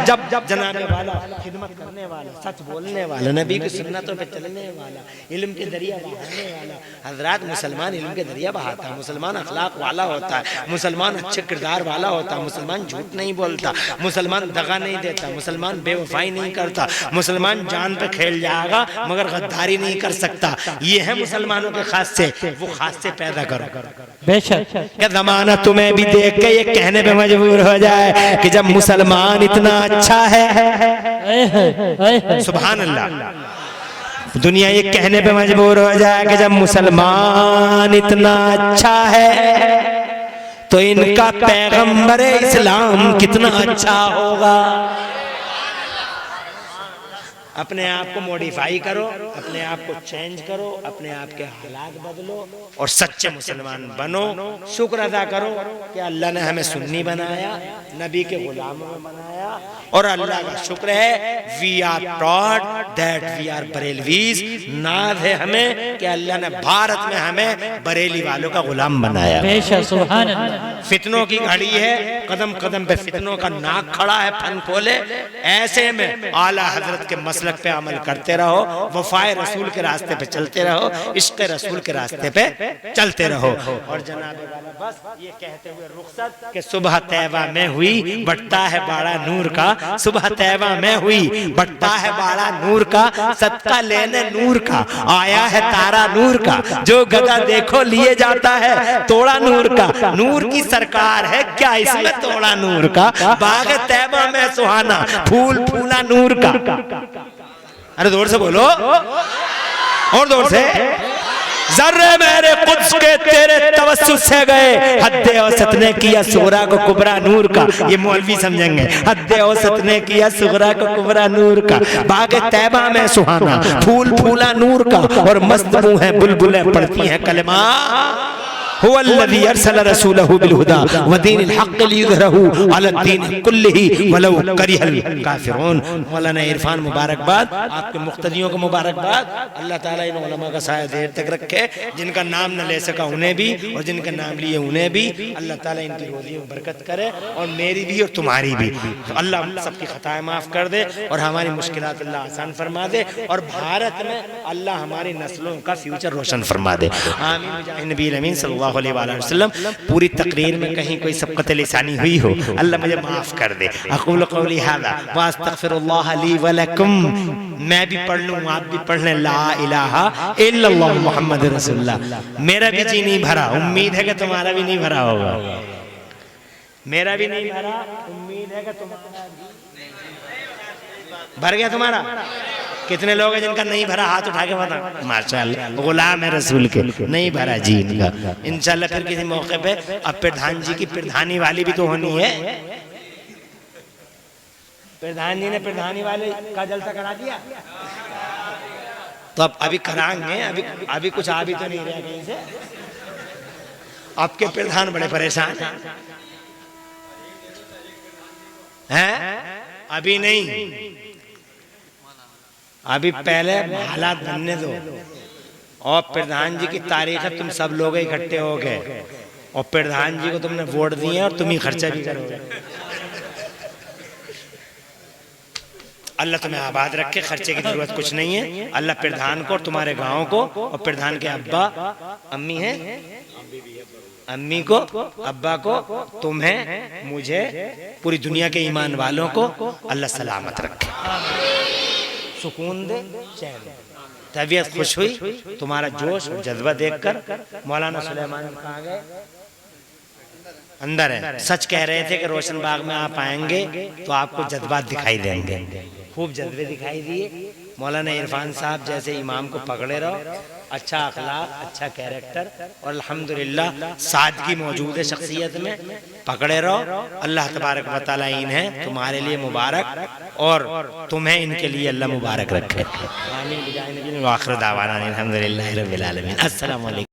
जब जब जनाबे वाला खिदमत करने वाला, सच बोलने वाला, नबी की सुन्नतों पे चलने वाला, इल्म के दरिया बहाने वाला। हजरात मुसलमान इल्म के दरिया बहाता है, मुसलमान अखलाक वाला होता है, मुसलमान अच्छे किरदार वाला होता है, मुसलमान झूठ नहीं बोलता, मुसलमान दगा नहीं देता, मुसलमान बेवफाई नहीं करता, मुसलमान जान पे खेल जाएगा मगर गद्दारी नहीं कर सकता। ये है मुसलमानों के खास से, वो खास से पैदा करो। बेशक क्या जमाना तुम्हें भी देख के ये कहने पे मजबूर हो जाए कि जब मुसलमान इतना अच्छा है, सुभान अल्लाह, दुनिया ये कहने पे मजबूर हो जाए कि जब मुसलमान इतना अच्छा है तो इनका पैगंबर इस्लाम कितना अच्छा होगा। अपने आप को मॉडिफाई करो, अपने आप को चेंज करो, अपने आप के हालात बदलो और सच्चे मुसलमान बनो। शुक्र अदा करो कि अल्लाह ने हमें सुन्नी बनाया, नबी के गुलामों में बनाया, और अल्लाह का शुक्र है we are proud that we are Barelvis. नाज है हमें कि अल्लाह ने भारत में हमें बरेली वालों का गुलाम बनाया। बेशक सुभान अल्लाह। फितनों की घड़ी है, कदम कदम पे फितनों का नाक खड़ा है, फन खोले। ऐसे में आला हजरत के मसलक पे अमल करते रहो, वफाए रसूल के रास्ते पे चलते रहो, इश्क रसूल के रास्ते पे चलते रहो। और जनाबे वाला बस ये कहते हुए रुखसत कि सुबह तैबा में हुई बढ़ता है बाड़ा नूर का, सुबह तैबा में हुई बढ़ता है बाड़ा नूर का, सदका लेने नूर का आया है तारा नूर का, जो गदा देखो लिए जाता है तोड़ा नूर का। नूर की सरकार है क्या इसमें तोड़ा नूर का, बाग तैबा में सुहाना फूल फूला नूर का। अरे जोर से बोलो, और जोर से। जर्रे मेरे कुद्स के तेरे तवस्सुल से गए, हद्दे औसत ने किया सुगरा को कुबरा नूर का। ये मौलवी समझेंगे, हद्दे औसत ने किया सुगरा को कुबरा नूर का। बाग तैबा में सुहाना फूल फूला नूर का, और मस्त मुंह है बुलबुलें पढ़ती हैं कलमा। हुवल्लज़ी अरसल रसूलहु बिलहुदा व दीनिल हक़्क़ लियुज़हिरहु अलद्दीन कुल्लिही वलौ करिहल काफ़िरून। मौलाना इरफान मुबारकबाद, आपके मुक़्तदियों को मुबारकबाद। अल्लाह ताला इन उलमा का साया देर तक रखे, जिनका नाम न ले सका उन्हें भी, और जिनका नाम लिए उन्हें भी। अल्लाह ताला इनकी रोज़ी में बरकत करे, और मेरी भी और तुम्हारी भी। अल्लाह हम सबकी ख़ताएं माफ़ कर दे, और हमारी मुश्किलात अल्लाह आसान फरमा दे, और भारत में अल्लाह हमारी नस्लों का फ्यूचर रोशन फरमा दे। आमीन नबी अमीन सल्लल्लाहु अलैहि वसल्लम। पूरी तकरीर में कहीं कोई सबक़त लिसानी हुई हो, अल्लाह मुझे माफ़ कर दे। अक़ूलु क़ौली हाज़ा व अस्तग़फ़िरुल्लाह ली व लकुम। मैं भी पढ़ लूँ, आप भी पढ़ लें, ला इलाहा इल्लल्लाह मुहम्मद रसूलुल्लाह। मेरा भी जी नहीं भरा, उम्मीद है कि तुम्हारा भी नहीं भरा होगा। मेरा भी नहीं भरा, उम्मीद है कि तुम्हारा भर गया। तुम्हारा कितने लोग हैं जिनका नहीं भरा? हाथ उठा के बता। माशाअल्लाह, गुलाम है रसूल के, नहीं भरा जी इनका। इंशाअल्लाह फिर किसी मौके पे अब प्रधान जी की प्रधानी वाली भी तो होनी है। प्रधान जी ने प्रधानी वाले का जलसा करा दिया, तो अब अभी कराएंगे। अभी कुछ आ भी तो नहीं रहा कहीं से। आपके प्रधान बड़े परेशान हैं। अभी नहीं, अभी पहले हालात बनने दो। और प्रधान जी की तारीख है, तुम सब लोग इकट्ठे हो गए, और प्रधान जी को तुमने वोट दिए, और तुम ही खर्चा भी करोगे। अल्लाह तुम्हें आबाद रखे, खर्चे की जरूरत कुछ नहीं है। अल्लाह प्रधान को और तुम्हारे गांव को, और प्रधान के अब्बा अम्मी हैं, अम्मी को, अब्बा को, तुम्हें, मुझे, पूरी दुनिया के ईमान वालों को अल्लाह सलामत रखे, सुकून दे, चैन दे। तबीयत खुश हुई तुम्हारा जोश और जज्बा देखकर। मौलाना सुलेमान कहाँ गए? अंदर है। सच कह रहे थे कि रोशन बाग में आप आएंगे तो आपको जज्बात दिखाई देंगे। खूब जज्बे दिखाई दिए। मौलाना इरफान साहब जैसे इमाम को पकड़े रहो, अच्छा अखलाक, अच्छा कैरेक्टर, और अल्हम्दुलिल्लाह सादगी मौजूद है शख्सियत में, पकड़े रहो। अल्लाह तबारक व तआला इन्हें तुम्हारे लिए मुबारक, और तुम्हें इनके लिए अल्लाह मुबारक रखे। आमीन। आखिर दावाना अल्हम्दुलिल्लाहि रब्बिल आलमीन। अस्सलामु अलैकुम।